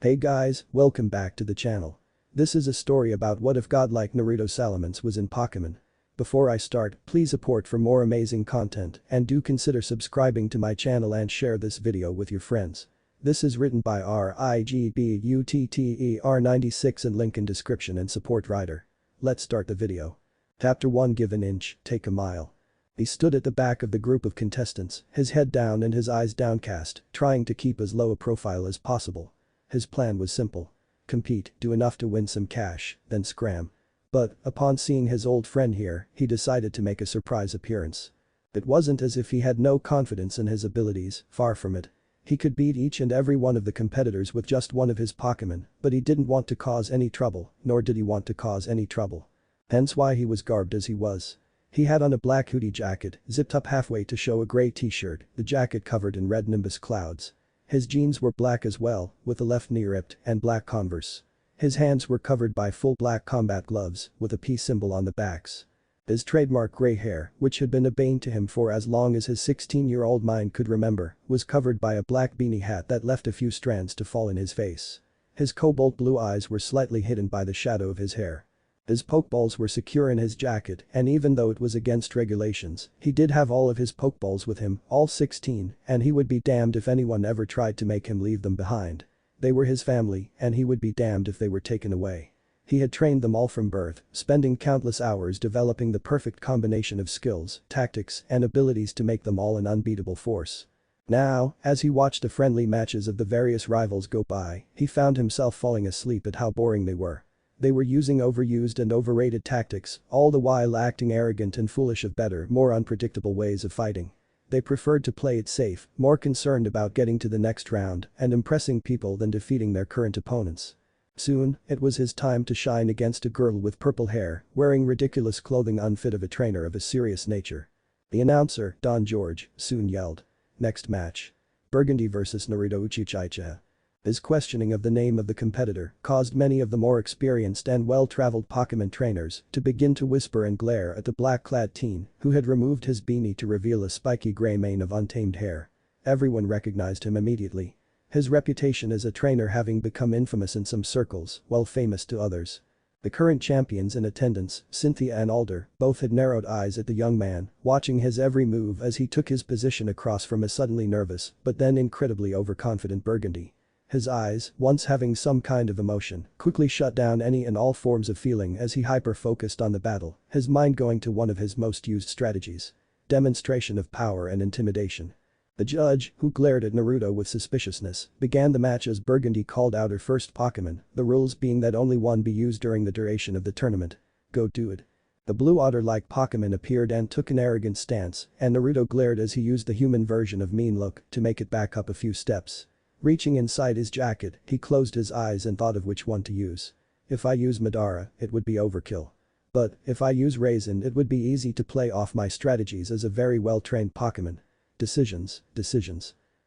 Hey guys, welcome back to the channel. This is a story about what if godlike Naruto salamence was in Pokemon. Before I start, please support for more amazing content and do consider subscribing to my channel and share this video with your friends. This is written by RIGBUTTER96 and link in description and support writer. Let's start the video. Chapter 1 Give an inch, take a mile. He stood at the back of the group of contestants, his head down and his eyes downcast, trying to keep as low a profile as possible. His plan was simple. Compete, do enough to win some cash, then scram. But, upon seeing his old friend here, he decided to make a surprise appearance. It wasn't as if he had no confidence in his abilities, far from it. He could beat each and every one of the competitors with just one of his Pokemon, but he didn't want to cause any trouble, nor did he want to cause any trouble. Hence why he was garbed as he was. He had on a black hoodie jacket, zipped up halfway to show a grey t-shirt, the jacket covered in red nimbus clouds. His jeans were black as well, with the left knee ripped, and black Converse. His hands were covered by full black combat gloves, with a peace symbol on the backs. His trademark grey hair, which had been a bane to him for as long as his 16-year-old mind could remember, was covered by a black beanie hat that left a few strands to fall in his face. His cobalt blue eyes were slightly hidden by the shadow of his hair. His pokeballs were secure in his jacket, and even though it was against regulations, he did have all of his pokeballs with him, all 16, and he would be damned if anyone ever tried to make him leave them behind. They were his family, and he would be damned if they were taken away. He had trained them all from birth, spending countless hours developing the perfect combination of skills, tactics, and abilities to make them all an unbeatable force. Now, as he watched the friendly matches of the various rivals go by, he found himself falling asleep at how boring they were. They were using overused and overrated tactics, all the while acting arrogant and foolish of better, more unpredictable ways of fighting. They preferred to play it safe, more concerned about getting to the next round and impressing people than defeating their current opponents. Soon, it was his time to shine against a girl with purple hair, wearing ridiculous clothing unfit of a trainer of a serious nature. The announcer, Don George, soon yelled. Next match. Burgundy vs Naruto Uchiha. His questioning of the name of the competitor caused many of the more experienced and well-traveled Pokemon trainers to begin to whisper and glare at the black-clad teen who had removed his beanie to reveal a spiky gray mane of untamed hair. Everyone recognized him immediately. His reputation as a trainer having become infamous in some circles, while famous to others. The current champions in attendance, Cynthia and Alder, both had narrowed eyes at the young man, watching his every move as he took his position across from a suddenly nervous but then incredibly overconfident Burgundy. His eyes, once having some kind of emotion, quickly shut down any and all forms of feeling as he hyper-focused on the battle, his mind going to one of his most used strategies. Demonstration of power and intimidation. The judge, who glared at Naruto with suspiciousness, began the match as Burgundy called out her first Pokemon, the rules being that only one be used during the duration of the tournament. Go do it. The blue otter-like Pokemon appeared and took an arrogant stance, and Naruto glared as he used the human version of mean look to make it back up a few steps. Reaching inside his jacket, he closed his eyes and thought of which one to use. If I use Madara, it would be overkill. But, if I use Raisin, it would be easy to play off my strategies as a very well-trained Pokemon. Decisions.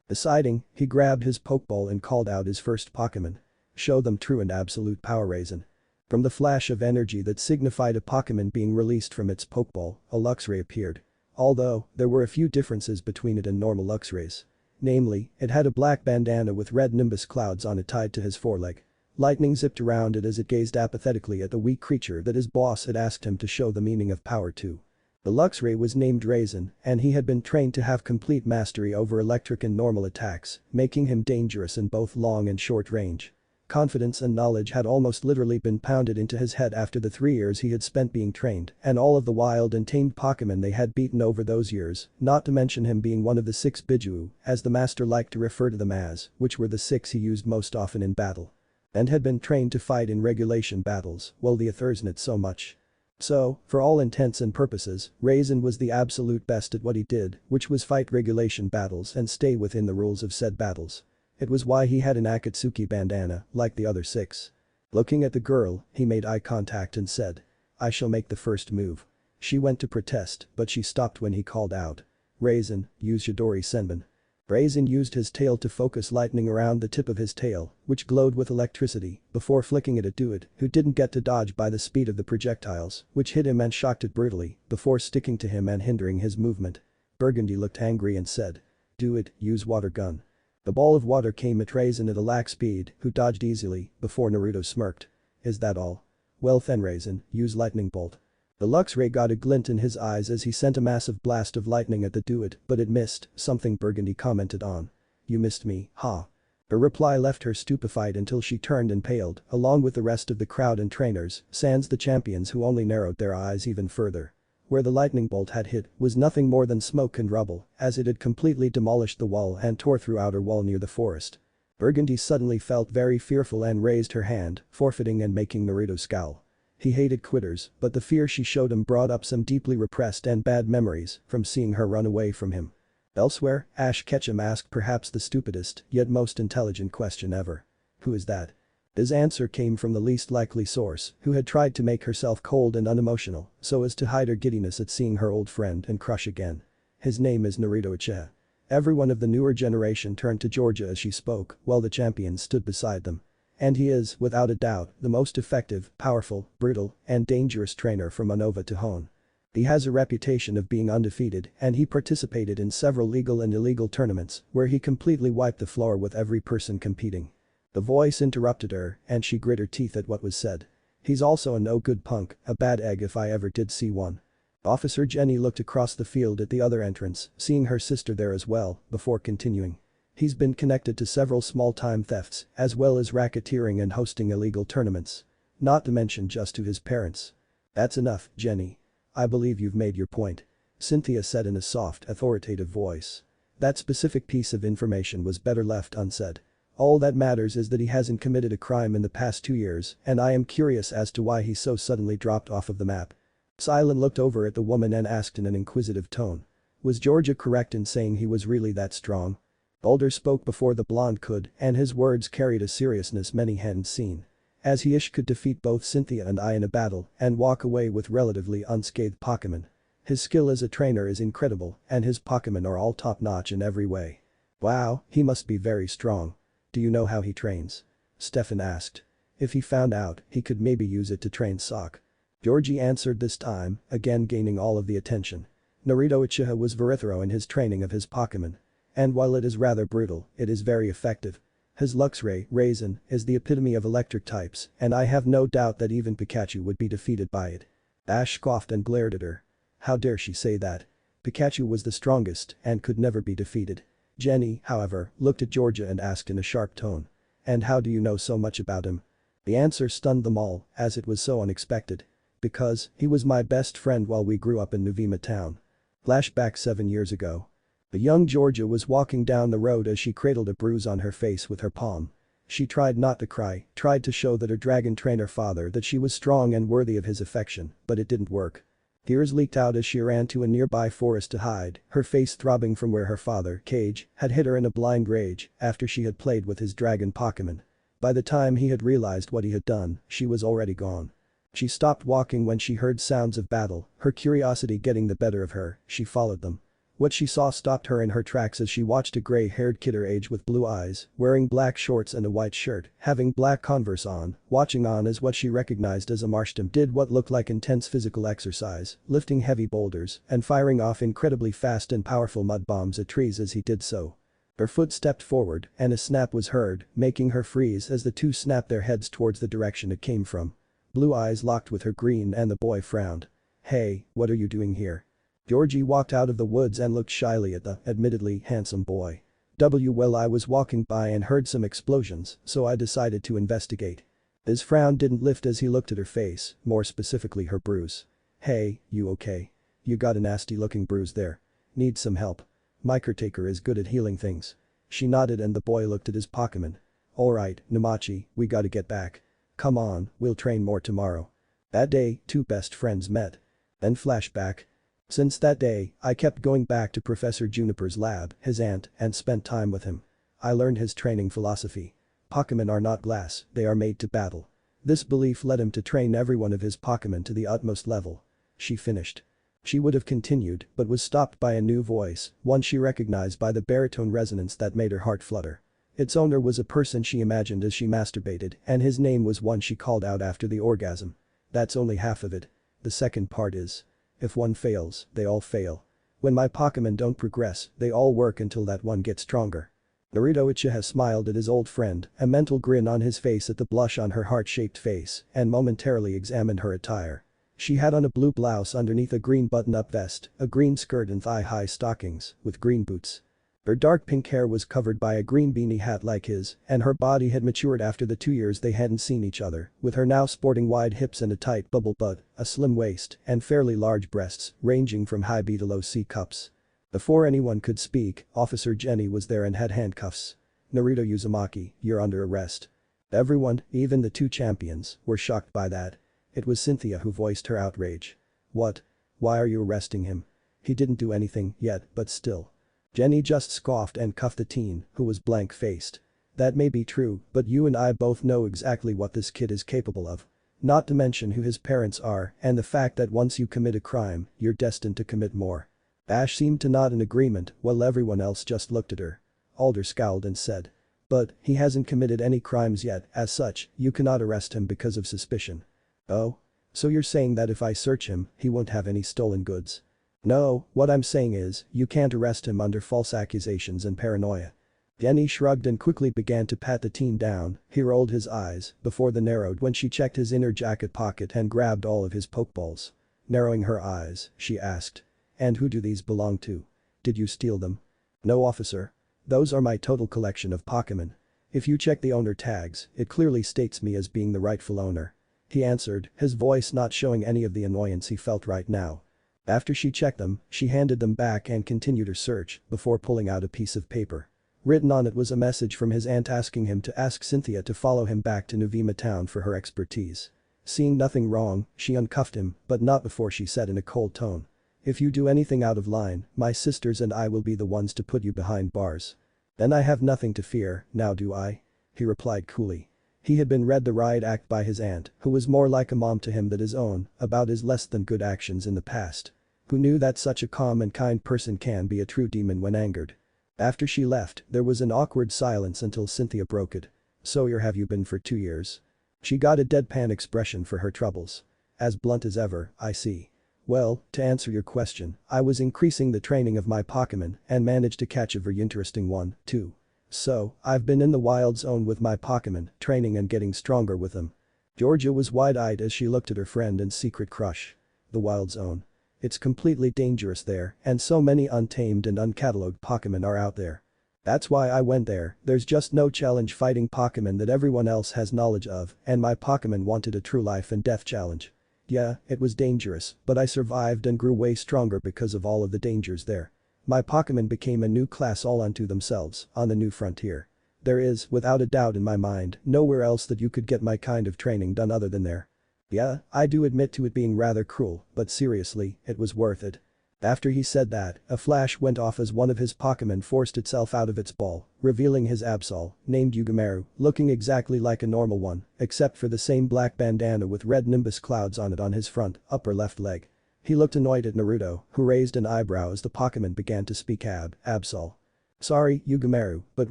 Deciding, he grabbed his Pokeball and called out his first Pokemon. Show them true and absolute power Raisin. From the flash of energy that signified a Pokemon being released from its Pokeball, a Luxray appeared. Although, there were a few differences between it and normal Luxrays. Namely, it had a black bandana with red nimbus clouds on it tied to his foreleg. Lightning zipped around it as it gazed apathetically at the weak creature that his boss had asked him to show the meaning of power to. The Luxray was named Raisin, and he had been trained to have complete mastery over electric and normal attacks, making him dangerous in both long and short range. Confidence and knowledge had almost literally been pounded into his head after the 3 years he had spent being trained and all of the wild and tamed Pokemon they had beaten over those years, not to mention him being one of the 6 Bijuu, as the master liked to refer to them as, which were the 6 he used most often in battle. And had been trained to fight in regulation battles, while the others not so much. So, for all intents and purposes, Raisin was the absolute best at what he did, which was fight regulation battles and stay within the rules of said battles. It was why he had an Akatsuki bandana, like the other 6. Looking at the girl, he made eye contact and said. I shall make the first move. She went to protest, but she stopped when he called out. Raisin, use Chidori Senbon. Raisin used his tail to focus lightning around the tip of his tail, which glowed with electricity, before flicking it at Duet, who didn't get to dodge by the speed of the projectiles, which hit him and shocked it brutally, before sticking to him and hindering his movement. Burgundy looked angry and said. Duet, use water gun. The ball of water came at Raisin at a lax speed, who dodged easily, before Naruto smirked. Is that all? Well then Raisin, use lightning bolt. The Lux Ray got a glint in his eyes as he sent a massive blast of lightning at the dude, but it missed, something Burgundy commented on. You missed me, huh? Her reply left her stupefied until she turned and paled, along with the rest of the crowd and trainers, sans the champions who only narrowed their eyes even further. Where the lightning bolt had hit was nothing more than smoke and rubble, as it had completely demolished the wall and tore through outer wall near the forest. Burgundy suddenly felt very fearful and raised her hand, forfeiting and making Naruto scowl. He hated quitters, but the fear she showed him brought up some deeply repressed and bad memories from seeing her run away from him. Elsewhere, Ash Ketchum asked perhaps the stupidest yet most intelligent question ever. Who is that? His answer came from the least likely source, who had tried to make herself cold and unemotional so as to hide her giddiness at seeing her old friend and crush again. His name is Naruto Uchiha. Everyone of the newer generation turned to Georgia as she spoke, while the champions stood beside them. And he is, without a doubt, the most effective, powerful, brutal, and dangerous trainer from Unova to Hone. He has a reputation of being undefeated and he participated in several legal and illegal tournaments where he completely wiped the floor with every person competing. The voice interrupted her and she grit her teeth at what was said. He's also a no-good punk, a bad egg if I ever did see one. Officer Jenny looked across the field at the other entrance, seeing her sister there as well, before continuing. He's been connected to several small-time thefts, as well as racketeering and hosting illegal tournaments. Not to mention just to his parents. That's enough, Jenny. I believe you've made your point. Cynthia said in a soft, authoritative voice. That specific piece of information was better left unsaid. All that matters is that he hasn't committed a crime in the past 2 years, and I am curious as to why he so suddenly dropped off of the map. Silent looked over at the woman and asked in an inquisitive tone. Was Georgia correct in saying he was really that strong? Boulder spoke before the blonde could, and his words carried a seriousness many hadn't seen. As he could defeat both Cynthia and I in a battle and walk away with relatively unscathed Pokémon. His skill as a trainer is incredible and his Pokémon are all top-notch in every way. Wow, he must be very strong. Do you know how he trains? Stefan asked. If he found out, he could maybe use it to train Sock. Georgie answered this time, again gaining all of the attention. Naruto Uchiha was very thorough in his training of his Pokémon. And while it is rather brutal, it is very effective. His Luxray, Raisin, is the epitome of electric types, and I have no doubt that even Pikachu would be defeated by it. Ash scoffed and glared at her. How dare she say that? Pikachu was the strongest and could never be defeated. Jenny, however, looked at Georgia and asked in a sharp tone. And how do you know so much about him? The answer stunned them all, as it was so unexpected. Because, he was my best friend while we grew up in Nuvema town. Flashback 7 years ago. The young Georgia was walking down the road as she cradled a bruise on her face with her palm. She tried not to cry, tried to show that her dragon trainer father that she was strong and worthy of his affection, but it didn't work. Tears leaked out as she ran to a nearby forest to hide, her face throbbing from where her father, Cage, had hit her in a blind rage after she had played with his dragon Pokémon. By the time he had realized what he had done, she was already gone. She stopped walking when she heard sounds of battle, her curiosity getting the better of her, she followed them. What she saw stopped her in her tracks as she watched a gray-haired kid her age with blue eyes, wearing black shorts and a white shirt, having black Converse on, watching on as what she recognized as a marshtam did what looked like intense physical exercise, lifting heavy boulders and firing off incredibly fast and powerful mud bombs at trees as he did so. Her foot stepped forward and a snap was heard, making her freeze as the two snapped their heads towards the direction it came from. Blue eyes locked with her green and the boy frowned. Hey, what are you doing here? Georgie walked out of the woods and looked shyly at the, admittedly, handsome boy. Well, I was walking by and heard some explosions, so I decided to investigate. His frown didn't lift as he looked at her face, more specifically her bruise. Hey, you okay? You got a nasty-looking bruise there. Need some help? My caretaker is good at healing things. She nodded and the boy looked at his Pokémon. Alright, Namachi, we gotta get back. Come on, we'll train more tomorrow. That day, two best friends met. Then flashback. Since that day, I kept going back to Professor Juniper's lab, his aunt, and spent time with him. I learned his training philosophy. Pokémon are not glass, they are made to battle. This belief led him to train every one of his Pokémon to the utmost level. She finished. She would have continued, but was stopped by a new voice, one she recognized by the baritone resonance that made her heart flutter. Its owner was a person she imagined as she masturbated, and his name was one she called out after the orgasm. That's only half of it. The second part is. If one fails, they all fail. When my Pokémon don't progress, they all work until that one gets stronger. Naruto Uchiha smiled at his old friend, a mental grin on his face at the blush on her heart-shaped face, and momentarily examined her attire. She had on a blue blouse underneath a green button-up vest, a green skirt and thigh-high stockings, with green boots. Her dark pink hair was covered by a green beanie hat like his, and her body had matured after the 2 years they hadn't seen each other, with her now sporting wide hips and a tight bubble butt, a slim waist, and fairly large breasts, ranging from high B to low C cups. Before anyone could speak, Officer Jenny was there and had handcuffs. "Naruto Uzumaki, you're under arrest." Everyone, even the two champions, were shocked by that. It was Cynthia who voiced her outrage. "What? Why are you arresting him? He didn't do anything yet, but still." Jenny just scoffed and cuffed the teen, who was blank-faced. "That may be true, but you and I both know exactly what this kid is capable of. Not to mention who his parents are and the fact that once you commit a crime, you're destined to commit more." Ash seemed to nod in agreement while everyone else just looked at her. Alder scowled and said. "But he hasn't committed any crimes yet, as such, you cannot arrest him because of suspicion." "Oh? So you're saying that if I search him, he won't have any stolen goods?" "No, what I'm saying is, you can't arrest him under false accusations and paranoia." Jenny shrugged and quickly began to pat the teen down. He rolled his eyes before they narrowed when she checked his inner jacket pocket and grabbed all of his pokeballs. Narrowing her eyes, she asked. "And who do these belong to? Did you steal them?" "No, officer. Those are my total collection of Pokemon. If you check the owner tags, it clearly states me as being the rightful owner," he answered, his voice not showing any of the annoyance he felt right now. After she checked them, she handed them back and continued her search before pulling out a piece of paper. Written on it was a message from his aunt asking him to ask Cynthia to follow him back to Nuvema town for her expertise. Seeing nothing wrong, she uncuffed him, but not before she said in a cold tone. "If you do anything out of line, my sisters and I will be the ones to put you behind bars." "Then I have nothing to fear, now do I?" he replied coolly. He had been read the riot act by his aunt, who was more like a mom to him than his own, about his less than good actions in the past. Who knew that such a calm and kind person can be a true demon when angered. After she left, there was an awkward silence until Cynthia broke it. "So here have you been for 2 years?" She got a deadpan expression for her troubles. "As blunt as ever, I see. Well, to answer your question, I was increasing the training of my Pokemon and managed to catch a very interesting one, too. So, I've been in the wild zone with my Pokemon, training and getting stronger with them." Georgia was wide-eyed as she looked at her friend and secret crush. The wild zone. It's completely dangerous there, and so many untamed and uncatalogued Pokemon are out there. That's why I went there, there's just no challenge fighting Pokemon that everyone else has knowledge of, and my Pokemon wanted a true life and death challenge. Yeah, it was dangerous, but I survived and grew way stronger because of all of the dangers there. My Pokemon became a new class all unto themselves, on the new frontier. There is, without a doubt in my mind, nowhere else that you could get my kind of training done other than there. Yeah, I do admit to it being rather cruel, but seriously, it was worth it." After he said that, a flash went off as one of his Pokemon forced itself out of its ball, revealing his Absol, named Yugimaru, looking exactly like a normal one, except for the same black bandana with red nimbus clouds on it on his front, upper left leg. He looked annoyed at Naruto, who raised an eyebrow as the Pokemon began to speak Absol. "Sorry, Yugimaru, but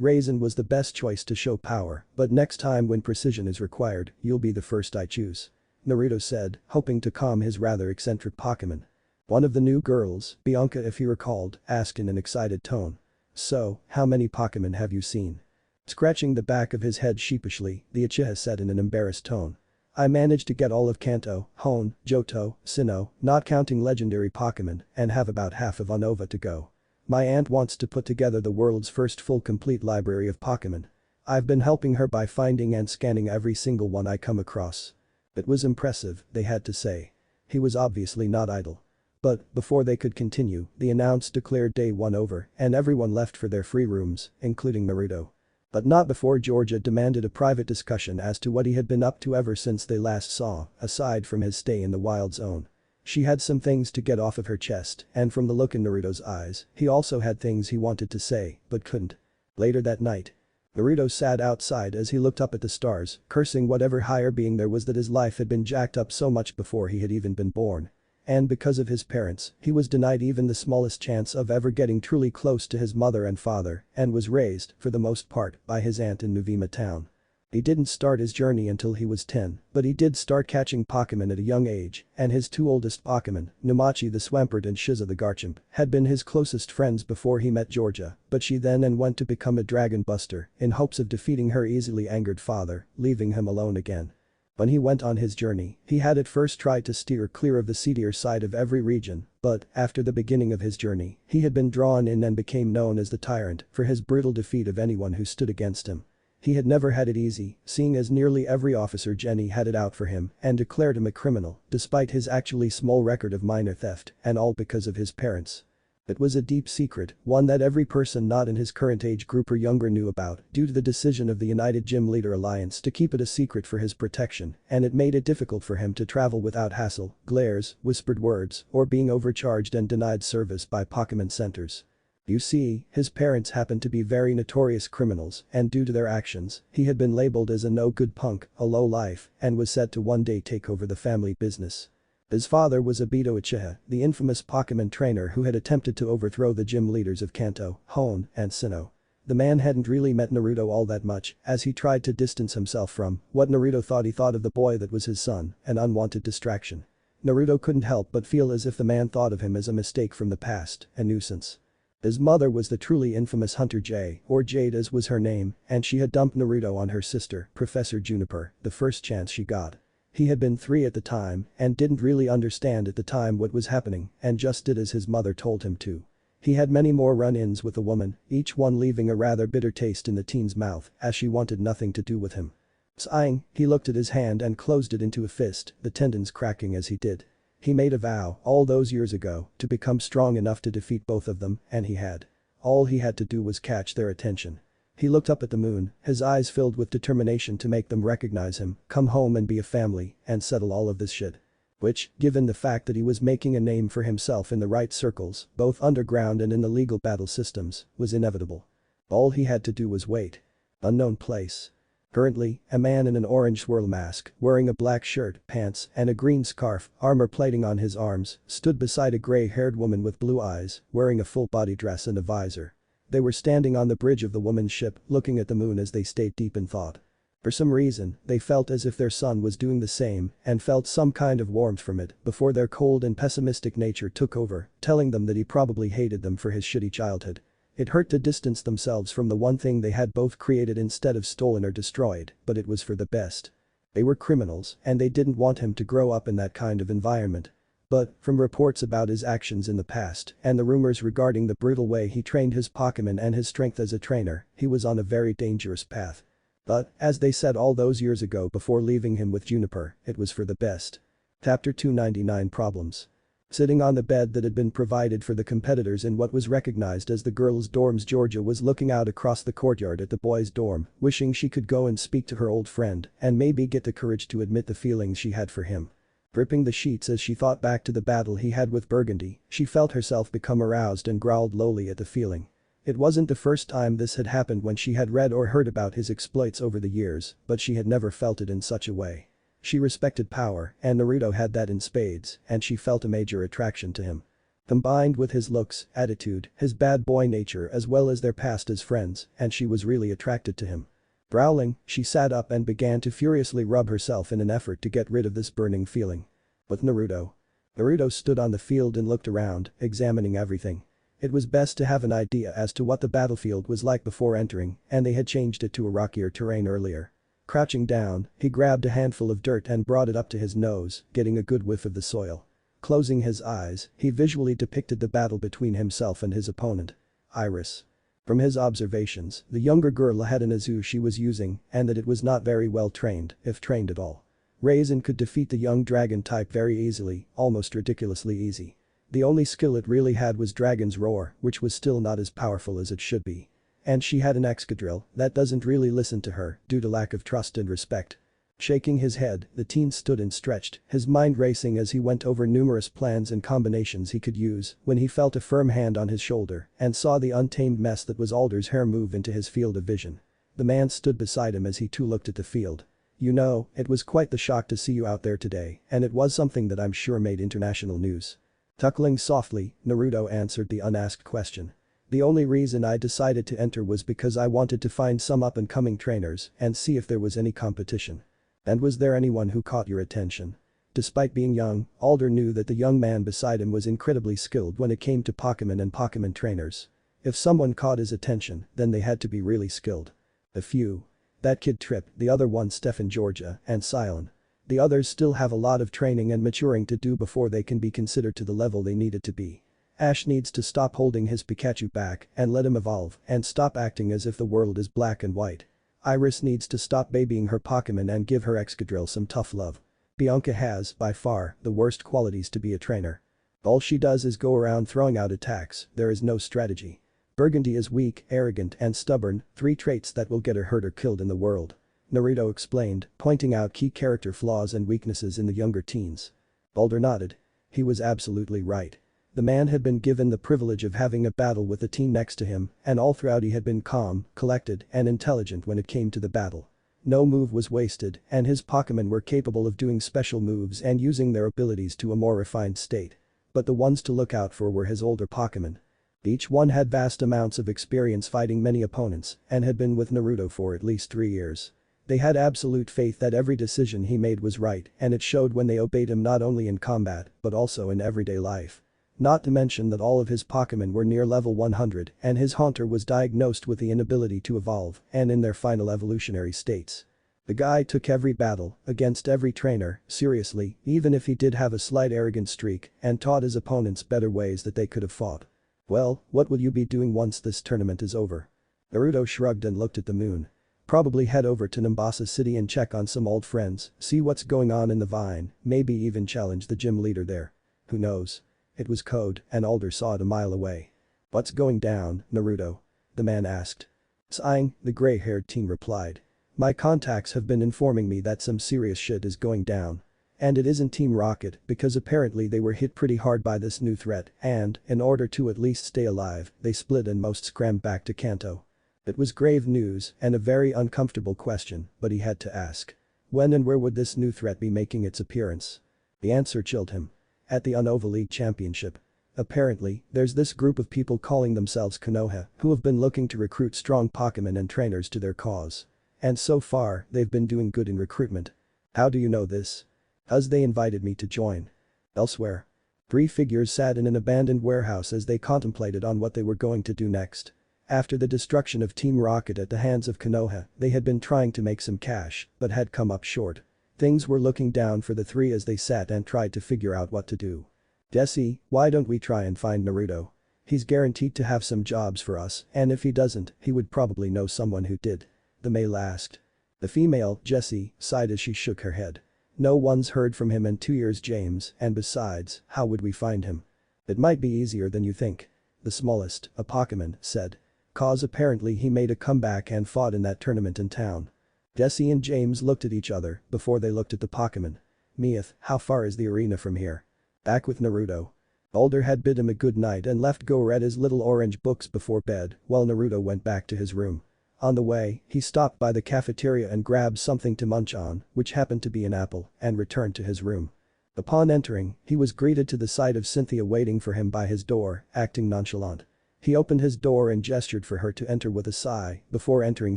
Raisin was the best choice to show power, but next time when precision is required, you'll be the first I choose," Naruto said, hoping to calm his rather eccentric Pokemon. One of the new girls, Bianca if he recalled, asked in an excited tone. "So, how many Pokemon have you seen?" Scratching the back of his head sheepishly, the Uchiha said in an embarrassed tone. "I managed to get all of Kanto, Hone, Johto, Sinnoh, not counting legendary Pokemon, and have about half of Unova to go. My aunt wants to put together the world's first full complete library of Pokemon. I've been helping her by finding and scanning every single one I come across." It was impressive, they had to say. He was obviously not idle. But, before they could continue, the announcer declared day 1 over and everyone left for their free rooms, including Naruto. But not before Georgia demanded a private discussion as to what he had been up to ever since they last saw, aside from his stay in the wild zone. She had some things to get off of her chest, and from the look in Naruto's eyes, he also had things he wanted to say, but couldn't. Later that night, Naruto sat outside as he looked up at the stars, cursing whatever higher being there was that his life had been jacked up so much before he had even been born. And because of his parents, he was denied even the smallest chance of ever getting truly close to his mother and father, and was raised, for the most part, by his aunt in Nuvema town. He didn't start his journey until he was 10, but he did start catching Pokemon at a young age, and his two oldest Pokemon, Numachi the Swampert and Shiza the Garchomp, had been his closest friends before he met Georgia, but she then and went to become a Dragon Buster in hopes of defeating her easily angered father, leaving him alone again. When he went on his journey, he had at first tried to steer clear of the seedier side of every region, but, after the beginning of his journey, he had been drawn in and became known as the Tyrant for his brutal defeat of anyone who stood against him. He had never had it easy, seeing as nearly every officer Jenny had it out for him and declared him a criminal, despite his actually small record of minor theft, and all because of his parents. It was a deep secret, one that every person not in his current age group or younger knew about due to the decision of the United Gym Leader Alliance to keep it a secret for his protection, and it made it difficult for him to travel without hassle, glares, whispered words, or being overcharged and denied service by Pokemon centers. You see, his parents happened to be very notorious criminals, and due to their actions, he had been labeled as a no-good punk, a low-life, and was set to one day take over the family business. His father was Obito Uchiha, the infamous Pokemon trainer who had attempted to overthrow the gym leaders of Kanto, Hone, and Sinnoh. The man hadn't really met Naruto all that much, as he tried to distance himself from what Naruto thought he thought of the boy that was his son, an unwanted distraction. Naruto couldn't help but feel as if the man thought of him as a mistake from the past, a nuisance. His mother was the truly infamous Hunter J, or Jade as was her name, and she had dumped Naruto on her sister, Professor Juniper, the first chance she got. He had been 3 at the time and didn't really understand at the time what was happening and just did as his mother told him to. He had many more run-ins with the woman, each one leaving a rather bitter taste in the teen's mouth as she wanted nothing to do with him. Sighing, he looked at his hand and closed it into a fist, the tendons cracking as he did. He made a vow, all those years ago, to become strong enough to defeat both of them, and he had. All he had to do was catch their attention. He looked up at the moon, his eyes filled with determination to make them recognize him, come home and be a family, and settle all of this shit. Which, given the fact that he was making a name for himself in the right circles, both underground and in the legal battle systems, was inevitable. All he had to do was wait. Unknown place. Currently, a man in an orange swirl mask, wearing a black shirt, pants, and a green scarf, armor plating on his arms, stood beside a gray-haired woman with blue eyes, wearing a full-body dress and a visor. They were standing on the bridge of the woman's ship, looking at the moon as they stayed deep in thought. For some reason, they felt as if their son was doing the same and felt some kind of warmth from it before their cold and pessimistic nature took over, telling them that he probably hated them for his shitty childhood. It hurt to distance themselves from the one thing they had both created instead of stolen or destroyed, but it was for the best. They were criminals, and they didn't want him to grow up in that kind of environment. But, from reports about his actions in the past and the rumors regarding the brutal way he trained his Pokemon and his strength as a trainer, he was on a very dangerous path. But, as they said all those years ago before leaving him with Juniper, it was for the best. Chapter 299 Problems. Sitting on the bed that had been provided for the competitors in what was recognized as the girls' dorms, Georgia was looking out across the courtyard at the boys' dorm, wishing she could go and speak to her old friend and maybe get the courage to admit the feelings she had for him. Gripping the sheets as she thought back to the battle he had with Burgundy, she felt herself become aroused and growled lowly at the feeling. It wasn't the first time this had happened when she had read or heard about his exploits over the years, but she had never felt it in such a way. She respected power, and Naruto had that in spades, and she felt a major attraction to him. Combined with his looks, attitude, his bad boy nature as well as their past as friends, and she was really attracted to him. Growling, she sat up and began to furiously rub herself in an effort to get rid of this burning feeling. With Naruto. Naruto stood on the field and looked around, examining everything. It was best to have an idea as to what the battlefield was like before entering, and they had changed it to a rockier terrain earlier. Crouching down, he grabbed a handful of dirt and brought it up to his nose, getting a good whiff of the soil. Closing his eyes, he visually depicted the battle between himself and his opponent. Iris. From his observations, the younger girl had an Azu she was using, and that it was not very well trained, if trained at all. Raisin could defeat the young dragon type very easily, almost ridiculously easy. The only skill it really had was Dragon's Roar, which was still not as powerful as it should be. And she had an Excadrill that doesn't really listen to her due to lack of trust and respect. Shaking his head, the teen stood and stretched, his mind racing as he went over numerous plans and combinations he could use when he felt a firm hand on his shoulder and saw the untamed mess that was Alder's hair move into his field of vision. The man stood beside him as he too looked at the field. You know, it was quite the shock to see you out there today, and it was something that I'm sure made international news. Chuckling softly, Naruto answered the unasked question. The only reason I decided to enter was because I wanted to find some up-and-coming trainers and see if there was any competition. And was there anyone who caught your attention? Despite being young, Alder knew that the young man beside him was incredibly skilled when it came to Pokemon and Pokemon trainers. If someone caught his attention, then they had to be really skilled. A few. That kid Trip, the other one Stefan Georgia, and Silon. The others still have a lot of training and maturing to do before they can be considered to the level they needed to be. Ash needs to stop holding his Pikachu back and let him evolve and stop acting as if the world is black and white. Iris needs to stop babying her Pokemon and give her Excadrill some tough love. Bianca has, by far, the worst qualities to be a trainer. All she does is go around throwing out attacks, there is no strategy. Burgundy is weak, arrogant and stubborn, 3 traits that will get her hurt or killed in the world. Naruto explained, pointing out key character flaws and weaknesses in the younger teens. Alder nodded. He was absolutely right. The man had been given the privilege of having a battle with the teen next to him, and all throughout he had been calm, collected, and intelligent when it came to the battle. No move was wasted, and his Pokemon were capable of doing special moves and using their abilities to a more refined state. But the ones to look out for were his older Pokemon. Each one had vast amounts of experience fighting many opponents and had been with Naruto for at least 3 years. They had absolute faith that every decision he made was right, and it showed when they obeyed him not only in combat but also in everyday life. Not to mention that all of his Pokemon were near level 100 and his Haunter was diagnosed with the inability to evolve and in their final evolutionary states. The guy took every battle, against every trainer, seriously, even if he did have a slight arrogant streak, and taught his opponents better ways that they could have fought. Well, what will you be doing once this tournament is over? Naruto shrugged and looked at the moon. Probably head over to Nimbasa City and check on some old friends, see what's going on in the Vine, maybe even challenge the gym leader there. Who knows? It was code, and Alder saw it a mile away. What's going down, Naruto? The man asked. Sighing, the gray-haired teen replied. My contacts have been informing me that some serious shit is going down. And it isn't Team Rocket because apparently they were hit pretty hard by this new threat and, in order to at least stay alive, they split and most scrammed back to Kanto. It was grave news and a very uncomfortable question, but he had to ask. When and where would this new threat be making its appearance? The answer chilled him. At the Unova League Championship. Apparently, there's this group of people calling themselves Konoha who have been looking to recruit strong Pokemon and trainers to their cause. And so far, they've been doing good in recruitment. How do you know this? As they invited me to join. Elsewhere. 3 figures sat in an abandoned warehouse as they contemplated on what they were going to do next. After the destruction of Team Rocket at the hands of Konoha, they had been trying to make some cash, but had come up short. Things were looking down for the 3 as they sat and tried to figure out what to do. Desi, why don't we try and find Naruto? He's guaranteed to have some jobs for us, and if he doesn't, he would probably know someone who did. The male asked. The female, Jessie, sighed as she shook her head. No one's heard from him in 2 years, James, and besides, how would we find him? It might be easier than you think. The smallest, a Pokemon, said. Cause apparently he made a comeback and fought in that tournament in town. Jessie and James looked at each other before they looked at the Pokemon. Miath, how far is the arena from here? Back with Naruto. Alder had bid him a good night and left go read his little orange books before bed while Naruto went back to his room. On the way, he stopped by the cafeteria and grabbed something to munch on, which happened to be an apple, and returned to his room. Upon entering, he was greeted to the sight of Cynthia waiting for him by his door, acting nonchalant. He opened his door and gestured for her to enter with a sigh before entering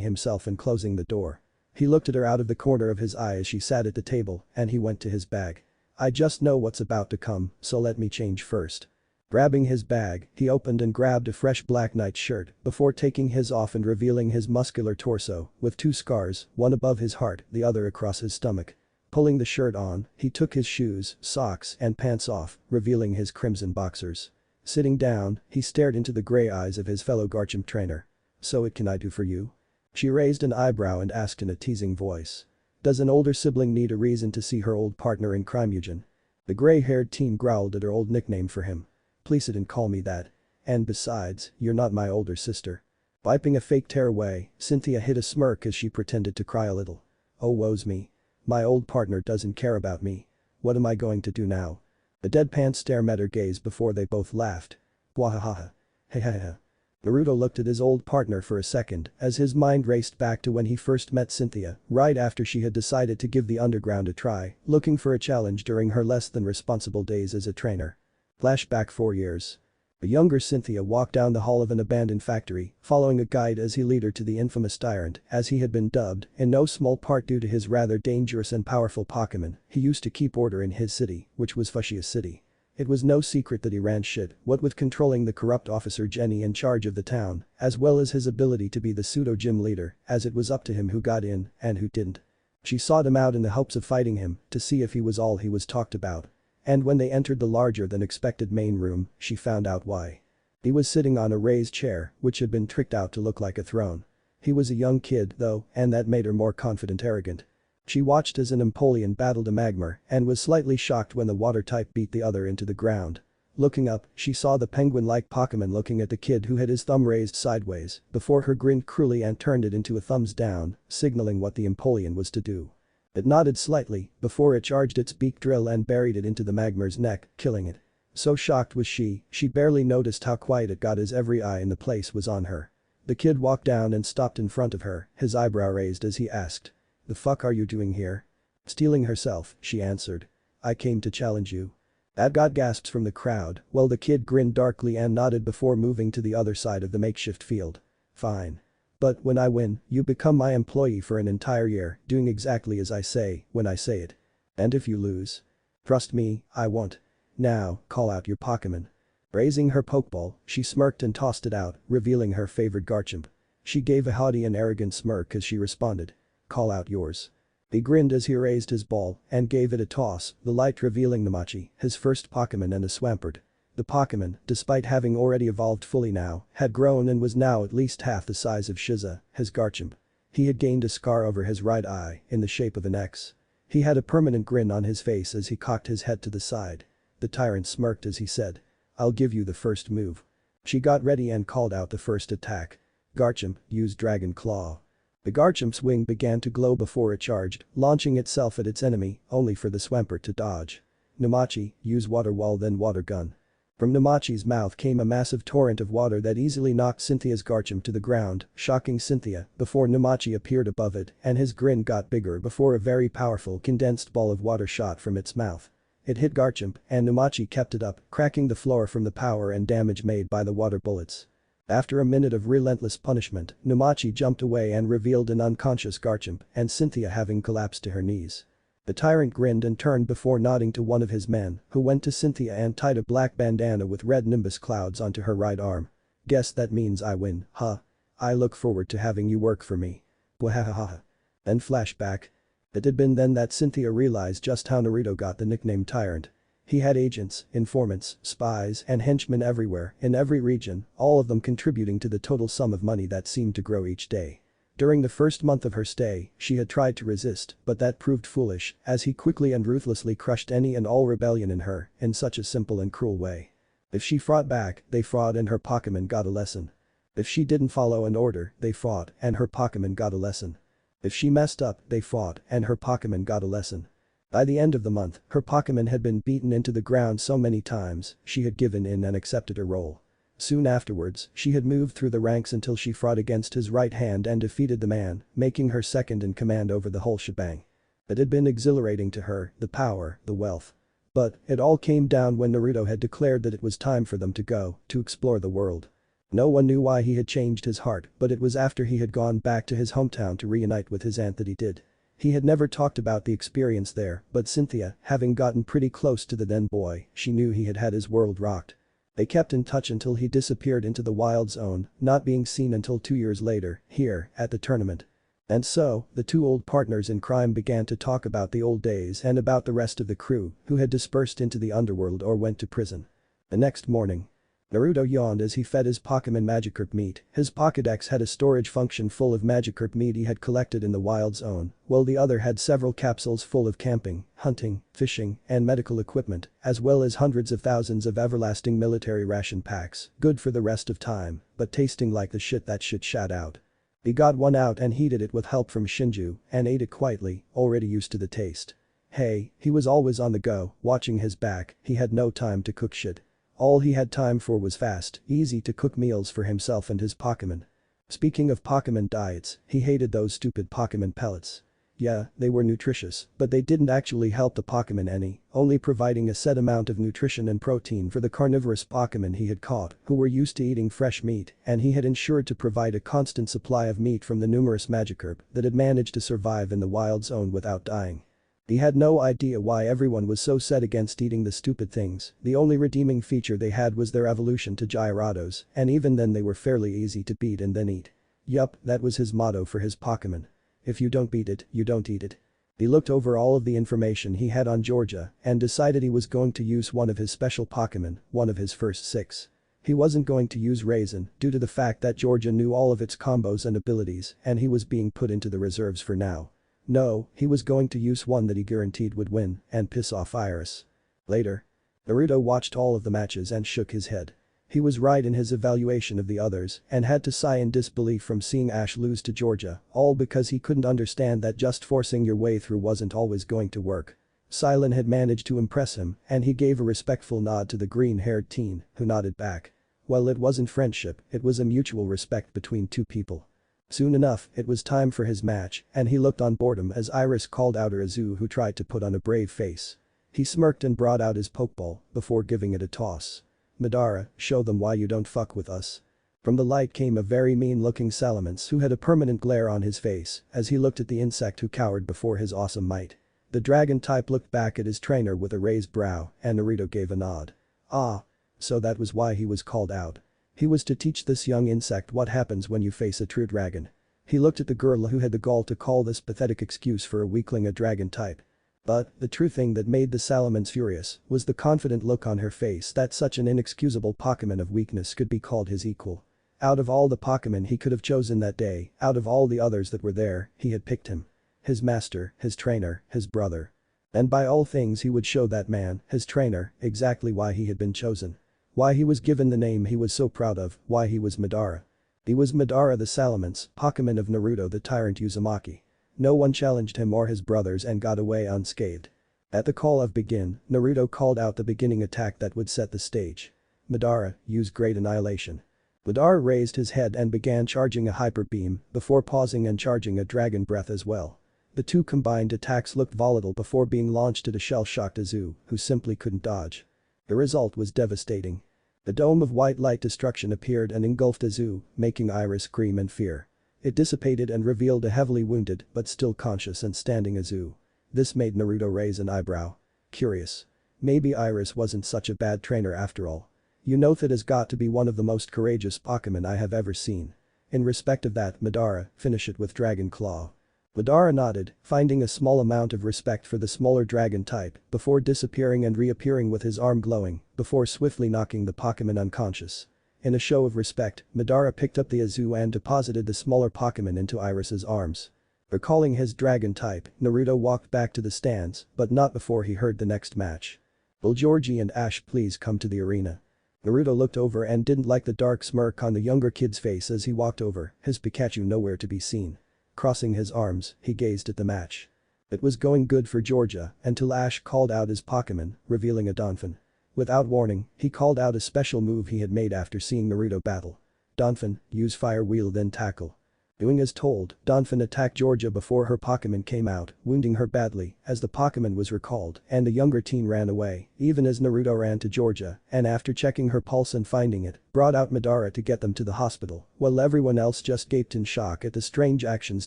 himself and closing the door. He looked at her out of the corner of his eye as she sat at the table and he went to his bag. I just know what's about to come, so let me change first. Grabbing his bag, he opened and grabbed a fresh black nightshirt before taking his off and revealing his muscular torso with 2 scars, one above his heart, the other across his stomach. Pulling the shirt on, he took his shoes, socks and pants off, revealing his crimson boxers. Sitting down, he stared into the gray eyes of his fellow Garchomp trainer. So what can I do for you? She raised an eyebrow and asked in a teasing voice. Does an older sibling need a reason to see her old partner in crime, Eugen? The gray-haired teen growled at her old nickname for him. Please didn't call me that. And besides, you're not my older sister. Wiping a fake tear away, Cynthia hid a smirk as she pretended to cry a little. Oh woe's me. My old partner doesn't care about me. What am I going to do now? A deadpan stare met her gaze before they both laughed. Wahahaha. Hey ha ha. Naruto looked at his old partner for a second as his mind raced back to when he first met Cynthia, right after she had decided to give the underground a try, looking for a challenge during her less than responsible days as a trainer. Flashback 4 years. A younger Cynthia walked down the hall of an abandoned factory, following a guide as he led her to the infamous tyrant, as he had been dubbed, in no small part due to his rather dangerous and powerful Pokemon. He used to keep order in his city, which was Fuchsia City. It was no secret that he ran shit, what with controlling the corrupt officer Jenny in charge of the town, as well as his ability to be the pseudo-gym leader, as it was up to him who got in and who didn't. She sought him out in the hopes of fighting him to see if he was all he was talked about. And when they entered the larger-than-expected main room, she found out why. He was sitting on a raised chair, which had been tricked out to look like a throne. He was a young kid, though, and that made her more confident arrogant. She watched as an Empoleon battled a Magmar and was slightly shocked when the water type beat the other into the ground. Looking up, she saw the penguin-like Pokemon looking at the kid who had his thumb raised sideways before her grinned cruelly and turned it into a thumbs down, signaling what the Empoleon was to do. It nodded slightly before it charged its beak drill and buried it into the Magmar's neck, killing it. So shocked was she barely noticed how quiet it got as every eye in the place was on her. The kid walked down and stopped in front of her, his eyebrow raised as he asked. "The fuck are you doing here?" "Stealing herself," she answered. "I came to challenge you." That got gasps from the crowd, while the kid grinned darkly and nodded before moving to the other side of the makeshift field. "Fine. But when I win, you become my employee for an entire year, doing exactly as I say, when I say it. And if you lose? Trust me, I won't. Now, call out your Pokemon." Raising her Pokeball, she smirked and tossed it out, revealing her favorite Garchomp. She gave a haughty and arrogant smirk as she responded. "Call out yours." He grinned as he raised his ball and gave it a toss, the light revealing Namachi, his first Pokemon, and a Swampert. The Pokemon, despite having already evolved fully now, had grown and was now at least half the size of Shiza, his Garchomp. He had gained a scar over his right eye in the shape of an X. He had a permanent grin on his face as he cocked his head to the side. The tyrant smirked as he said. "I'll give you the first move." She got ready and called out the first attack. Garchomp, use Dragon Claw. The Garchomp's wing began to glow before it charged, launching itself at its enemy, only for the Swampert to dodge. Namachi, use Water Wall then Water Gun. From Namachi's mouth came a massive torrent of water that easily knocked Cynthia's Garchomp to the ground, shocking Cynthia before Namachi appeared above it and his grin got bigger before a very powerful condensed ball of water shot from its mouth. It hit Garchomp and Namachi kept it up, cracking the floor from the power and damage made by the water bullets. After a minute of relentless punishment, Namachi jumped away and revealed an unconscious Garchomp and Cynthia having collapsed to her knees. The tyrant grinned and turned before nodding to one of his men, who went to Cynthia and tied a black bandana with red nimbus clouds onto her right arm. "Guess that means I win, huh? I look forward to having you work for me." Wahahaha. Then flashback. It had been then that Cynthia realized just how Naruto got the nickname Tyrant. He had agents, informants, spies, and henchmen everywhere, in every region, all of them contributing to the total sum of money that seemed to grow each day. During the first month of her stay, she had tried to resist, but that proved foolish, as he quickly and ruthlessly crushed any and all rebellion in her, in such a simple and cruel way. If she fought back, they fought and her Pokemon got a lesson. If she didn't follow an order, they fought and her Pokemon got a lesson. If she messed up, they fought and her Pokemon got a lesson. By the end of the month, her Pokemon had been beaten into the ground so many times, she had given in and accepted her role. Soon afterwards, she had moved through the ranks until she fought against his right hand and defeated the man, making her second in command over the whole shebang. It had been exhilarating to her, the power, the wealth. But, it all came down when Naruto had declared that it was time for them to go, to explore the world. No one knew why he had changed his heart, but it was after he had gone back to his hometown to reunite with his aunt that he did. He had never talked about the experience there, but Cynthia, having gotten pretty close to the then boy, she knew he had had his world rocked. They kept in touch until he disappeared into the wild zone, not being seen until 2 years later, here, at the tournament. And so, the two old partners in crime began to talk about the old days and about the rest of the crew, who had dispersed into the underworld or went to prison. The next morning. Naruto yawned as he fed his Pokemon Magikarp meat. His Pokédex had a storage function full of Magikarp meat he had collected in the wild zone, while the other had several capsules full of camping, hunting, fishing, and medical equipment, as well as hundreds of thousands of everlasting military ration packs, good for the rest of time, but tasting like the shit that shit shat out. He got one out and heated it with help from Shinju, and ate it quietly, already used to the taste. Hey, he was always on the go, watching his back, he had no time to cook shit. All he had time for was fast, easy-to-cook meals for himself and his Pokemon. Speaking of Pokemon diets, he hated those stupid Pokemon pellets. Yeah, they were nutritious, but they didn't actually help the Pokemon any, only providing a set amount of nutrition and protein for the carnivorous Pokemon he had caught, who were used to eating fresh meat, and he had ensured to provide a constant supply of meat from the numerous Magikarp that had managed to survive in the wild zone without dying. He had no idea why everyone was so set against eating the stupid things, the only redeeming feature they had was their evolution to Gyarados, and even then they were fairly easy to beat and then eat. Yup, that was his motto for his Pokemon. If you don't beat it, you don't eat it. He looked over all of the information he had on Georgia and decided he was going to use one of his special Pokemon, one of his first 6. He wasn't going to use Raisin due to the fact that Georgia knew all of its combos and abilities and he was being put into the reserves for now. No, he was going to use one that he guaranteed would win and piss off Iris. Later. Naruto watched all of the matches and shook his head. He was right in his evaluation of the others and had to sigh in disbelief from seeing Ash lose to Georgia, all because he couldn't understand that just forcing your way through wasn't always going to work. Silent had managed to impress him and he gave a respectful nod to the green-haired teen, who nodded back. Well, it wasn't friendship, it was a mutual respect between two people. Soon enough, it was time for his match, and he looked on boredom as Iris called out Azu, who tried to put on a brave face. He smirked and brought out his Pokeball before giving it a toss. Madara, show them why you don't fuck with us. From the light came a very mean-looking salamence who had a permanent glare on his face as he looked at the insect who cowered before his awesome might. The dragon type looked back at his trainer with a raised brow and Naruto gave a nod. Ah. So that was why he was called out. He was to teach this young insect what happens when you face a true dragon. He looked at the girl who had the gall to call this pathetic excuse for a weakling a dragon type. But, the true thing that made the salamence furious was the confident look on her face that such an inexcusable Pokemon of weakness could be called his equal. Out of all the Pokemon he could have chosen that day, out of all the others that were there, he had picked him. His master, his trainer, his brother. And by all things he would show that man, his trainer, exactly why he had been chosen. Why he was given the name he was so proud of, why he was Madara. He was Madara the Salamence, Pokemon of Naruto the tyrant Uzumaki. No one challenged him or his brothers and got away unscathed. At the call of begin, Naruto called out the beginning attack that would set the stage. Madara, use Great Annihilation. Madara raised his head and began charging a hyper beam before pausing and charging a dragon breath as well. The two combined attacks looked volatile before being launched at a shell-shocked Azu, who simply couldn't dodge. The result was devastating. A dome of white light destruction appeared and engulfed Azu, making Iris scream in fear. It dissipated and revealed a heavily wounded but still conscious and standing Azu. This made Naruto raise an eyebrow. Curious. Maybe Iris wasn't such a bad trainer after all. You know that has got to be one of the most courageous Pokemon I have ever seen. In respect of that, Madara, finish it with Dragon Claw. Madara nodded, finding a small amount of respect for the smaller dragon type before disappearing and reappearing with his arm glowing before swiftly knocking the Pokemon unconscious. In a show of respect, Madara picked up the Azu and deposited the smaller Pokemon into Iris's arms. Recalling his dragon type, Naruto walked back to the stands, but not before he heard the next match. Will Georgie and Ash please come to the arena? Naruto looked over and didn't like the dark smirk on the younger kid's face as he walked over, his Pikachu nowhere to be seen. Crossing his arms, he gazed at the match. It was going good for Georgia until Ash called out his Pokemon, revealing a Donphan. Without warning, he called out a special move he had made after seeing Naruto battle. Donphan, use Fire Wheel then tackle. Doing as told, Donphan attacked Georgia before her Pokemon came out, wounding her badly as the Pokemon was recalled and the younger teen ran away, even as Naruto ran to Georgia and after checking her pulse and finding it, brought out Madara to get them to the hospital, while everyone else just gaped in shock at the strange actions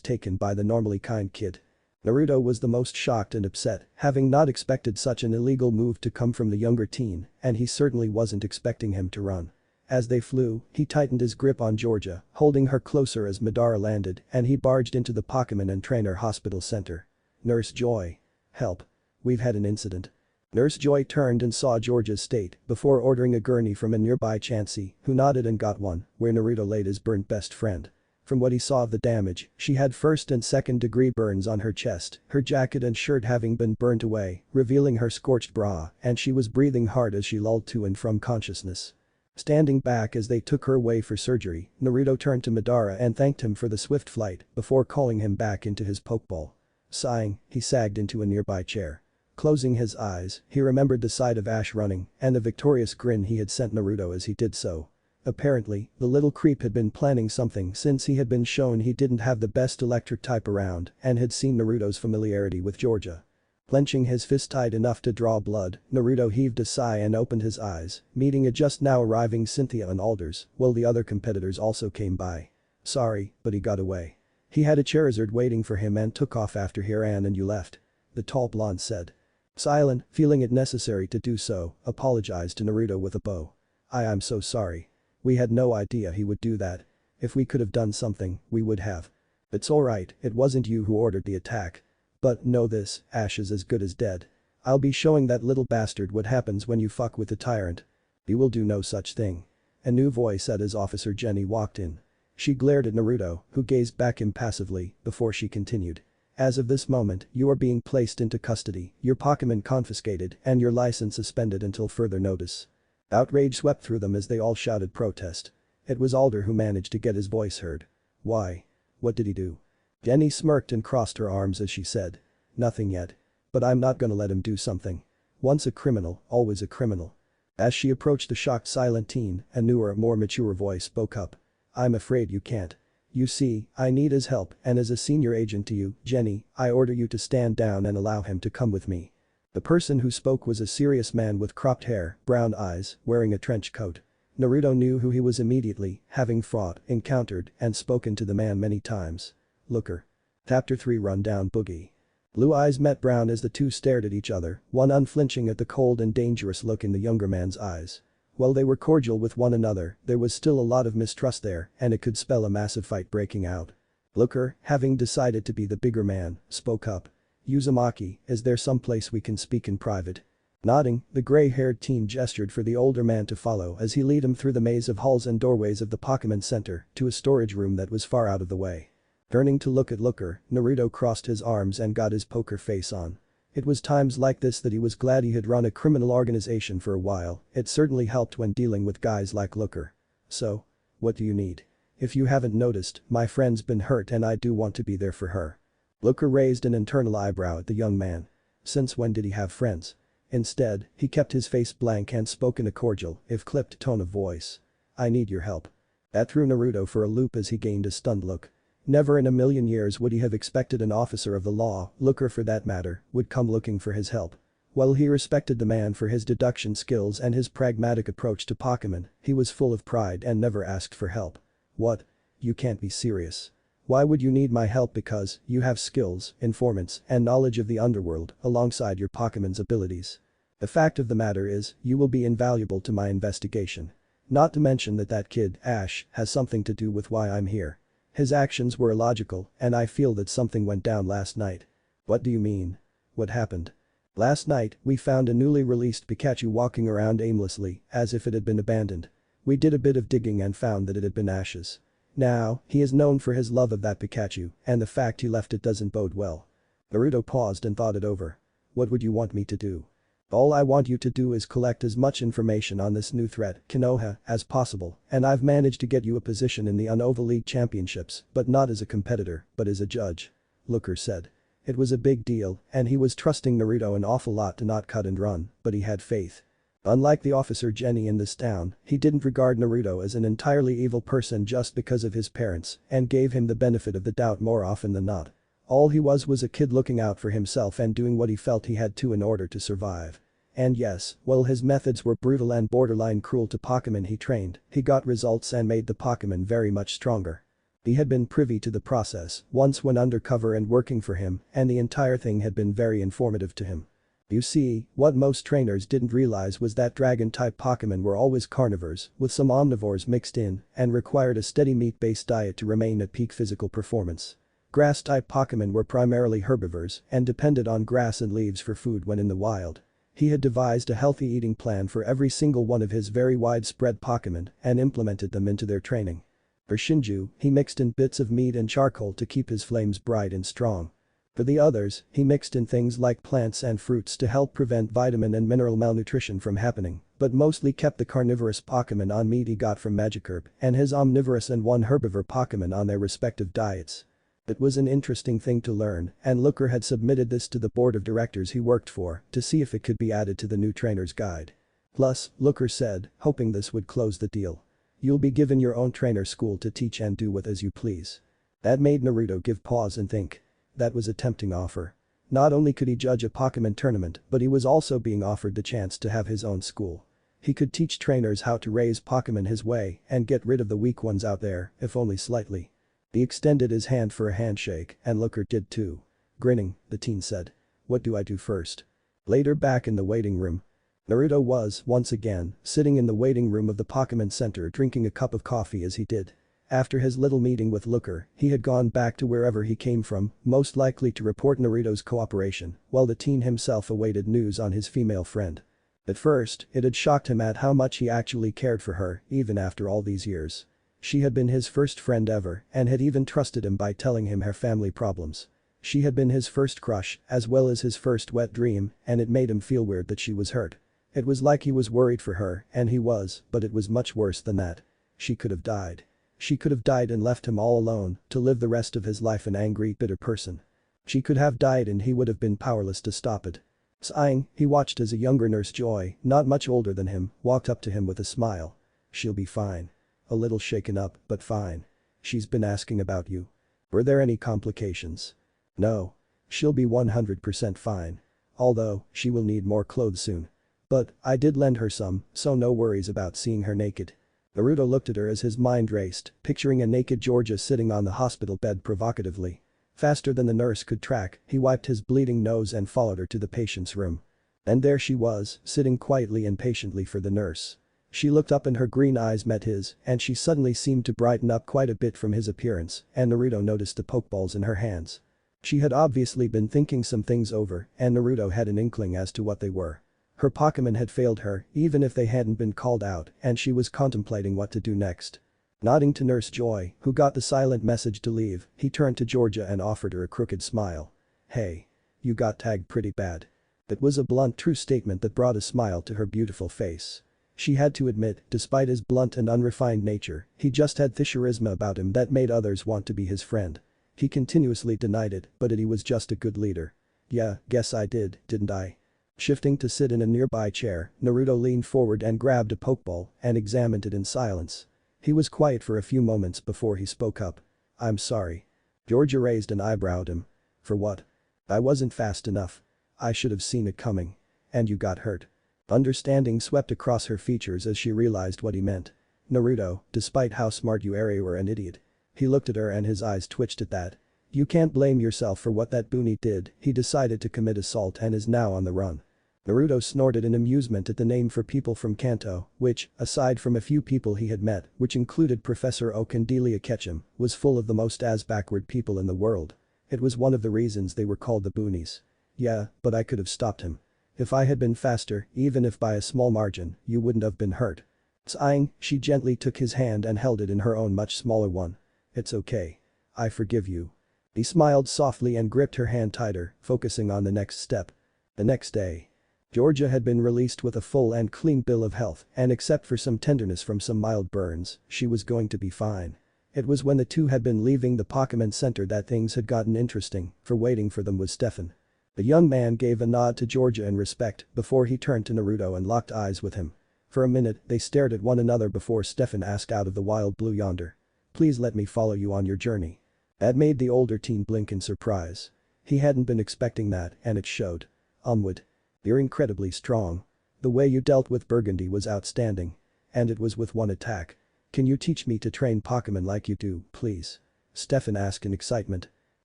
taken by the normally kind kid. Naruto was the most shocked and upset, having not expected such an illegal move to come from the younger teen, and he certainly wasn't expecting him to run. As they flew, he tightened his grip on Georgia, holding her closer as Madara landed and he barged into the Pokemon and Trainer Hospital Center. Nurse Joy. Help. We've had an incident. Nurse Joy turned and saw Georgia's state before ordering a gurney from a nearby Chansey, who nodded and got one, where Naruto laid his burnt best friend. From what he saw of the damage, she had first and second degree burns on her chest, her jacket and shirt having been burnt away, revealing her scorched bra, and she was breathing hard as she lulled to and from consciousness. Standing back as they took her away for surgery, Naruto turned to Madara and thanked him for the swift flight before calling him back into his Pokeball. Sighing, he sagged into a nearby chair. Closing his eyes, he remembered the sight of Ash running and the victorious grin he had sent Naruto as he did so. Apparently, the little creep had been planning something since he had been shown he didn't have the best electric type around and had seen Naruto's familiarity with Georgia. Clenching his fist tight enough to draw blood, Naruto heaved a sigh and opened his eyes, meeting a just now arriving Cynthia and Alders, while the other competitors also came by. Sorry, but he got away. He had a Charizard waiting for him and took off after Hiran and you left. The tall blonde said. Silent, feeling it necessary to do so, apologized to Naruto with a bow. I'm so sorry. We had no idea he would do that. If we could have done something, we would have. It's alright, it wasn't you who ordered the attack. But know this, Ash is as good as dead. I'll be showing that little bastard what happens when you fuck with the tyrant. You will do no such thing. A new voice said as Officer Jenny walked in. She glared at Naruto, who gazed back impassively, before she continued. As of this moment, you are being placed into custody, your Pokemon confiscated, and your license suspended until further notice. Outrage swept through them as they all shouted protest. It was Alder who managed to get his voice heard. Why? What did he do? Jenny smirked and crossed her arms as she said. Nothing yet. But I'm not gonna let him do something. Once a criminal, always a criminal. As she approached the shocked silent teen, a newer, more mature voice spoke up. I'm afraid you can't. You see, I need his help and as a senior agent to you, Jenny, I order you to stand down and allow him to come with me. The person who spoke was a serious man with cropped hair, brown eyes, wearing a trench coat. Naruto knew who he was immediately, having fought, encountered, and spoken to the man many times. Looker. Chapter 3 Rundown Boogie. Blue eyes met brown as the two stared at each other, one unflinching at the cold and dangerous look in the younger man's eyes. While they were cordial with one another, there was still a lot of mistrust there, and it could spell a massive fight breaking out. Looker, having decided to be the bigger man, spoke up. Uzumaki, is there some place we can speak in private? Nodding, the gray-haired teen gestured for the older man to follow as he led him through the maze of halls and doorways of the Pokemon Center to a storage room that was far out of the way. Turning to look at Looker, Naruto crossed his arms and got his poker face on. It was times like this that he was glad he had run a criminal organization for a while, it certainly helped when dealing with guys like Looker. So? What do you need? If you haven't noticed, my friend's been hurt and I do want to be there for her. Looker raised an internal eyebrow at the young man. Since when did he have friends? Instead, he kept his face blank and spoke in a cordial, if clipped tone of voice. I need your help. That threw Naruto for a loop as he gained a stunned look. Never in a million years would he have expected an officer of the law, Looker for that matter, would come looking for his help. While he respected the man for his deduction skills and his pragmatic approach to Pokemon, he was full of pride and never asked for help. What? You can't be serious. Why would you need my help? Because you have skills, informants, and knowledge of the underworld alongside your Pokemon's abilities. The fact of the matter is, you will be invaluable to my investigation. Not to mention that kid, Ash, has something to do with why I'm here. His actions were illogical, and I feel that something went down last night. What do you mean? What happened? Last night, we found a newly released Pikachu walking around aimlessly, as if it had been abandoned. We did a bit of digging and found that it had been Ash's. Now, he is known for his love of that Pikachu, and the fact he left it doesn't bode well. Naruto paused and thought it over. What would you want me to do? All I want you to do is collect as much information on this new threat, Konoha, as possible, and I've managed to get you a position in the Unova League Championships, but not as a competitor, but as a judge. Looker said. It was a big deal, and he was trusting Naruto an awful lot to not cut and run, but he had faith. Unlike the officer Jenny in this town, he didn't regard Naruto as an entirely evil person just because of his parents and gave him the benefit of the doubt more often than not. All he was a kid looking out for himself and doing what he felt he had to in order to survive. And yes, while his methods were brutal and borderline cruel to Pokemon he trained, he got results and made the Pokemon very much stronger. He had been privy to the process once when undercover and working for him, and the entire thing had been very informative to him. You see, what most trainers didn't realize was that dragon-type Pokemon were always carnivores, with some omnivores mixed in, and required a steady meat-based diet to remain at peak physical performance. Grass-type Pokemon were primarily herbivores and depended on grass and leaves for food when in the wild. He had devised a healthy eating plan for every single one of his very widespread Pokemon and implemented them into their training. For Shinju, he mixed in bits of meat and charcoal to keep his flames bright and strong. For the others, he mixed in things like plants and fruits to help prevent vitamin and mineral malnutrition from happening, but mostly kept the carnivorous Pokemon on meat he got from Magikarp and his omnivorous and one herbivore Pokemon on their respective diets. It was an interesting thing to learn, and Looker had submitted this to the board of directors he worked for to see if it could be added to the new trainer's guide. Plus, Looker said, hoping this would close the deal. You'll be given your own trainer school to teach and do with as you please. That made Naruto give pause and think. That was a tempting offer. Not only could he judge a Pokemon tournament, but he was also being offered the chance to have his own school. He could teach trainers how to raise Pokemon his way and get rid of the weak ones out there, if only slightly. He extended his hand for a handshake, and Looker did too. Grinning, the teen said. What do I do first? Later back in the waiting room. Naruto was, once again, sitting in the waiting room of the Pokemon Center drinking a cup of coffee as he did. After his little meeting with Looker, he had gone back to wherever he came from, most likely to report Naruto's cooperation, while the teen himself awaited news on his female friend. At first, it had shocked him at how much he actually cared for her, even after all these years. She had been his first friend ever and had even trusted him by telling him her family problems. She had been his first crush, as well as his first wet dream, and it made him feel weird that she was hurt. It was like he was worried for her, and he was, but it was much worse than that. She could have died. She could have died and left him all alone, to live the rest of his life an angry, bitter person. She could have died and he would have been powerless to stop it. Sighing, he watched as a younger Nurse Joy, not much older than him, walked up to him with a smile. She'll be fine. A little shaken up, but fine. She's been asking about you. Were there any complications? No. She'll be 100% fine. Although, she will need more clothes soon. But, I did lend her some, so no worries about seeing her naked. Naruto looked at her as his mind raced, picturing a naked Georgia sitting on the hospital bed provocatively. Faster than the nurse could track, he wiped his bleeding nose and followed her to the patient's room. And there she was, sitting quietly and patiently for the nurse. She looked up and her green eyes met his, and she suddenly seemed to brighten up quite a bit from his appearance, and Naruto noticed the pokeballs in her hands. She had obviously been thinking some things over, and Naruto had an inkling as to what they were. Her Pokemon had failed her, even if they hadn't been called out, and she was contemplating what to do next. Nodding to Nurse Joy, who got the silent message to leave, he turned to Georgia and offered her a crooked smile. Hey. You got tagged pretty bad. It was a blunt true statement that brought a smile to her beautiful face. She had to admit, despite his blunt and unrefined nature, he just had this charisma about him that made others want to be his friend. He continuously denied it, but he was just a good leader. Yeah, guess I did, didn't I? Shifting to sit in a nearby chair, Naruto leaned forward and grabbed a pokeball and examined it in silence. He was quiet for a few moments before he spoke up. I'm sorry. Georgia raised an eyebrow at him. For what? I wasn't fast enough. I should have seen it coming. And you got hurt. Understanding swept across her features as she realized what he meant. Naruto, despite how smart you were an idiot. He looked at her and his eyes twitched at that. You can't blame yourself for what that boonie did. He decided to commit assault and is now on the run. Naruto snorted in amusement at the name for people from Kanto, which, aside from a few people he had met, which included Professor Oak and Delia Ketchum, was full of the most ass-backward people in the world. It was one of the reasons they were called the boonies. Yeah, but I could have stopped him. If I had been faster, even if by a small margin, you wouldn't have been hurt. Sighing, she gently took his hand and held it in her own much smaller one. It's okay. I forgive you. He smiled softly and gripped her hand tighter, focusing on the next step. The next day. Georgia had been released with a full and clean bill of health, and except for some tenderness from some mild burns, she was going to be fine. It was when the two had been leaving the Pokemon Center that things had gotten interesting, for waiting for them was Stefan. The young man gave a nod to Georgia in respect before he turned to Naruto and locked eyes with him. For a minute, they stared at one another before Stefan asked out of the wild blue yonder. Please let me follow you on your journey. That made the older teen blink in surprise. He hadn't been expecting that, and it showed. Onward. You're incredibly strong. The way you dealt with Burgundy was outstanding. And it was with one attack. Can you teach me to train Pokemon like you do, please? Stefan asked in excitement.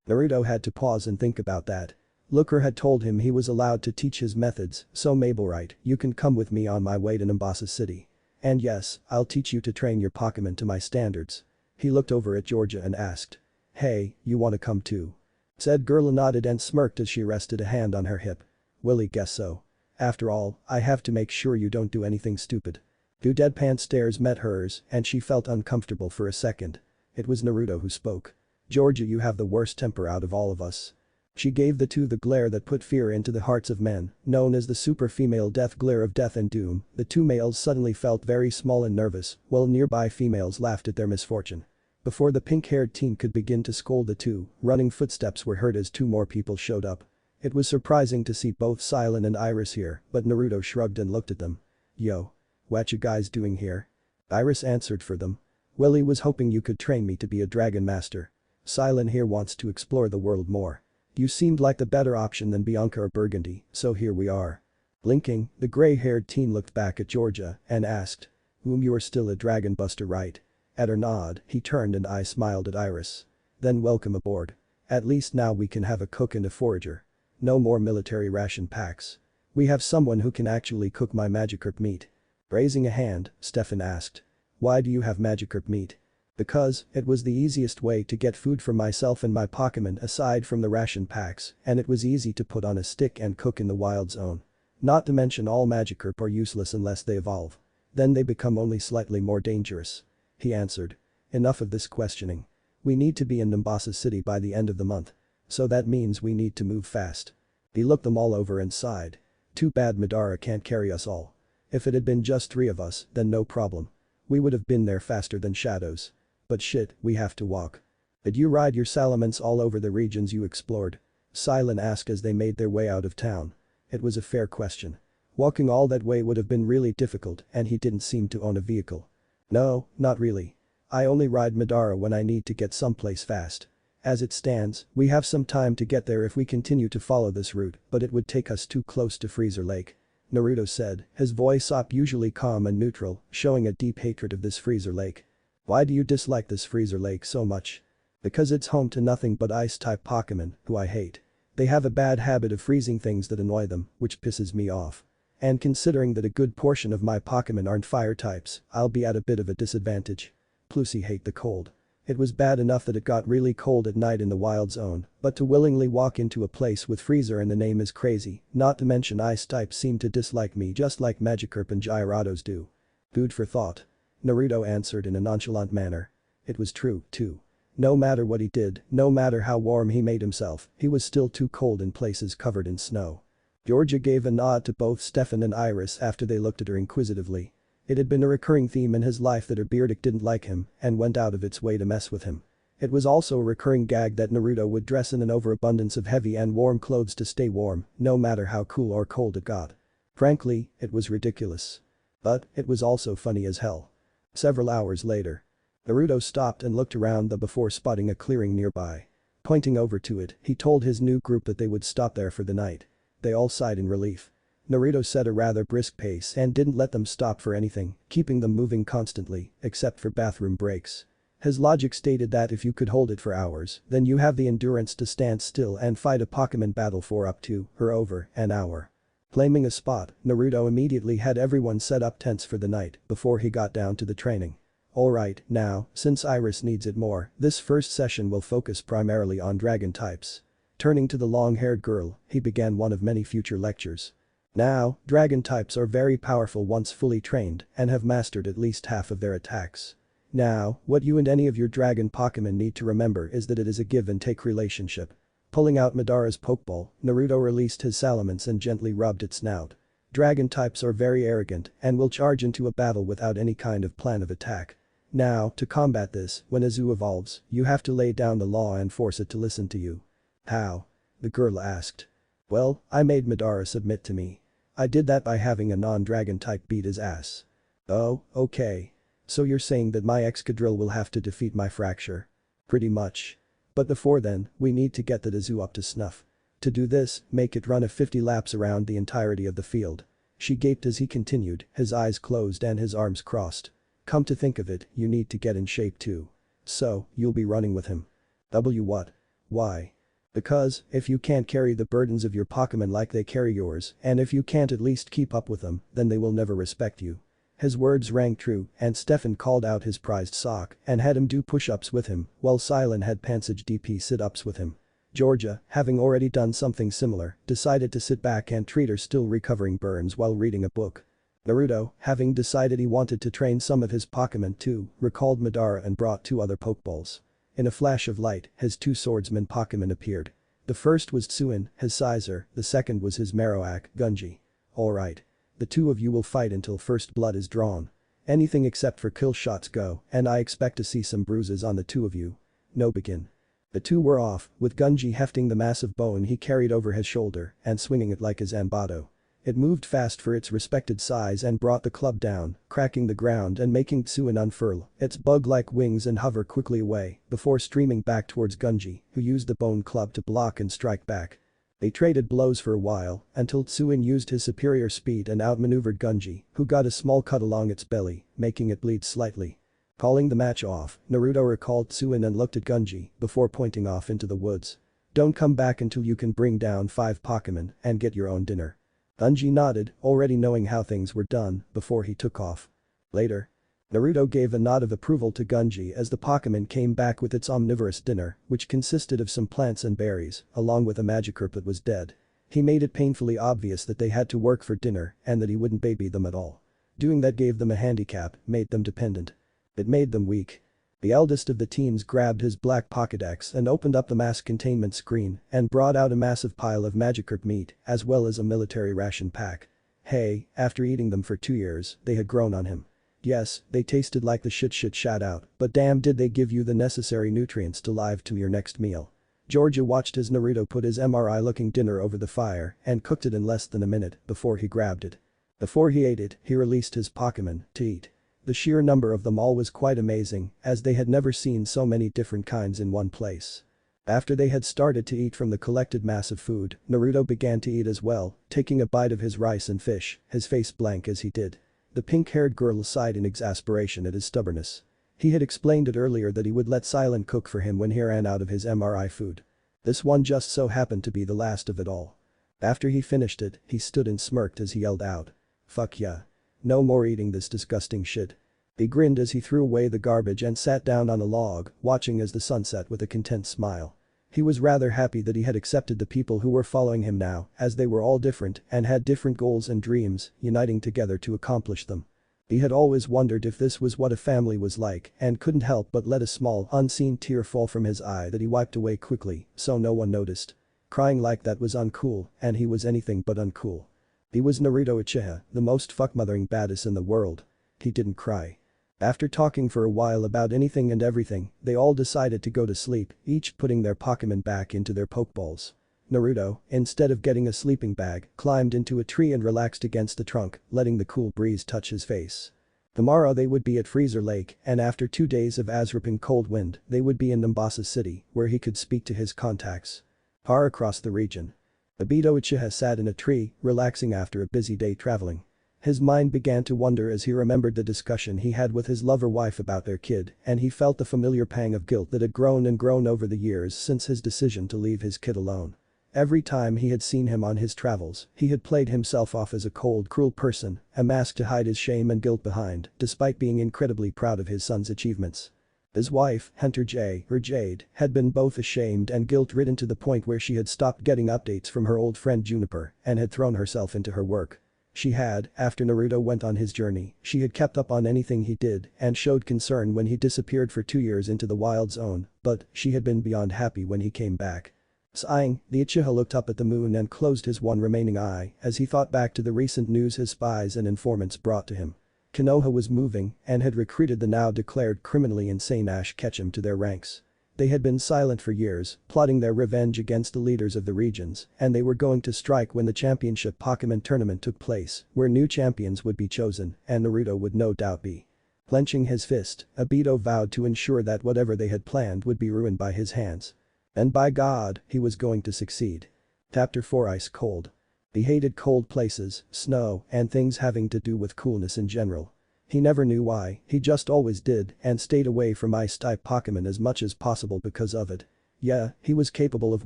Naruto had to pause and think about that. Looker had told him he was allowed to teach his methods, so Mabelright, you can come with me on my way to Nimbasa City. And yes, I'll teach you to train your Pokemon to my standards. He looked over at Georgia and asked. Hey, you wanna come too? Said girl nodded and smirked as she rested a hand on her hip. Willie guess so. After all, I have to make sure you don't do anything stupid. Two deadpan stares met hers and she felt uncomfortable for a second. It was Naruto who spoke. Georgia, you have the worst temper out of all of us. She gave the two the glare that put fear into the hearts of men, known as the super female death glare of death and doom. The two males suddenly felt very small and nervous, while nearby females laughed at their misfortune. Before the pink-haired teen could begin to scold the two, running footsteps were heard as two more people showed up. It was surprising to see both Silent and Iris here, but Naruto shrugged and looked at them. Yo. What you guys doing here? Iris answered for them. Willie was hoping you could train me to be a dragon master. Silent here wants to explore the world more. You seemed like the better option than Bianca or Burgundy, so here we are. Blinking, the gray-haired teen looked back at Georgia and asked. You are still a dragon buster, right? At her nod, he turned and I smiled at Iris. Then welcome aboard. At least now we can have a cook and a forager. No more military ration packs. We have someone who can actually cook my Magikarp meat. Raising a hand, Stefan asked. Why do you have Magikarp meat? Because it was the easiest way to get food for myself and my Pokémon aside from the ration packs, and it was easy to put on a stick and cook in the wild zone. Not to mention all Magikarp are useless unless they evolve. Then they become only slightly more dangerous. He answered. Enough of this questioning. We need to be in Nimbasa City by the end of the month. So that means we need to move fast. He looked them all over and sighed. Too bad Madara can't carry us all. If it had been just 3 of us, then no problem. We would have been there faster than shadows. But shit, we have to walk. Did you ride your salamence all over the regions you explored? Silent asked as they made their way out of town. It was a fair question. Walking all that way would have been really difficult and he didn't seem to own a vehicle. No, not really. I only ride Madara when I need to get someplace fast. As it stands, we have some time to get there if we continue to follow this route, but it would take us too close to Freezer Lake. Naruto said, his voice usually calm and neutral, showing a deep hatred of this Freezer Lake. Why do you dislike this Freezer Lake so much? Because it's home to nothing but ice-type Pokémon, who I hate. They have a bad habit of freezing things that annoy them, which pisses me off. And considering that a good portion of my Pokémon aren't fire types, I'll be at a bit of a disadvantage. Plus I hate the cold. It was bad enough that it got really cold at night in the wild zone, but to willingly walk into a place with freezer in the name is crazy, not to mention ice types seem to dislike me just like Magikarp and Gyarados do. Food for thought. Naruto answered in a nonchalant manner. It was true, too. No matter what he did, no matter how warm he made himself, he was still too cold in places covered in snow. Georgia gave a nod to both Stefan and Iris after they looked at her inquisitively. It had been a recurring theme in his life that her Beardic didn't like him and went out of its way to mess with him. It was also a recurring gag that Naruto would dress in an overabundance of heavy and warm clothes to stay warm, no matter how cool or cold it got. Frankly, it was ridiculous. But it was also funny as hell. Several hours later. Naruto stopped and looked around before spotting a clearing nearby. Pointing over to it, he told his new group that they would stop there for the night. They all sighed in relief. Naruto set a rather brisk pace and didn't let them stop for anything, keeping them moving constantly, except for bathroom breaks. His logic stated that if you could hold it for hours, then you have the endurance to stand still and fight a Pokémon battle for up to, or over, an hour. Claiming a spot, Naruto immediately had everyone set up tents for the night before he got down to the training. Alright, now, since Iris needs it more, this first session will focus primarily on dragon types. Turning to the long-haired girl, he began one of many future lectures. Now, dragon types are very powerful once fully trained and have mastered at least half of their attacks. Now, what you and any of your dragon Pokémon need to remember is that it is a give-and-take relationship. Pulling out Madara's Pokeball, Naruto released his salamence and gently rubbed its snout. Dragon types are very arrogant and will charge into a battle without any kind of plan of attack. Now, to combat this, when a zoo evolves, you have to lay down the law and force it to listen to you. How? The girl asked. Well, I made Madara submit to me. I did that by having a non-dragon type beat his ass. Oh, okay. So you're saying that my Excadrill will have to defeat my Fracture? Pretty much. But before then, we need to get the zoo up to snuff. To do this, make it run 50 laps around the entirety of the field. She gaped as he continued, his eyes closed and his arms crossed. Come to think of it, you need to get in shape too. So, you'll be running with him. What? Why? Because, if you can't carry the burdens of your Pokémon like they carry yours, and if you can't at least keep up with them, then they will never respect you. His words rang true, and Stefan called out his prized sock and had him do push-ups with him, while Silent had Pansage DP sit-ups with him. Georgia, having already done something similar, decided to sit back and treat her still recovering burns while reading a book. Naruto, having decided he wanted to train some of his Pokémon too, recalled Madara and brought 2 other Pokeballs. In a flash of light, his 2 swordsman Pokémon appeared. The first was Tsuin, his Scizor, the second was his Marowak, Gunji. Alright. The 2 of you will fight until first blood is drawn. Anything except for kill shots go, and I expect to see some bruises on the 2 of you. No begin. The 2 were off, with Gunji hefting the massive bone he carried over his shoulder and swinging it like a Zanbato. It moved fast for its respected size and brought the club down, cracking the ground and making Tsuin unfurl its bug-like wings and hover quickly away before streaming back towards Gunji, who used the bone club to block and strike back. They traded blows for a while until Tsuin used his superior speed and outmaneuvered Gunji, who got a small cut along its belly, making it bleed slightly. Calling the match off, Naruto recalled Tsuin and looked at Gunji before pointing off into the woods. "Don't come back until you can bring down 5 Pokemon and get your own dinner." Gunji nodded, already knowing how things were done, before he took off. Later. Naruto gave a nod of approval to Gunji as the Pokemon came back with its omnivorous dinner, which consisted of some plants and berries, along with a Magikarp that was dead. He made it painfully obvious that they had to work for dinner and that he wouldn't baby them at all. Doing that gave them a handicap, made them dependent. It made them weak. The eldest of the teens grabbed his black Pokédex and opened up the mass containment screen and brought out a massive pile of Magikarp meat as well as a military ration pack. Hey, after eating them for 2 years, they had grown on him. Yes, they tasted like the shit shout out, but damn did they give you the necessary nutrients to live to your next meal. Georgia watched as Naruto put his MRI-looking dinner over the fire and cooked it in less than a minute before he grabbed it. Before he ate it, he released his Pokemon to eat. The sheer number of them all was quite amazing, as they had never seen so many different kinds in one place. After they had started to eat from the collected mass of food, Naruto began to eat as well, taking a bite of his rice and fish, his face blank as he did. The pink-haired girl sighed in exasperation at his stubbornness. He had explained it earlier that he would let Silent cook for him when he ran out of his MRI food. This one just so happened to be the last of it all. After he finished it, he stood and smirked as he yelled out. "Fuck yeah. No more eating this disgusting shit." He grinned as he threw away the garbage and sat down on a log, watching as the sun set with a content smile. He was rather happy that he had accepted the people who were following him now, as they were all different and had different goals and dreams, uniting together to accomplish them. He had always wondered if this was what a family was like and couldn't help but let a small, unseen tear fall from his eye that he wiped away quickly so no one noticed. Crying like that was uncool, and he was anything but uncool. He was Naruto Uchiha, the most fuckmothering badass in the world. He didn't cry. After talking for a while about anything and everything, they all decided to go to sleep, each putting their Pokemon back into their Pokeballs. Naruto, instead of getting a sleeping bag, climbed into a tree and relaxed against the trunk, letting the cool breeze touch his face. Tomorrow they would be at Freezer Lake, and after 2 days of azripping cold wind, they would be in Mombasa City, where he could speak to his contacts. Far across the region. Obito Uchiha sat in a tree, relaxing after a busy day traveling. His mind began to wander as he remembered the discussion he had with his lover wife about their kid, and he felt the familiar pang of guilt that had grown and grown over the years since his decision to leave his kid alone. Every time he had seen him on his travels, he had played himself off as a cold, cruel person, a mask to hide his shame and guilt behind, despite being incredibly proud of his son's achievements. His wife, Hunter J, or Jade, had been both ashamed and guilt-ridden to the point where she had stopped getting updates from her old friend Juniper and had thrown herself into her work. She had, after Naruto went on his journey, she had kept up on anything he did and showed concern when he disappeared for 2 years into the wild zone, but she had been beyond happy when he came back. Sighing, the Uchiha looked up at the moon and closed his one remaining eye as he thought back to the recent news his spies and informants brought to him. Konoha was moving and had recruited the now declared criminally insane Ash Ketchum to their ranks. They had been silent for years, plotting their revenge against the leaders of the regions, and they were going to strike when the championship Pokemon tournament took place, where new champions would be chosen, and Naruto would no doubt be. Clenching his fist, Obito vowed to ensure that whatever they had planned would be ruined by his hands. And by God, he was going to succeed. Chapter 4 Ice Cold. He hated cold places, snow, and things having to do with coolness in general. He never knew why, he just always did and stayed away from ice-type Pokemon as much as possible because of it. Yeah, he was capable of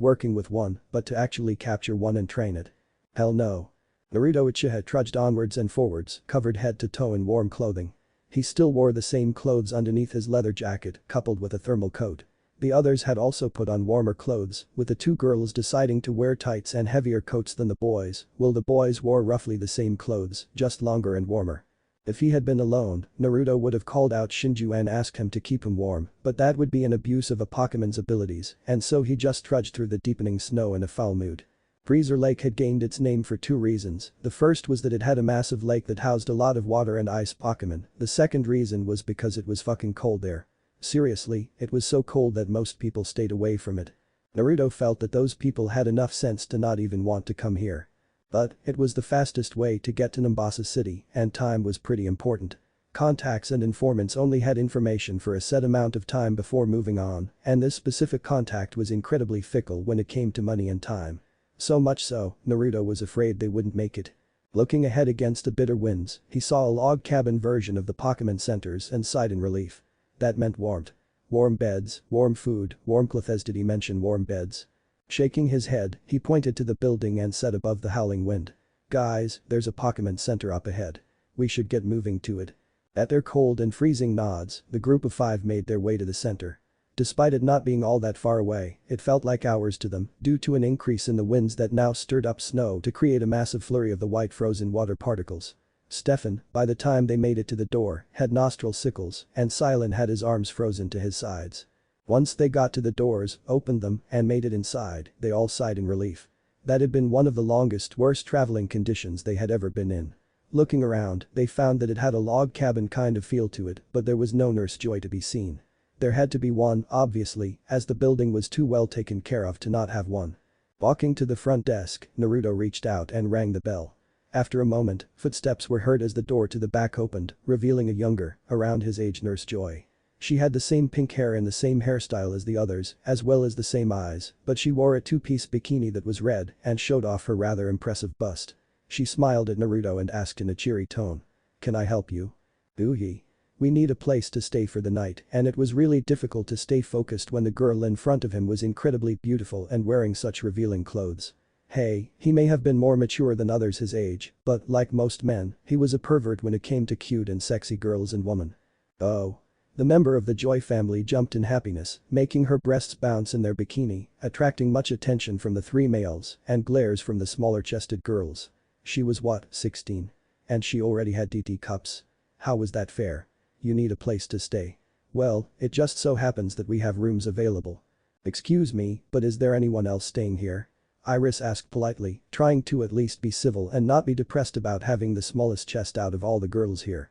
working with one, but to actually capture one and train it? Hell no. Naruto Uchiha trudged onwards and forwards, covered head to toe in warm clothing. He still wore the same clothes underneath his leather jacket, coupled with a thermal coat. The others had also put on warmer clothes, with the 2 girls deciding to wear tights and heavier coats than the boys, while the boys wore roughly the same clothes, just longer and warmer. If he had been alone, Naruto would have called out Shinju and asked him to keep him warm, but that would be an abuse of a Pokemon's abilities, and so he just trudged through the deepening snow in a foul mood. Freezer Lake had gained its name for 2 reasons. The first was that it had a massive lake that housed a lot of water and ice Pokemon. The second reason was because it was fucking cold there. Seriously, it was so cold that most people stayed away from it. Naruto felt that those people had enough sense to not even want to come here. But it was the fastest way to get to Mombasa City and time was pretty important. Contacts and informants only had information for a set amount of time before moving on, and this specific contact was incredibly fickle when it came to money and time. So much so, Naruto was afraid they wouldn't make it. Looking ahead against the bitter winds, he saw a log cabin version of the Pokemon centers and sighed in relief. That meant warmth. Warm beds, warm food, warm clothes. Did he mention warm beds? Shaking his head, he pointed to the building and said above the howling wind. Guys, there's a Pokemon center up ahead. We should get moving to it. At their cold and freezing nods, the group of 5 made their way to the center. Despite it not being all that far away, it felt like hours to them due to an increase in the winds that now stirred up snow to create a massive flurry of the white frozen water particles. Stefan, by the time they made it to the door, had nostril sickles and Silent had his arms frozen to his sides. Once they got to the doors, opened them, and made it inside, they all sighed in relief. That had been one of the longest, worst traveling conditions they had ever been in. Looking around, they found that it had a log cabin kind of feel to it, but there was no Nurse Joy to be seen. There had to be one, obviously, as the building was too well taken care of to not have one. Walking to the front desk, Naruto reached out and rang the bell. After a moment, footsteps were heard as the door to the back opened, revealing a younger, around his age Nurse Joy. She had the same pink hair and the same hairstyle as the others, as well as the same eyes, but she wore a two-piece bikini that was red and showed off her rather impressive bust. She smiled at Naruto and asked in a cheery tone. "Can I help you?" "Ooh-hee. We need a place to stay for the night," and it was really difficult to stay focused when the girl in front of him was incredibly beautiful and wearing such revealing clothes. Hey, he may have been more mature than others his age, but like most men, he was a pervert when it came to cute and sexy girls and women. Oh. The member of the Joy family jumped in happiness, making her breasts bounce in their bikini, attracting much attention from the 3 males and glares from the smaller-chested girls. She was what, 16? And she already had DT cups? How was that fair? You need a place to stay. Well, it just so happens that we have rooms available. Excuse me, but is there anyone else staying here? Iris asked politely, trying to at least be civil and not be depressed about having the smallest chest out of all the girls here.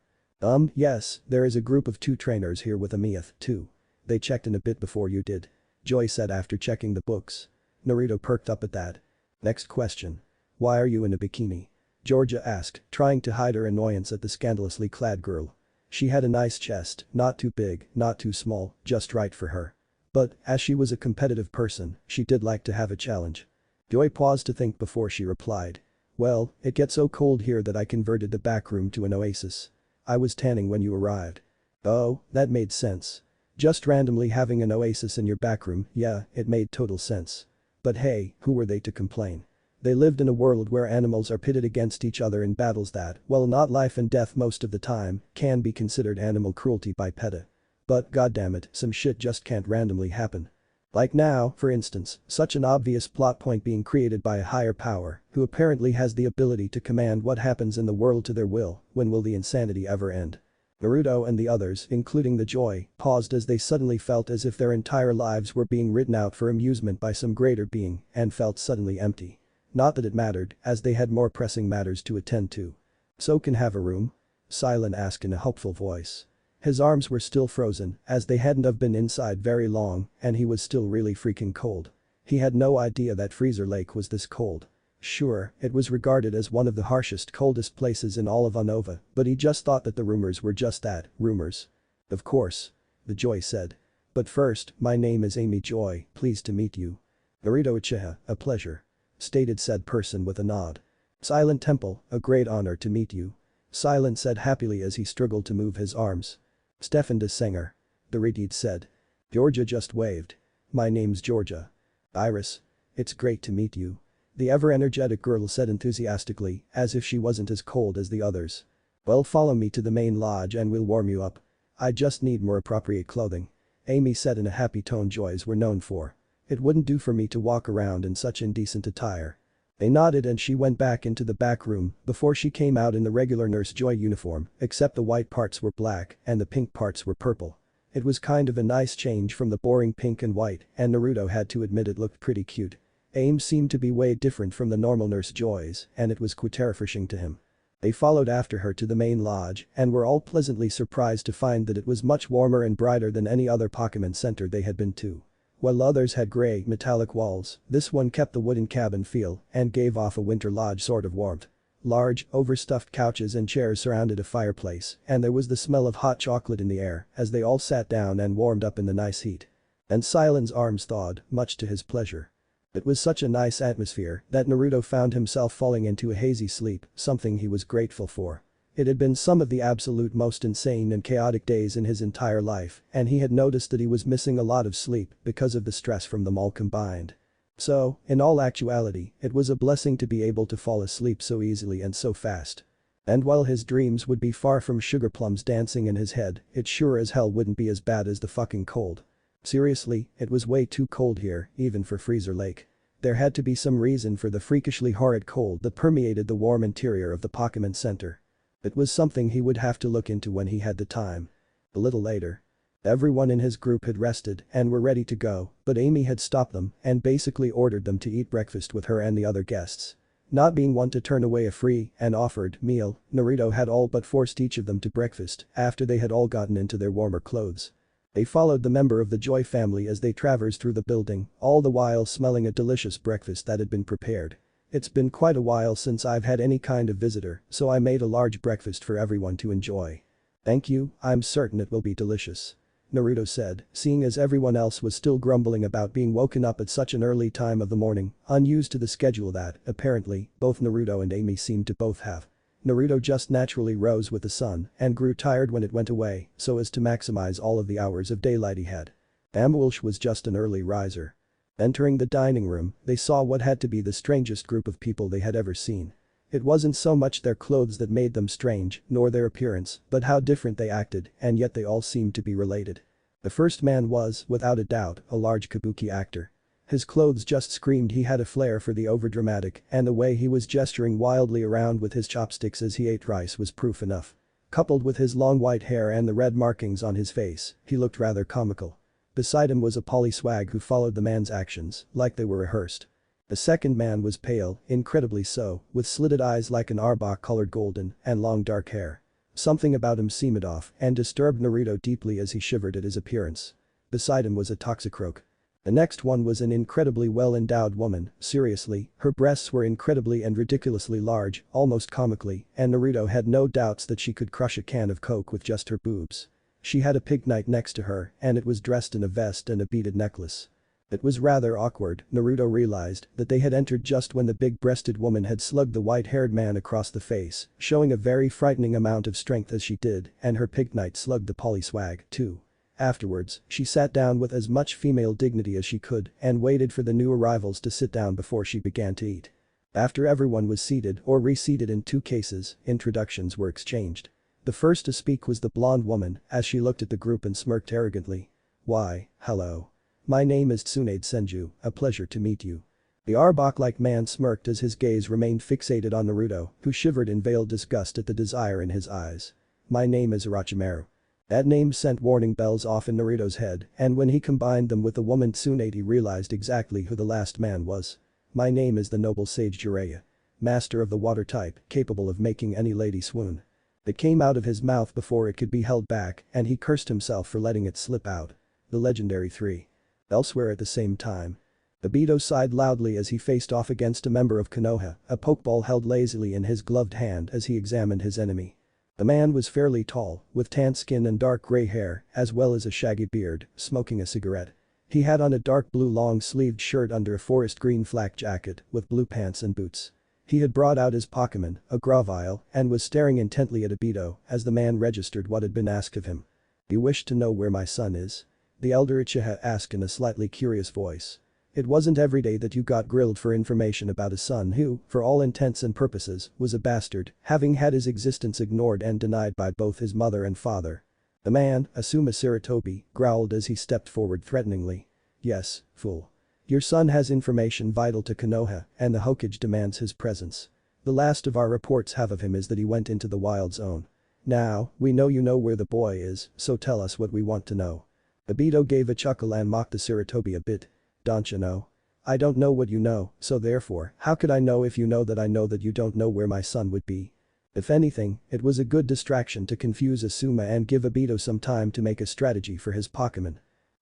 Yes, there is a group of 2 trainers here with Amiyeth, too. They checked in a bit before you did. Joy said after checking the books. Naruto perked up at that. Next question. Why are you in a bikini? Georgia asked, trying to hide her annoyance at the scandalously clad girl. She had a nice chest, not too big, not too small, just right for her. But, as she was a competitive person, she did like to have a challenge. Joy paused to think before she replied. Well, it gets so cold here that I converted the back room to an oasis. I was tanning when you arrived. Oh, that made sense. Just randomly having an oasis in your back room, yeah, it made total sense. But hey, who were they to complain? They lived in a world where animals are pitted against each other in battles that, while not life and death most of the time, can be considered animal cruelty by PETA. But goddammit, some shit just can't randomly happen. Like now, for instance, such an obvious plot point being created by a higher power, who apparently has the ability to command what happens in the world to their will. When will the insanity ever end? Naruto and the others, including the Joy, paused as they suddenly felt as if their entire lives were being written out for amusement by some greater being, and felt suddenly empty. Not that it mattered, as they had more pressing matters to attend to. So can have a room? Silent asked in a hopeful voice. His arms were still frozen, as they hadn't have been inside very long, and he was still really freaking cold. He had no idea that Freezer Lake was this cold. Sure, it was regarded as one of the harshest, coldest places in all of Unova, but he just thought that the rumors were just that, rumors. Of course. The Joy said. But first, my name is Amy Joy, pleased to meet you. Naruto Uchiha, a pleasure. Stated said person with a nod. Silent Temple, a great honor to meet you. Silent said happily as he struggled to move his arms. Stefan de Sanger. The Redeed said. Georgia just waved. My name's Georgia. Iris. It's great to meet you. The ever-energetic girl said enthusiastically, as if she wasn't as cold as the others. Well, follow me to the main lodge and we'll warm you up. I just need more appropriate clothing. Amy said in a happy tone Joys were known for. It wouldn't do for me to walk around in such indecent attire. They nodded and she went back into the back room before she came out in the regular Nurse Joy uniform, except the white parts were black and the pink parts were purple. It was kind of a nice change from the boring pink and white, and Naruto had to admit it looked pretty cute. Aim seemed to be way different from the normal Nurse Joys, and it was quite terrifying to him. They followed after her to the main lodge and were all pleasantly surprised to find that it was much warmer and brighter than any other Pokemon center they had been to. While others had grey, metallic walls, this one kept the wooden cabin feel and gave off a winter lodge sort of warmth. Large, overstuffed couches and chairs surrounded a fireplace, and there was the smell of hot chocolate in the air as they all sat down and warmed up in the nice heat. And Silen's arms thawed, much to his pleasure. It was such a nice atmosphere that Naruto found himself falling into a hazy sleep, something he was grateful for. It had been some of the absolute most insane and chaotic days in his entire life, and he had noticed that he was missing a lot of sleep because of the stress from them all combined. So, in all actuality, it was a blessing to be able to fall asleep so easily and so fast. And while his dreams would be far from sugar plums dancing in his head, it sure as hell wouldn't be as bad as the fucking cold. Seriously, it was way too cold here, even for Freezer Lake. There had to be some reason for the freakishly horrid cold that permeated the warm interior of the Pokemon Center. It was something he would have to look into when he had the time. A little later. Everyone in his group had rested and were ready to go, but Amy had stopped them and basically ordered them to eat breakfast with her and the other guests. Not being one to turn away a free and offered meal, Naruto had all but forced each of them to breakfast after they had all gotten into their warmer clothes. They followed the member of the Joy family as they traversed through the building, all the while smelling a delicious breakfast that had been prepared. It's been quite a while since I've had any kind of visitor, so I made a large breakfast for everyone to enjoy. Thank you, I'm certain it will be delicious. Naruto said, seeing as everyone else was still grumbling about being woken up at such an early time of the morning, unused to the schedule that, apparently, both Naruto and Amy seemed to both have. Naruto just naturally rose with the sun and grew tired when it went away so as to maximize all of the hours of daylight he had. Amwilsh was just an early riser. Entering the dining room, they saw what had to be the strangest group of people they had ever seen. It wasn't so much their clothes that made them strange, nor their appearance, but how different they acted, and yet they all seemed to be related. The first man was, without a doubt, a large kabuki actor. His clothes just screamed he had a flair for the overdramatic, and the way he was gesturing wildly around with his chopsticks as he ate rice was proof enough. Coupled with his long white hair and the red markings on his face, he looked rather comical. Beside him was a polyswag who followed the man's actions, like they were rehearsed. The second man was pale, incredibly so, with slitted eyes like an arbok-colored golden, and long dark hair. Something about him seemed off and disturbed Naruto deeply as he shivered at his appearance. Beside him was a toxicroak. The next one was an incredibly well-endowed woman, seriously, her breasts were incredibly and ridiculously large, almost comically, and Naruto had no doubts that she could crush a can of Coke with just her boobs. She had a pig knight next to her, and it was dressed in a vest and a beaded necklace. It was rather awkward, Naruto realized that they had entered just when the big-breasted woman had slugged the white-haired man across the face, showing a very frightening amount of strength as she did, and her pig knight slugged the polyswag, too. Afterwards, she sat down with as much female dignity as she could and waited for the new arrivals to sit down before she began to eat. After everyone was seated or reseated in 2 cases, introductions were exchanged. The first to speak was the blonde woman as she looked at the group and smirked arrogantly. "Why, hello. My name is Tsunade Senju, a pleasure to meet you." The Arbok-like man smirked as his gaze remained fixated on Naruto, who shivered in veiled disgust at the desire in his eyes. "My name is Orochimaru." That name sent warning bells off in Naruto's head, and when he combined them with the woman Tsunade he realized exactly who the last man was. "My name is the noble sage Jiraiya. Master of the water type, capable of making any lady swoon." It came out of his mouth before it could be held back, and he cursed himself for letting it slip out. The legendary 3. Elsewhere at the same time. Obito sighed loudly as he faced off against a member of Konoha, a pokeball held lazily in his gloved hand as he examined his enemy. The man was fairly tall, with tan skin and dark gray hair, as well as a shaggy beard, smoking a cigarette. He had on a dark blue long-sleeved shirt under a forest green flak jacket, with blue pants and boots. He had brought out his Pokemon, a Grovyle, and was staring intently at Obito as the man registered what had been asked of him. "You wish to know where my son is?" the elder Uchiha asked in a slightly curious voice. It wasn't every day that you got grilled for information about a son who, for all intents and purposes, was a bastard, having had his existence ignored and denied by both his mother and father. The man, Asuma Sarutobi, growled as he stepped forward threateningly. "Yes, fool. Your son has information vital to Konoha, and the Hokage demands his presence. The last of our reports have of him is that he went into the wild zone. Now, we know you know where the boy is, so tell us what we want to know." Obito gave a chuckle and mocked the Sarutobi a bit. "Don't you know? I don't know what you know, so therefore, how could I know if you know that you don't know where my son would be?" If anything, it was a good distraction to confuse Asuma and give Obito some time to make a strategy for his Pokemon.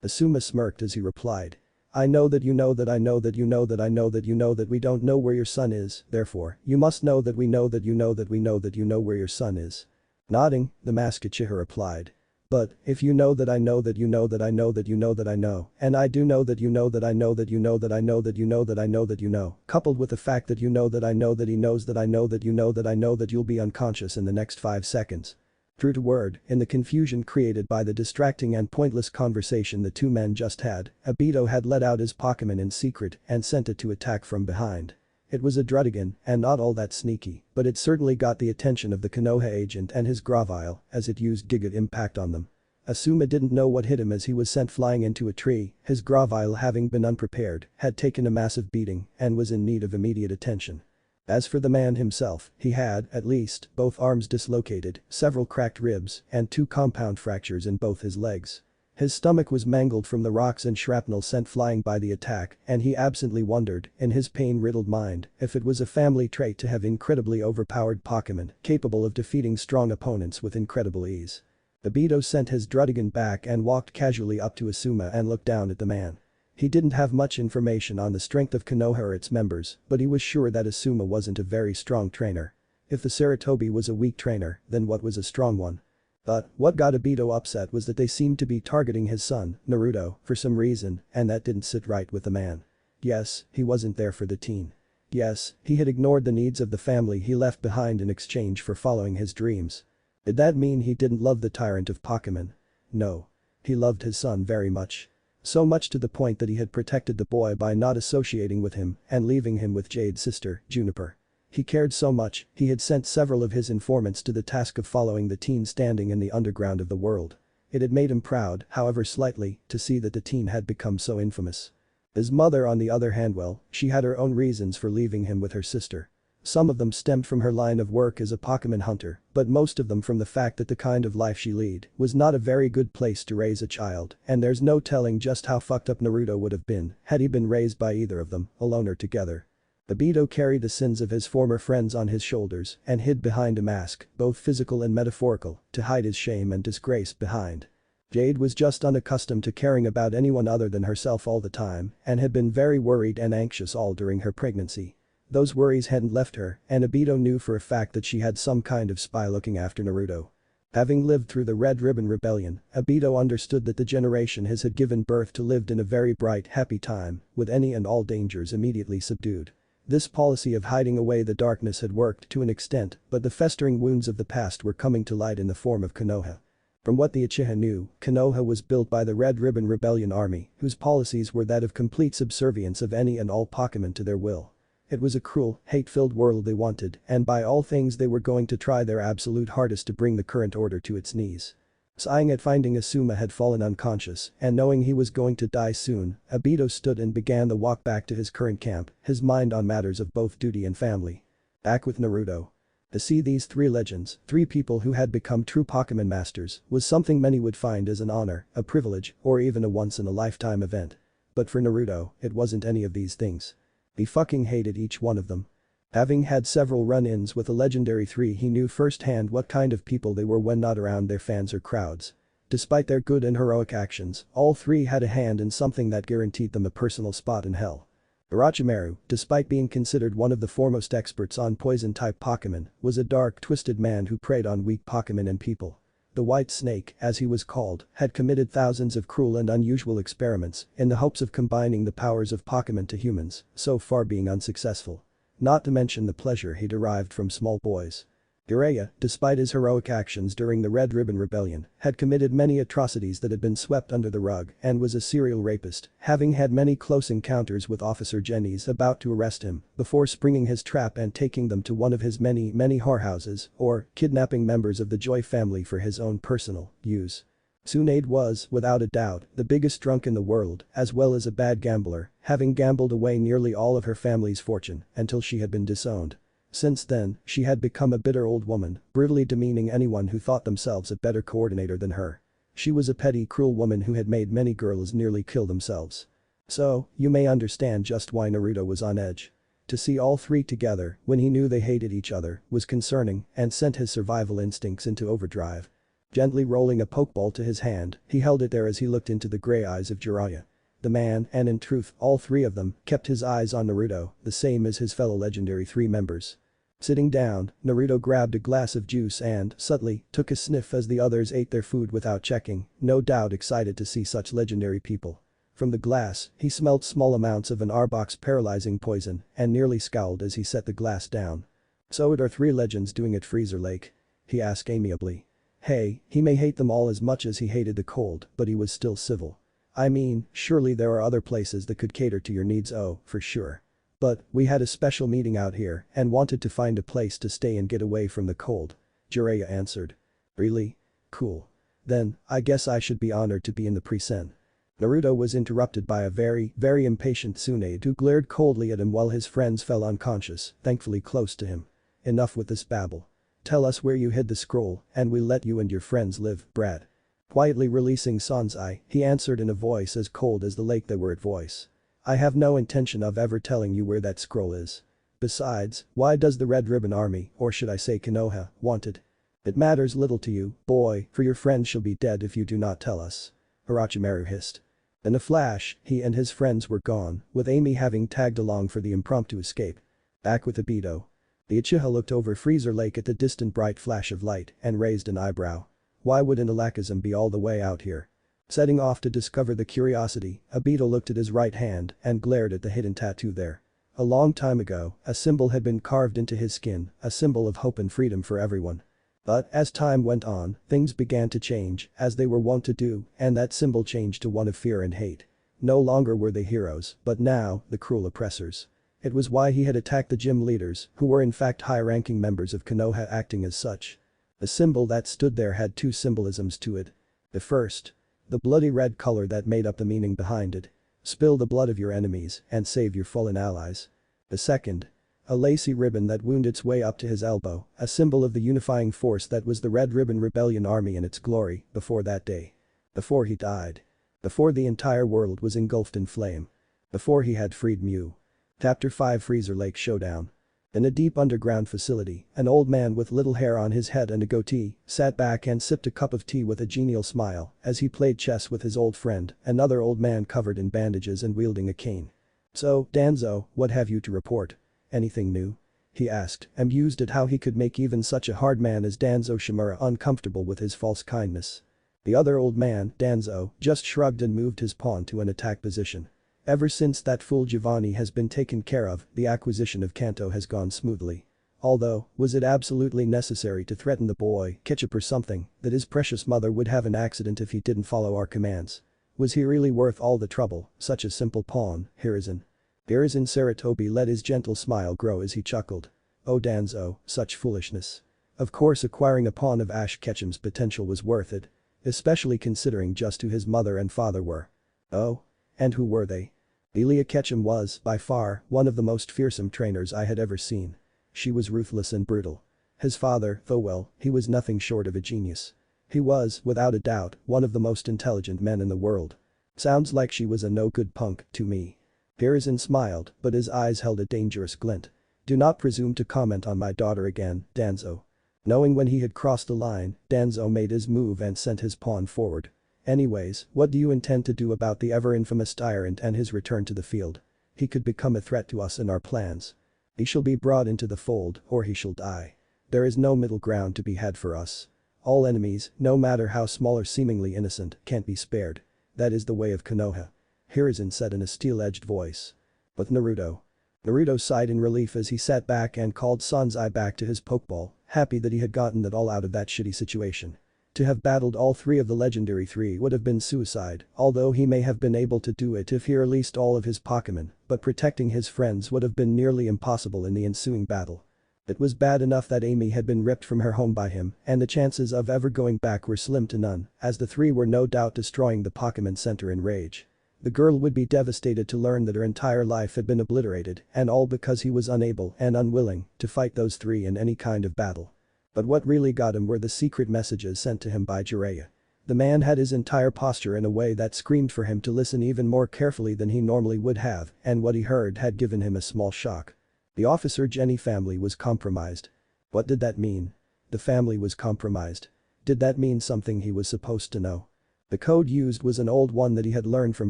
Asuma smirked as he replied. I know that you know that I know that you know that I know that you know that we don't know where your son is, therefore, you must know that we know that you know that we know that you know where your son is." Nodding, the masked Uchiha replied. "But, if you know that I know that you know that I know that you know that I know, and I do know that you know that I know that you know that I know that you know that I know that you know, coupled with the fact that you know that I know that he knows that I know that you know that I know that you'll be unconscious in the next 5 seconds." True to word, in the confusion created by the distracting and pointless conversation the two men just had, Obito had let out his Pokemon in secret and sent it to attack from behind. It was a Drudigan and not all that sneaky, but it certainly got the attention of the Konoha agent and his Gravile as it used Giga Impact on them. Asuma didn't know what hit him as he was sent flying into a tree, his Gravile having been unprepared, had taken a massive beating and was in need of immediate attention. As for the man himself, he had, at least, both arms dislocated, several cracked ribs, and 2 compound fractures in both his legs. His stomach was mangled from the rocks and shrapnel sent flying by the attack, and he absently wondered, in his pain-riddled mind, if it was a family trait to have incredibly overpowered Pokemon capable of defeating strong opponents with incredible ease. Obito sent his Drudigan back and walked casually up to Asuma and looked down at the man. He didn't have much information on the strength of Konoha or its members, but he was sure that Asuma wasn't a very strong trainer. If the Sarutobi was a weak trainer, then what was a strong one? But what got Obito upset was that they seemed to be targeting his son, Naruto, for some reason, and that didn't sit right with the man. Yes, he wasn't there for the teen. Yes, he had ignored the needs of the family he left behind in exchange for following his dreams. Did that mean he didn't love the tyrant of Pokemon? No. He loved his son very much. So much to the point that he had protected the boy by not associating with him and leaving him with Jade's sister, Juniper. He cared so much, he had sent several of his informants to the task of following the teen standing in the underground of the world. It had made him proud, however slightly, to see that the teen had become so infamous. His mother on the other hand, well, she had her own reasons for leaving him with her sister. Some of them stemmed from her line of work as a Pokemon hunter, but most of them from the fact that the kind of life she led was not a very good place to raise a child, and there's no telling just how fucked up Naruto would have been had he been raised by either of them, alone or together. Obito carried the sins of his former friends on his shoulders and hid behind a mask, both physical and metaphorical, to hide his shame and disgrace behind. Jade was just unaccustomed to caring about anyone other than herself all the time and had been very worried and anxious all during her pregnancy. Those worries hadn't left her, and Obito knew for a fact that she had some kind of spy looking after Naruto. Having lived through the Red Ribbon Rebellion, Obito understood that the generation his had given birth to lived in a very bright, happy time, with any and all dangers immediately subdued. This policy of hiding away the darkness had worked to an extent, but the festering wounds of the past were coming to light in the form of Konoha. From what the Uchiha knew, Konoha was built by the Red Ribbon Rebellion army, whose policies were that of complete subservience of any and all Pokemon to their will. It was a cruel, hate-filled world they wanted, and by all things they were going to try their absolute hardest to bring the current order to its knees. Sighing at finding Asuma had fallen unconscious and knowing he was going to die soon, Obito stood and began the walk back to his current camp, his mind on matters of both duty and family. Back with Naruto. To see these 3 legends, 3 people who had become true Pokemon masters, was something many would find as an honor, a privilege, or even a once-in-a-lifetime event. But for Naruto, it wasn't any of these things. He fucking hated each one of them. Having had several run-ins with the legendary 3, he knew firsthand what kind of people they were when not around their fans or crowds. Despite their good and heroic actions, all 3 had a hand in something that guaranteed them a personal spot in hell. Orochimaru, despite being considered one of the foremost experts on poison-type Pokemon, was a dark, twisted man who preyed on weak Pokemon and people. The White Snake, as he was called, had committed thousands of cruel and unusual experiments in the hopes of combining the powers of Pokemon to humans, so far being unsuccessful. Not to mention the pleasure he derived from small boys. Jiraiya, despite his heroic actions during the Red Ribbon Rebellion, had committed many atrocities that had been swept under the rug and was a serial rapist, having had many close encounters with Officer Jenny's about to arrest him before springing his trap and taking them to one of his many whorehouses, or kidnapping members of the Joy family for his own personal use. Tsunade was, without a doubt, the biggest drunk in the world, as well as a bad gambler, having gambled away nearly all of her family's fortune until she had been disowned. Since then, she had become a bitter old woman, brutally demeaning anyone who thought themselves a better coordinator than her. She was a petty, cruel woman who had made many girls nearly kill themselves. So, you may understand just why Naruto was on edge. To see all 3 together, when he knew they hated each other, was concerning and sent his survival instincts into overdrive. Gently rolling a pokeball to his hand, he held it there as he looked into the gray eyes of Jiraiya. The man, and in truth, all three of them, kept his eyes on Naruto, the same as his fellow legendary 3 members. Sitting down, Naruto grabbed a glass of juice and, subtly, took a sniff as the others ate their food without checking, no doubt excited to see such legendary people. From the glass, he smelled small amounts of an Arbok's paralyzing poison and nearly scowled as he set the glass down. "So it are 3 legends doing it Freezer Lake?" he asked amiably. Hey, he may hate them all as much as he hated the cold, but he was still civil. "I mean, surely there are other places that could cater to your needs, oh, for sure. But, we had a special meeting out here and wanted to find a place to stay and get away from the cold," Jiraiya answered. "Really? Cool. Then, I guess I should be honored to be in the prison." Naruto was interrupted by a very, very impatient Tsunade who glared coldly at him while his friends fell unconscious, thankfully close to him. "Enough with this babble. Tell us where you hid the scroll and we'll let you and your friends live, brat." Quietly releasing Sanzai, he answered in a voice as cold as the lake they were at voice. "I have no intention of ever telling you where that scroll is. Besides, why does the Red Ribbon Army, or should I say Konoha, want it? It matters little to you, boy, for your friends shall be dead if you do not tell us." Orochimaru hissed. In a flash, he and his friends were gone, with Amy having tagged along for the impromptu escape. Back with Obito. The Uchiha looked over Freezer Lake at the distant bright flash of light and raised an eyebrow. Why would an Alakazam be all the way out here? Setting off to discover the curiosity, Obito looked at his right hand and glared at the hidden tattoo there. A long time ago, a symbol had been carved into his skin, a symbol of hope and freedom for everyone. But as time went on, things began to change, as they were wont to do, and that symbol changed to one of fear and hate. No longer were they heroes, but now, the cruel oppressors. It was why he had attacked the gym leaders, who were in fact high-ranking members of Konoha acting as such. The symbol that stood there had 2 symbolisms to it. The first. The bloody red color that made up the meaning behind it. Spill the blood of your enemies and save your fallen allies. The second. A lacy ribbon that wound its way up to his elbow, a symbol of the unifying force that was the Red Ribbon Rebellion Army in its glory, before that day. Before he died. Before the entire world was engulfed in flame. Before he had freed Mew. Chapter 5 Freezer Lake Showdown. In a deep underground facility, an old man with little hair on his head and a goatee sat back and sipped a cup of tea with a genial smile as he played chess with his old friend, another old man covered in bandages and wielding a cane. "So, Danzo, what have you to report? Anything new?" he asked, amused at how he could make even such a hard man as Danzo Shimura uncomfortable with his false kindness. The other old man, Danzo, just shrugged and moved his pawn to an attack position. Ever since that fool Giovanni has been taken care of, the acquisition of Kanto has gone smoothly. Although, was it absolutely necessary to threaten the boy, Ketchup or something, that his precious mother would have an accident if he didn't follow our commands? Was he really worth all the trouble, such a simple pawn, Hiruzen? Hiruzen Saratobi let his gentle smile grow as he chuckled. "Oh Danzo, such foolishness. Of course acquiring a pawn of Ash Ketchum's potential was worth it. Especially considering just who his mother and father were." "Oh? And who were they?" "Elia Ketchum was, by far, one of the most fearsome trainers I had ever seen. She was ruthless and brutal. His father, though well, he was nothing short of a genius. He was, without a doubt, one of the most intelligent men in the world. Sounds like she was a no-good punk, to me." Hiruzen smiled, but his eyes held a dangerous glint. "Do not presume to comment on my daughter again, Danzo." Knowing when he had crossed the line, Danzo made his move and sent his pawn forward. "Anyways, what do you intend to do about the ever-infamous tyrant and his return to the field? He could become a threat to us and our plans. He shall be brought into the fold or he shall die. There is no middle ground to be had for us. All enemies, no matter how small or seemingly innocent, can't be spared. That is the way of Konoha," Hiruzen said in a steel-edged voice. "But Naruto." Naruto sighed in relief as he sat back and called Sanzai back to his Pokeball, happy that he had gotten it all out of that shitty situation. To have battled all 3 of the legendary 3 would have been suicide, although he may have been able to do it if he released all of his Pokémon, but protecting his friends would have been nearly impossible in the ensuing battle. It was bad enough that Amy had been ripped from her home by him, and the chances of ever going back were slim to none, as the 3 were no doubt destroying the Pokémon Center in rage. The girl would be devastated to learn that her entire life had been obliterated, and all because he was unable and unwilling to fight those 3 in any kind of battle. But what really got him were the secret messages sent to him by Jiraiya. The man had his entire posture in a way that screamed for him to listen even more carefully than he normally would have, and what he heard had given him a small shock. The Officer Jenny family was compromised. What did that mean? The family was compromised. Did that mean something he was supposed to know? The code used was an old one that he had learned from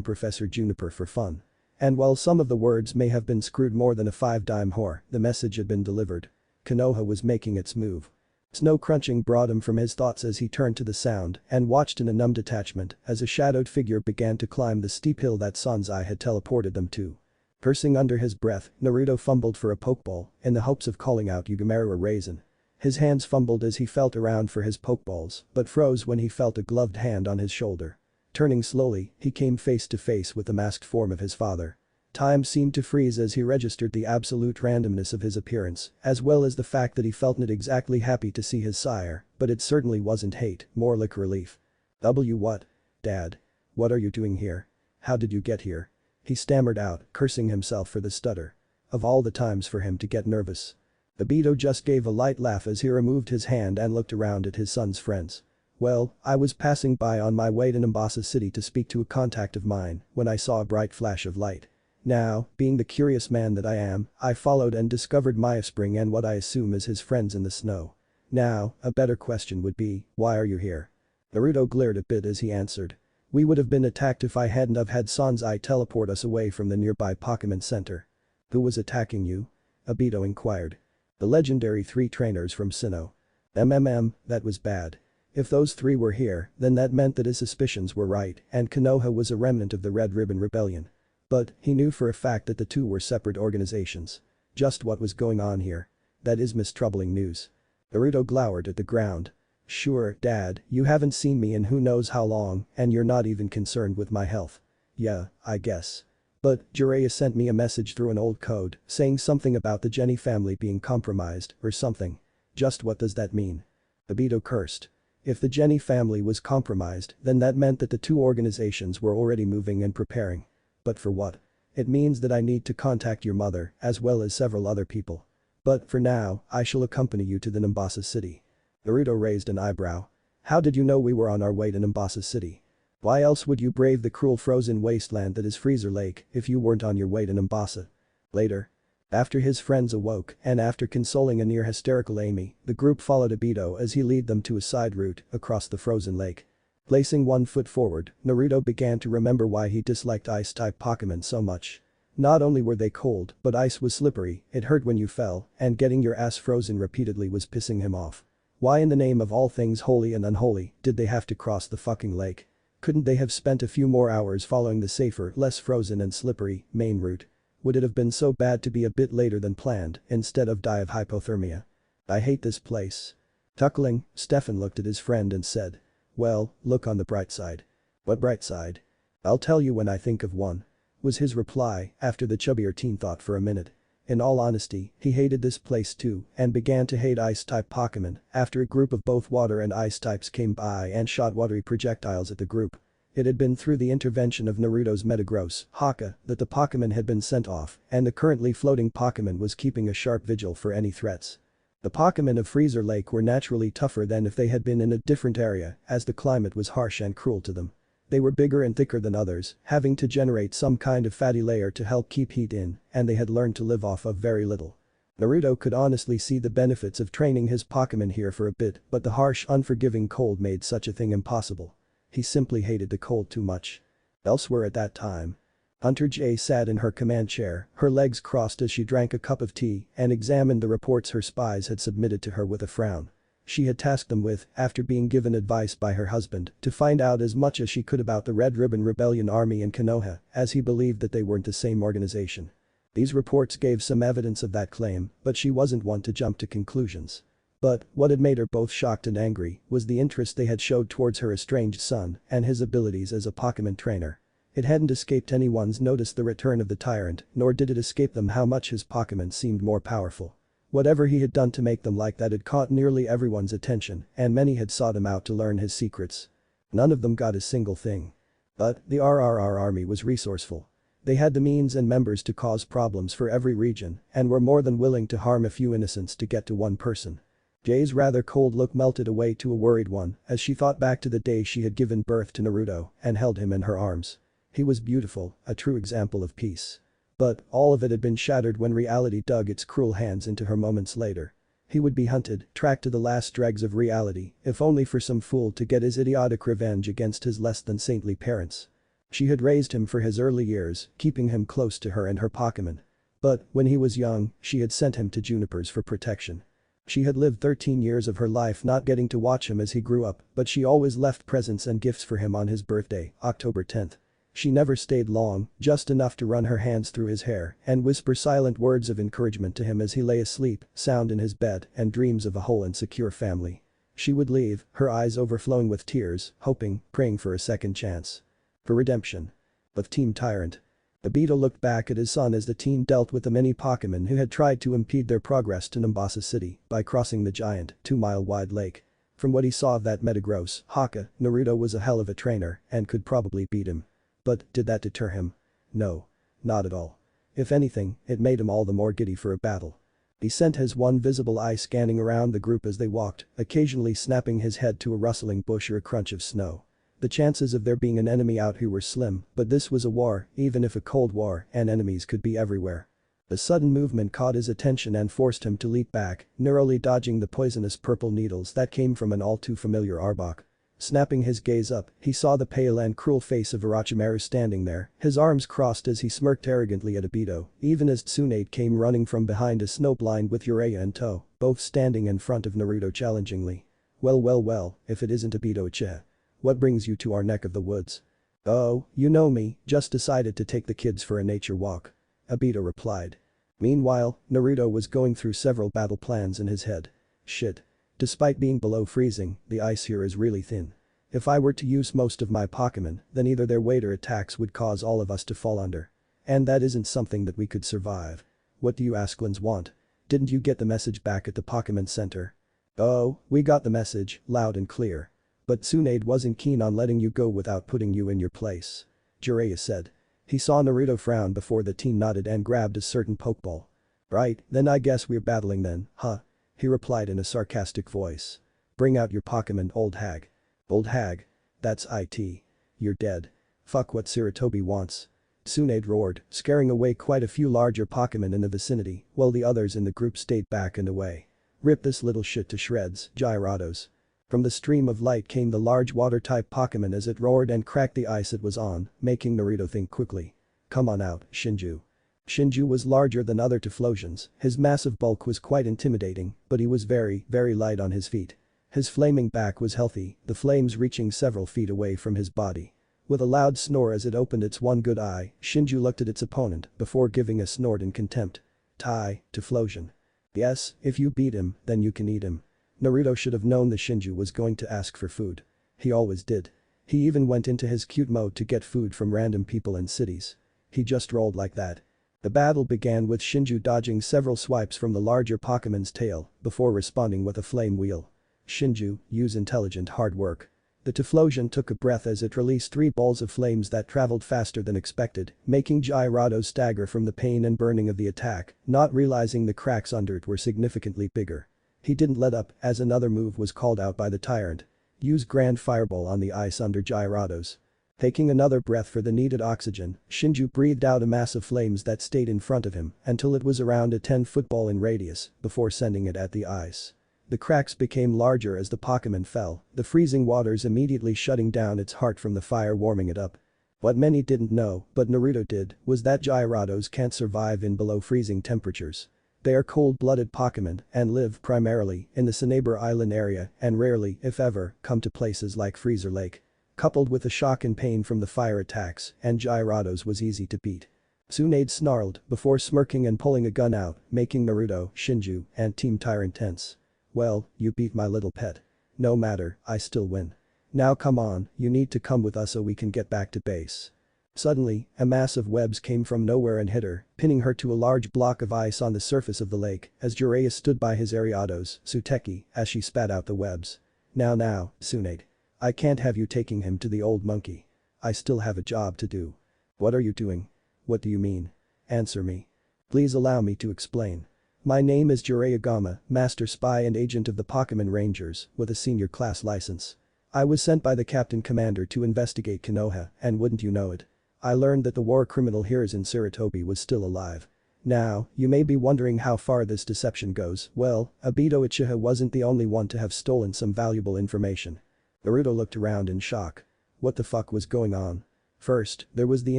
Professor Juniper for fun. And while some of the words may have been screwed more than a 5-dime whore, the message had been delivered. Konoha was making its move. Snow crunching brought him from his thoughts as he turned to the sound and watched in a numb detachment as a shadowed figure began to climb the steep hill that Sanzai had teleported them to. Cursing under his breath, Naruto fumbled for a pokeball in the hopes of calling out Yugamaru a raisin. His hands fumbled as he felt around for his pokeballs, but froze when he felt a gloved hand on his shoulder. Turning slowly, he came face to face with the masked form of his father. Time seemed to freeze as he registered the absolute randomness of his appearance, as well as the fact that he felt not exactly happy to see his sire, but it certainly wasn't hate, more like relief. What? Dad? What are you doing here? How did you get here? He stammered out, cursing himself for the stutter. Of all the times for him to get nervous. Obito just gave a light laugh as he removed his hand and looked around at his son's friends. Well, I was passing by on my way to Naruto City to speak to a contact of mine when I saw a bright flash of light. Now, being the curious man that I am, I followed and discovered Spring and what I assume is his friends in the snow. Now, a better question would be, why are you here? Naruto glared a bit as he answered. We would have been attacked if I hadn't have had Sanzai teleport us away from the nearby Pokemon Center. Who was attacking you? Obito inquired. The legendary 3 trainers from Sinnoh. That was bad. If those 3 were here, then that meant that his suspicions were right and Konoha was a remnant of the Red Ribbon Rebellion. But he knew for a fact that the 2 were separate organizations. Just what was going on here? That is troubling news. Naruto glowered at the ground. Sure, Dad, you haven't seen me in who knows how long and you're not even concerned with my health. Yeah, I guess. But Jiraiya sent me a message through an old code saying something about the Jenny family being compromised or something. Just what does that mean? Obito cursed. If the Jenny family was compromised, then that meant that the 2 organizations were already moving and preparing. But for what? It means that I need to contact your mother as well as several other people. But for now, I shall accompany you to the Naruto City. Naruto raised an eyebrow. How did you know we were on our way to Naruto City? Why else would you brave the cruel frozen wasteland that is Freezer Lake if you weren't on your way to Naruto? Later. After his friends awoke and after consoling a near hysterical Amy, the group followed Obito as he led them to a side route across the frozen lake. Placing one foot forward, Naruto began to remember why he disliked ice-type Pokemon so much. Not only were they cold, but ice was slippery, it hurt when you fell, and getting your ass frozen repeatedly was pissing him off. Why in the name of all things holy and unholy did they have to cross the fucking lake? Couldn't they have spent a few more hours following the safer, less frozen and slippery, main route? Would it have been so bad to be a bit later than planned instead of die of hypothermia? I hate this place. Chuckling, Stefan looked at his friend and said. Well, look on the bright side. What bright side? I'll tell you when I think of one. Was his reply after the chubbier teen thought for a minute. In all honesty, he hated this place too and began to hate ice-type Pokemon after a group of both water and ice types came by and shot watery projectiles at the group. It had been through the intervention of Naruto's Metagross, Haka, that the Pokemon had been sent off and the currently floating Pokemon was keeping a sharp vigil for any threats. The Pokemon of Freezer Lake were naturally tougher than if they had been in a different area as the climate was harsh and cruel to them. They were bigger and thicker than others, having to generate some kind of fatty layer to help keep heat in, and they had learned to live off of very little. Naruto could honestly see the benefits of training his Pokemon here for a bit, but the harsh, unforgiving cold made such a thing impossible. He simply hated the cold too much. Elsewhere at that time. Hunter J sat in her command chair, her legs crossed as she drank a cup of tea and examined the reports her spies had submitted to her with a frown. She had tasked them with, after being given advice by her husband, to find out as much as she could about the Red Ribbon Rebellion Army in Konoha, as he believed that they weren't the same organization. These reports gave some evidence of that claim, but she wasn't one to jump to conclusions. But what had made her both shocked and angry was the interest they had showed towards her estranged son and his abilities as a Pokemon trainer. It hadn't escaped anyone's notice the return of the tyrant, nor did it escape them how much his Pokemon seemed more powerful. Whatever he had done to make them like that had caught nearly everyone's attention, and many had sought him out to learn his secrets. None of them got a single thing. But the RRR army was resourceful. They had the means and members to cause problems for every region, and were more than willing to harm a few innocents to get to one person. Jay's rather cold look melted away to a worried one as she thought back to the day she had given birth to Naruto and held him in her arms. He was beautiful, a true example of peace. But all of it had been shattered when reality dug its cruel hands into her moments later. He would be hunted, tracked to the last dregs of reality, if only for some fool to get his idiotic revenge against his less than saintly parents. She had raised him for his early years, keeping him close to her and her Pokemon. But, when he was young, she had sent him to Junipers for protection. She had lived 13 years of her life not getting to watch him as he grew up, but she always left presents and gifts for him on his birthday, October 10th. She never stayed long, just enough to run her hands through his hair and whisper silent words of encouragement to him as he lay asleep, sound in his bed, and dreams of a whole and secure family. She would leave, her eyes overflowing with tears, hoping, praying for a second chance. For redemption. But Team Tyrant. Obito looked back at his son as the team dealt with the many Pokemon who had tried to impede their progress to Nimbasa City by crossing the giant, 2-mile-wide lake. From what he saw of that Metagross, Haka, Naruto was a hell of a trainer and could probably beat him. But, did that deter him? No. Not at all. If anything, it made him all the more giddy for a battle. He sent his one visible eye scanning around the group as they walked, occasionally snapping his head to a rustling bush or a crunch of snow. The chances of there being an enemy out here were slim, but this was a war, even if a cold war, and enemies could be everywhere. A sudden movement caught his attention and forced him to leap back, narrowly dodging the poisonous purple needles that came from an all too familiar Arbok. Snapping his gaze up, he saw the pale and cruel face of Orochimaru standing there, his arms crossed as he smirked arrogantly at Obito, even as Tsunade came running from behind a snowblind with Jiraiya in tow, both standing in front of Naruto challengingly. Well, if it isn't Obito Uchiha. What brings you to our neck of the woods? Oh, you know me, just decided to take the kids for a nature walk. Obito replied. Meanwhile, Naruto was going through several battle plans in his head. Shit. Despite being below freezing, the ice here is really thin. If I were to use most of my Pokemon, then either their weight or attacks would cause all of us to fall under. And that isn't something that we could survive. What do you Asklins want? Didn't you get the message back at the Pokemon Center? Oh, we got the message, loud and clear. But Tsunade wasn't keen on letting you go without putting you in your place. Jiraiya said. He saw Naruto frown before the teen nodded and grabbed a certain Pokeball. Right, then I guess we're battling then, huh? He replied in a sarcastic voice. Bring out your Pokemon, old hag. Old hag? That's it. You're dead. Fuck what Sarutobi wants. Tsunade roared, scaring away quite a few larger Pokemon in the vicinity, while the others in the group stayed back and away. Rip this little shit to shreds, Gyarados. From the stream of light came the large water-type Pokemon as it roared and cracked the ice it was on, making Naruto think quickly. Come on out, Shinju. Shinju was larger than other Typhlosions, his massive bulk was quite intimidating, but he was very light on his feet. His flaming back was healthy, the flames reaching several feet away from his body. With a loud snore as it opened its one good eye, Shinju looked at its opponent before giving a snort in contempt. Typhlosion. Yes, if you beat him, then you can eat him. Naruto should have known the Shinju was going to ask for food. He always did. He even went into his cute mode to get food from random people in cities. He just rolled like that. The battle began with Shinju dodging several swipes from the larger Pokemon's tail before responding with a flame wheel. Shinju, use intelligent hard work. The Typhlosion took a breath as it released 3 balls of flames that traveled faster than expected, making Gyarados stagger from the pain and burning of the attack, not realizing the cracks under it were significantly bigger. He didn't let up as another move was called out by the tyrant. Use Grand Fireball on the ice under Gyarados. Taking another breath for the needed oxygen, Shinju breathed out a mass of flames that stayed in front of him until it was around a 10-foot ball in radius before sending it at the ice. The cracks became larger as the Pokemon fell, the freezing waters immediately shutting down its heart from the fire warming it up. What many didn't know, but Naruto did, was that Gyarados can't survive in below freezing temperatures. They are cold-blooded Pokemon and live primarily in the Cinnabar Island area and rarely, if ever, come to places like Freezer Lake. Coupled with the shock and pain from the fire attacks, and Gyarados was easy to beat. Tsunade snarled before smirking and pulling a gun out, making Naruto, Shinju, and Team Tyrant tense. Well, you beat my little pet. No matter, I still win. Now come on, you need to come with us so we can get back to base. Suddenly, a mass of webs came from nowhere and hit her, pinning her to a large block of ice on the surface of the lake as Jiraiya stood by his Ariados, Suteki, as she spat out the webs. Now, Tsunade. I can't have you taking him to the old monkey. I still have a job to do. What are you doing? What do you mean? Answer me. Please allow me to explain. My name is Jiraiya Gama, Master Spy and Agent of the Pokemon Rangers, with a senior class license. I was sent by the Captain Commander to investigate Konoha, and wouldn't you know it, I learned that the war criminal Hiruzen Sarutobi was still alive. Now, you may be wondering how far this deception goes. Well, Obito Uchiha wasn't the only one to have stolen some valuable information. Naruto looked around in shock. What the fuck was going on? First, there was the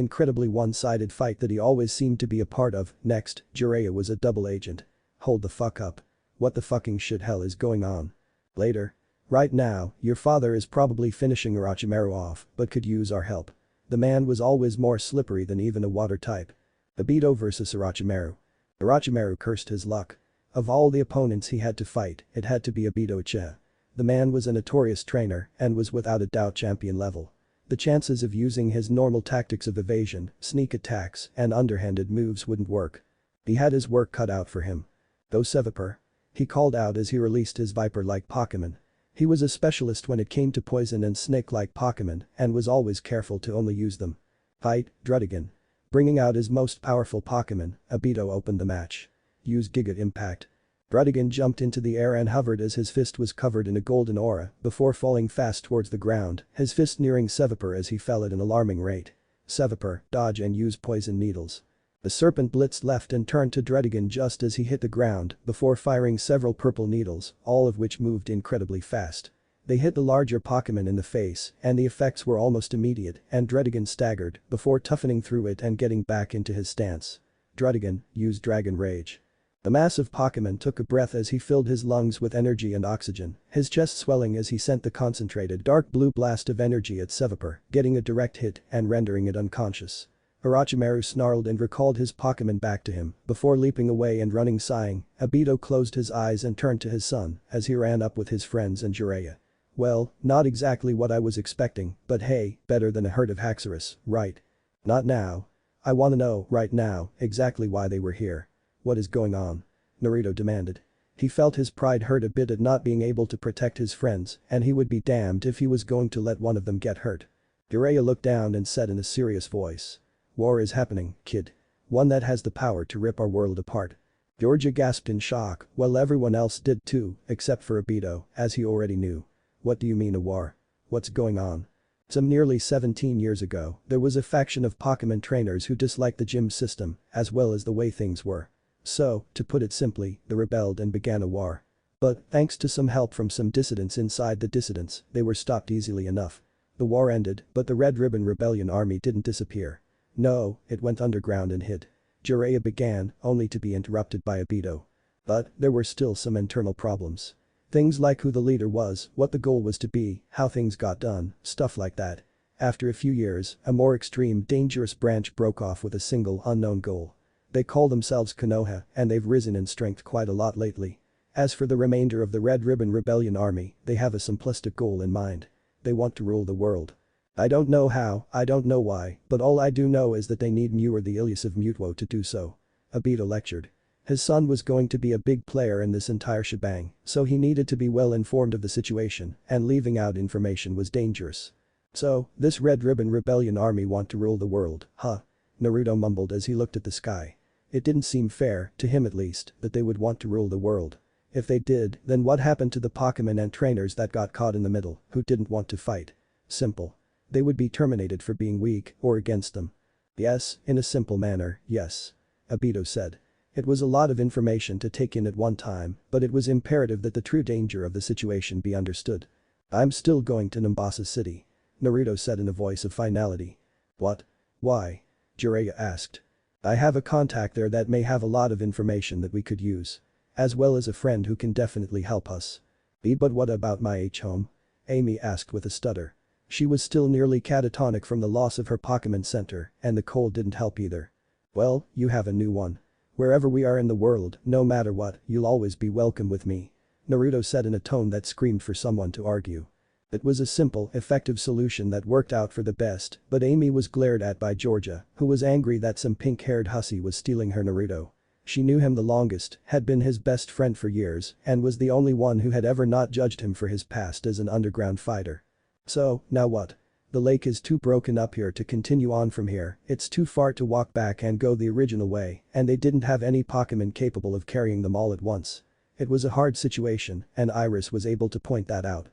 incredibly one-sided fight that he always seemed to be a part of. Next, Jiraiya was a double agent. Hold the fuck up. What the fucking shit hell is going on? Later. Right now, your father is probably finishing Orochimaru off, but could use our help. The man was always more slippery than even a water type. Obito versus Orochimaru. Orochimaru cursed his luck. Of all the opponents he had to fight, it had to be Obito Uchiha. The man was a notorious trainer and was without a doubt champion level. The chances of using his normal tactics of evasion, sneak attacks, and underhanded moves wouldn't work. He had his work cut out for him. Though Seviper. He called out as he released his viper-like Pokemon. He was a specialist when it came to poison and snake-like Pokemon and was always careful to only use them. Fight, Drudigan. Bringing out his most powerful Pokemon, Obito opened the match. Use Giga Impact. Drudigan jumped into the air and hovered as his fist was covered in a golden aura before falling fast towards the ground, his fist nearing Seviper as he fell at an alarming rate. Seviper, dodge and use poison needles. The serpent blitzed left and turned to Drudigan just as he hit the ground before firing several purple needles, all of which moved incredibly fast. They hit the larger Pokemon in the face and the effects were almost immediate and Drudigan staggered before toughening through it and getting back into his stance. Drudigan, use Dragon Rage. The massive Pokemon took a breath as he filled his lungs with energy and oxygen, his chest swelling as he sent the concentrated dark blue blast of energy at Seviper, getting a direct hit and rendering it unconscious. Orochimaru snarled and recalled his Pokemon back to him before leaping away and running sighing. Obito closed his eyes and turned to his son as he ran up with his friends and Jiraiya. Well, not exactly what I was expecting, but hey, better than a herd of Haxorus, right? Not now. I wanna know, right now, exactly why they were here. What is going on? Naruto demanded. He felt his pride hurt a bit at not being able to protect his friends and he would be damned if he was going to let one of them get hurt. Jiraiya looked down and said in a serious voice. War is happening, kid. One that has the power to rip our world apart. Georgia gasped in shock, while everyone else did too, except for Obito, as he already knew. What do you mean a war? What's going on? Some nearly 17 years ago, there was a faction of Pokemon trainers who disliked the gym system, as well as the way things were. So, to put it simply, they rebelled and began a war. But, thanks to some help from some dissidents inside the dissidents, they were stopped easily enough. The war ended, but the Red Ribbon Rebellion army didn't disappear. No, it went underground and hid. Jiraiya began, only to be interrupted by Obito. But, there were still some internal problems. Things like who the leader was, what the goal was to be, how things got done, stuff like that. After a few years, a more extreme, dangerous branch broke off with a single unknown goal. They call themselves Konoha, and they've risen in strength quite a lot lately. As for the remainder of the Red Ribbon Rebellion army, they have a simplistic goal in mind. They want to rule the world. I don't know how, I don't know why, but all I do know is that they need me or the elusive Mutwo to do so. Obito lectured. His son was going to be a big player in this entire shebang, so he needed to be well informed of the situation, and leaving out information was dangerous. So, this Red Ribbon Rebellion army want to rule the world, huh? Naruto mumbled as he looked at the sky. It didn't seem fair, to him at least, that they would want to rule the world. If they did, then what happened to the Pokemon and trainers that got caught in the middle, who didn't want to fight? Simple. They would be terminated for being weak or against them. Yes, in a simple manner, yes. Obito said. It was a lot of information to take in at one time, but it was imperative that the true danger of the situation be understood. I'm still going to Nimbasa City. Naruto said in a voice of finality. What? Why? Jiraiya asked. I have a contact there that may have a lot of information that we could use. As well as a friend who can definitely help us. But what about my home? Amy asked with a stutter. She was still nearly catatonic from the loss of her Pokemon Center, and the cold didn't help either. Well, you have a new one. Wherever we are in the world, no matter what, you'll always be welcome with me. Naruto said in a tone that screamed for someone to argue. It was a simple, effective solution that worked out for the best, but Amy was glared at by Georgia, who was angry that some pink-haired hussy was stealing her Naruto. She knew him the longest, had been his best friend for years, and was the only one who had ever not judged him for his past as an underground fighter. So, now what? The lake is too broken up here to continue on from here, it's too far to walk back and go the original way, and they didn't have any Pokemon capable of carrying them all at once. It was a hard situation, and Iris was able to point that out.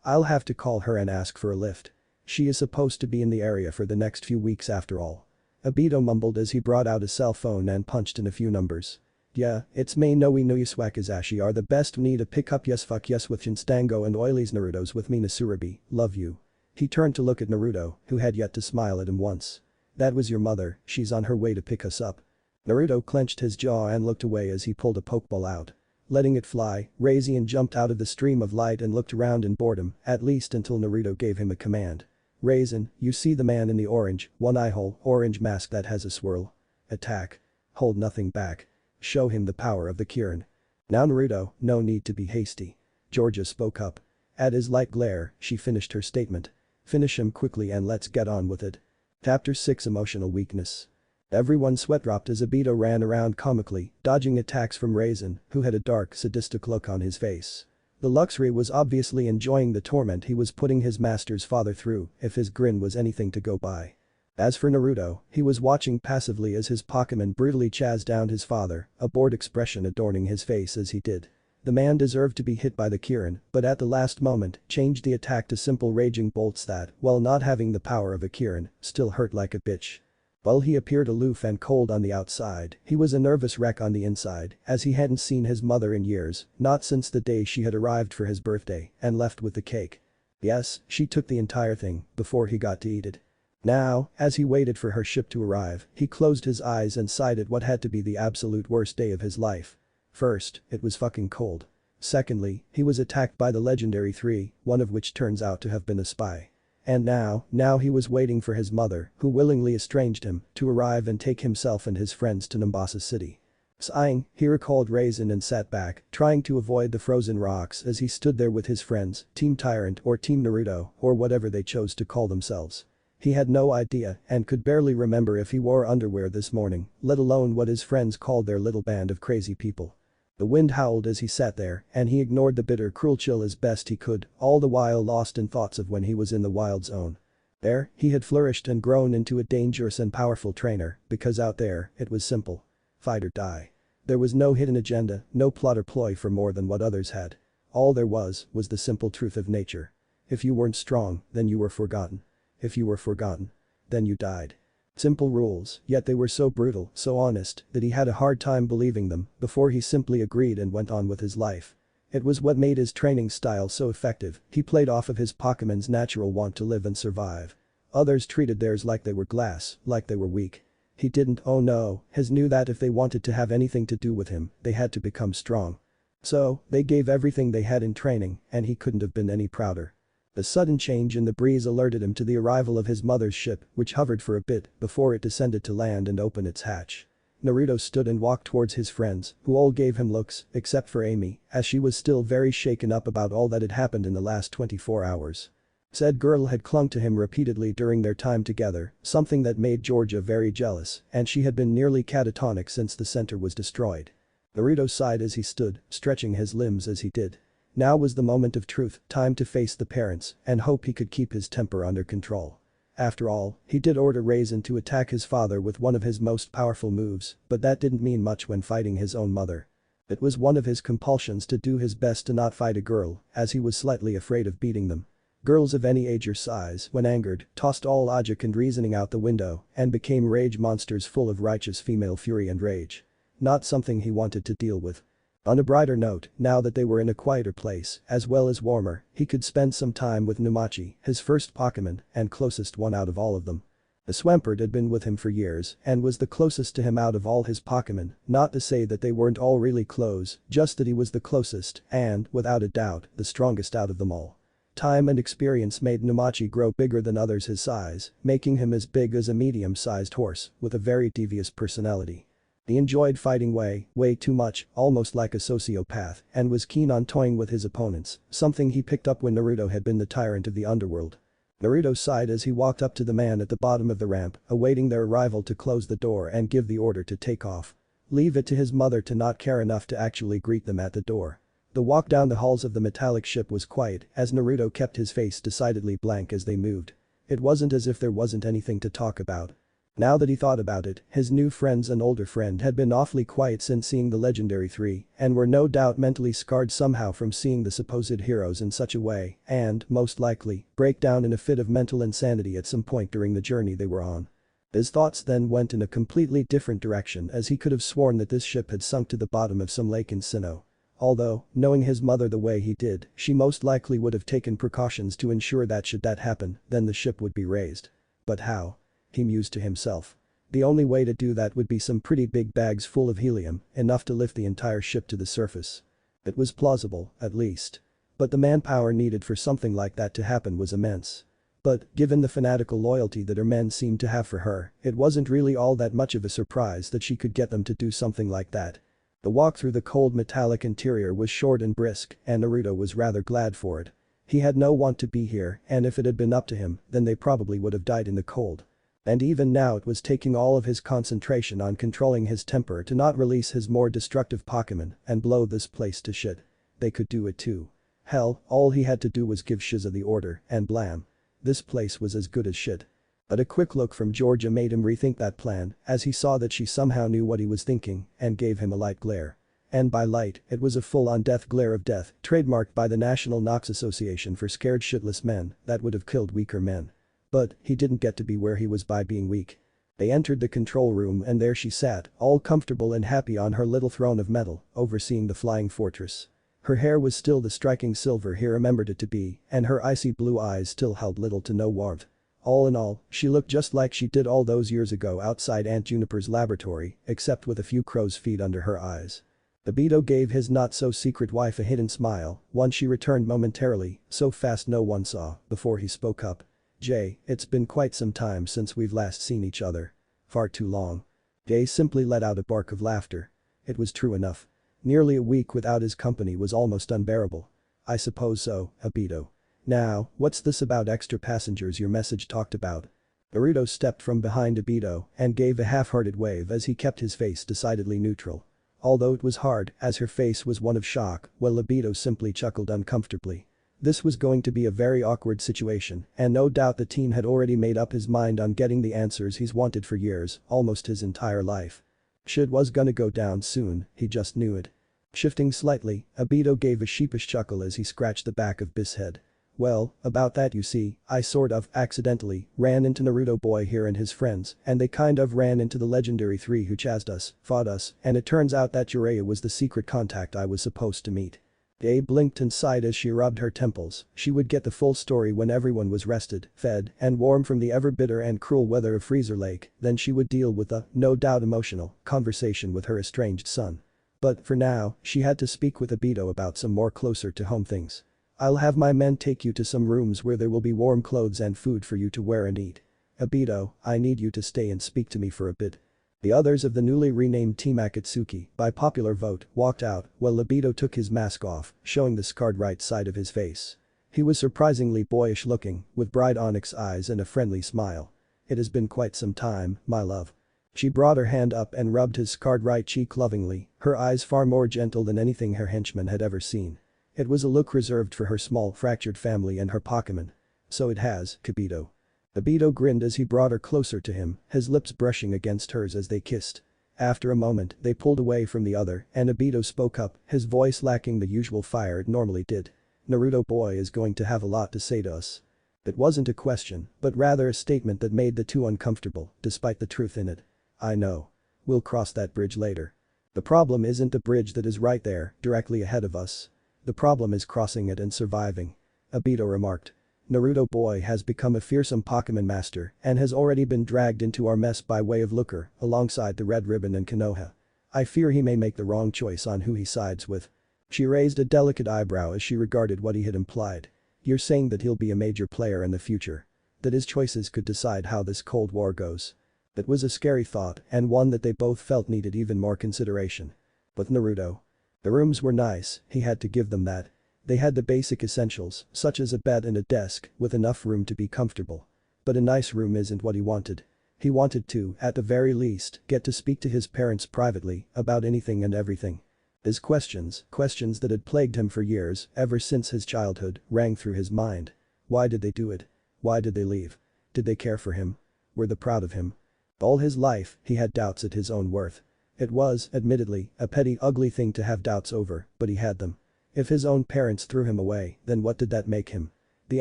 I'll have to call her and ask for a lift. She is supposed to be in the area for the next few weeks after all. Obito mumbled as he brought out his cell phone and punched in a few numbers. Yeah, it's me no Inuyaswakazashi are the best need to pick up yes fuck yes with Shinstango and Oily's Naruto's with me Nasurabi, love you. He turned to look at Naruto, who had yet to smile at him once. That was your mother, she's on her way to pick us up. Naruto clenched his jaw and looked away as he pulled a pokeball out. Letting it fly, Razian jumped out of the stream of light and looked around in boredom, at least until Naruto gave him a command. Raisin, you see the man in the orange, one-eye hole, orange mask that has a swirl. Attack. Hold nothing back. Show him the power of the Kirin. Now Naruto, no need to be hasty. Georgia spoke up. At his light glare, she finished her statement. Finish him quickly and let's get on with it. Chapter 6 Emotional Weakness. Everyone sweat-dropped as Obito ran around comically, dodging attacks from Raisin, who had a dark, sadistic look on his face. The Luxray was obviously enjoying the torment he was putting his master's father through, if his grin was anything to go by. As for Naruto, he was watching passively as his Pokemon brutally chased down his father, a bored expression adorning his face as he did. The man deserved to be hit by the Kirin, but at the last moment, changed the attack to simple raging bolts that, while not having the power of a Kirin, still hurt like a bitch. While he appeared aloof and cold on the outside, he was a nervous wreck on the inside, as he hadn't seen his mother in years, not since the day she had arrived for his birthday and left with the cake. Yes, she took the entire thing, before he got to eat it. Now, as he waited for her ship to arrive, he closed his eyes and sighed at what had to be the absolute worst day of his life. First, it was fucking cold. Secondly, he was attacked by the legendary three, one of which turns out to have been a spy. And now he was waiting for his mother, who willingly estranged him, to arrive and take himself and his friends to Nimbasa City. Sighing, he recalled Raisin and sat back, trying to avoid the frozen rocks as he stood there with his friends, Team Tyrant or Team Naruto, or whatever they chose to call themselves. He had no idea and could barely remember if he wore underwear this morning, let alone what his friends called their little band of crazy people. The wind howled as he sat there, and he ignored the bitter cruel chill as best he could, all the while lost in thoughts of when he was in the wild zone. There, he had flourished and grown into a dangerous and powerful trainer, because out there, it was simple. Fight or die. There was no hidden agenda, no plot or ploy for more than what others had. All there was the simple truth of nature. If you weren't strong, then you were forgotten. If you were forgotten, then you died. Simple rules, yet they were so brutal, so honest, that he had a hard time believing them before he simply agreed and went on with his life. It was what made his training style so effective, he played off of his Pokemon's natural want to live and survive. Others treated theirs like they were glass, like they were weak. He didn't, oh no, his knew that if they wanted to have anything to do with him, they had to become strong. So, they gave everything they had in training, and he couldn't have been any prouder. The sudden change in the breeze alerted him to the arrival of his mother's ship, which hovered for a bit before it descended to land and opened its hatch. Naruto stood and walked towards his friends, who all gave him looks, except for Amy, as she was still very shaken up about all that had happened in the last 24 hours. Said girl had clung to him repeatedly during their time together, something that made Georgia very jealous, and she had been nearly catatonic since the center was destroyed. Naruto sighed as he stood, stretching his limbs as he did. Now was the moment of truth, time to face the parents, and hope he could keep his temper under control. After all, he did order Raisin to attack his father with one of his most powerful moves, but that didn't mean much when fighting his own mother. It was one of his compulsions to do his best to not fight a girl, as he was slightly afraid of beating them. Girls of any age or size, when angered, tossed all logic and reasoning out the window and became rage monsters full of righteous female fury and rage. Not something he wanted to deal with. On a brighter note, now that they were in a quieter place, as well as warmer, he could spend some time with Numachi, his first Pokemon and closest one out of all of them. The Swampert had been with him for years and was the closest to him out of all his Pokemon, not to say that they weren't all really close, just that he was the closest and, without a doubt, the strongest out of them all. Time and experience made Numachi grow bigger than others his size, making him as big as a medium-sized horse with a very devious personality. He enjoyed fighting way too much, almost like a sociopath, and was keen on toying with his opponents, something he picked up when Naruto had been the tyrant of the underworld. Naruto sighed as he walked up to the man at the bottom of the ramp, awaiting their arrival to close the door and give the order to take off. Leave it to his mother to not care enough to actually greet them at the door. The walk down the halls of the metallic ship was quiet as Naruto kept his face decidedly blank as they moved. It wasn't as if there wasn't anything to talk about. Now that he thought about it, his new friends and older friend had been awfully quiet since seeing the legendary three and were no doubt mentally scarred somehow from seeing the supposed heroes in such a way and, most likely, break down in a fit of mental insanity at some point during the journey they were on. His thoughts then went in a completely different direction as he could have sworn that this ship had sunk to the bottom of some lake in Sinnoh. Although, knowing his mother the way he did, she most likely would have taken precautions to ensure that should that happen, then the ship would be raised. But how? He mused to himself. The only way to do that would be some pretty big bags full of helium, enough to lift the entire ship to the surface. It was plausible, at least. But the manpower needed for something like that to happen was immense. But, given the fanatical loyalty that her men seemed to have for her, it wasn't really all that much of a surprise that she could get them to do something like that. The walk through the cold metallic interior was short and brisk, and Naruto was rather glad for it. He had no want to be here, and if it had been up to him, then they probably would have died in the cold. And even now it was taking all of his concentration on controlling his temper to not release his more destructive Pokemon and blow this place to shit. They could do it too. Hell, all he had to do was give Shiza the order, and blam. This place was as good as shit. But a quick look from Georgia made him rethink that plan, as he saw that she somehow knew what he was thinking and gave him a light glare. And by light, it was a full-on death glare of death, trademarked by the National Nox Association for scared shitless men that would have killed weaker men. But, he didn't get to be where he was by being weak. They entered the control room and there she sat, all comfortable and happy on her little throne of metal, overseeing the flying fortress. Her hair was still the striking silver he remembered it to be, and her icy blue eyes still held little to no warmth. All in all, she looked just like she did all those years ago outside Aunt Juniper's laboratory, except with a few crow's feet under her eyes. Obito gave his not-so-secret wife a hidden smile, one she returned momentarily, so fast no one saw, before he spoke up. Jay, it's been quite some time since we've last seen each other. Far too long. Jay simply let out a bark of laughter. It was true enough. Nearly a week without his company was almost unbearable. I suppose so, Obito. Now, what's this about extra passengers your message talked about? Naruto stepped from behind Obito and gave a half-hearted wave as he kept his face decidedly neutral. Although it was hard, as her face was one of shock, while Obito simply chuckled uncomfortably. This was going to be a very awkward situation, and no doubt the team had already made up his mind on getting the answers he's wanted for years, almost his entire life. Shit was gonna go down soon, he just knew it. Shifting slightly, Obito gave a sheepish chuckle as he scratched the back of Biss' head. Well, about that you see, I sort of, accidentally, ran into Naruto boy here and his friends, and they kind of ran into the legendary three who chased us, fought us, and it turns out that Jiraiya was the secret contact I was supposed to meet. Ae blinked and sighed as she rubbed her temples, she would get the full story when everyone was rested, fed, and warm from the ever-bitter and cruel weather of Freezer Lake, then she would deal with a, no doubt emotional, conversation with her estranged son. But, for now, she had to speak with Obito about some more closer-to-home things. I'll have my men take you to some rooms where there will be warm clothes and food for you to wear and eat. Obito, I need you to stay and speak to me for a bit. The others of the newly renamed Team Akatsuki, by popular vote, walked out while Obito took his mask off, showing the scarred right side of his face. He was surprisingly boyish looking, with bright onyx eyes and a friendly smile. It has been quite some time, my love. She brought her hand up and rubbed his scarred right cheek lovingly, her eyes far more gentle than anything her henchman had ever seen. It was a look reserved for her small fractured family and her Pokemon. So it has, Kibito. Obito grinned as he brought her closer to him, his lips brushing against hers as they kissed. After a moment, they pulled away from the other, and Obito spoke up, his voice lacking the usual fire it normally did. Naruto boy is going to have a lot to say to us. It wasn't a question, but rather a statement that made the two uncomfortable, despite the truth in it. I know. We'll cross that bridge later. The problem isn't the bridge that is right there, directly ahead of us. The problem is crossing it and surviving. Obito remarked. Naruto boy has become a fearsome Pokemon master and has already been dragged into our mess by way of Looker, alongside the Red Ribbon and Konoha. I fear he may make the wrong choice on who he sides with. She raised a delicate eyebrow as she regarded what he had implied. You're saying that he'll be a major player in the future? That his choices could decide how this Cold War goes? That was a scary thought and one that they both felt needed even more consideration. But Naruto. The rooms were nice, he had to give them that. They had the basic essentials, such as a bed and a desk, with enough room to be comfortable. But a nice room isn't what he wanted. He wanted to, at the very least, get to speak to his parents privately, about anything and everything. His questions that had plagued him for years, ever since his childhood, rang through his mind. Why did they do it? Why did they leave? Did they care for him? Were they proud of him? All his life, he had doubts at his own worth. It was, admittedly, a petty ugly thing to have doubts over, but he had them. If his own parents threw him away, then what did that make him? The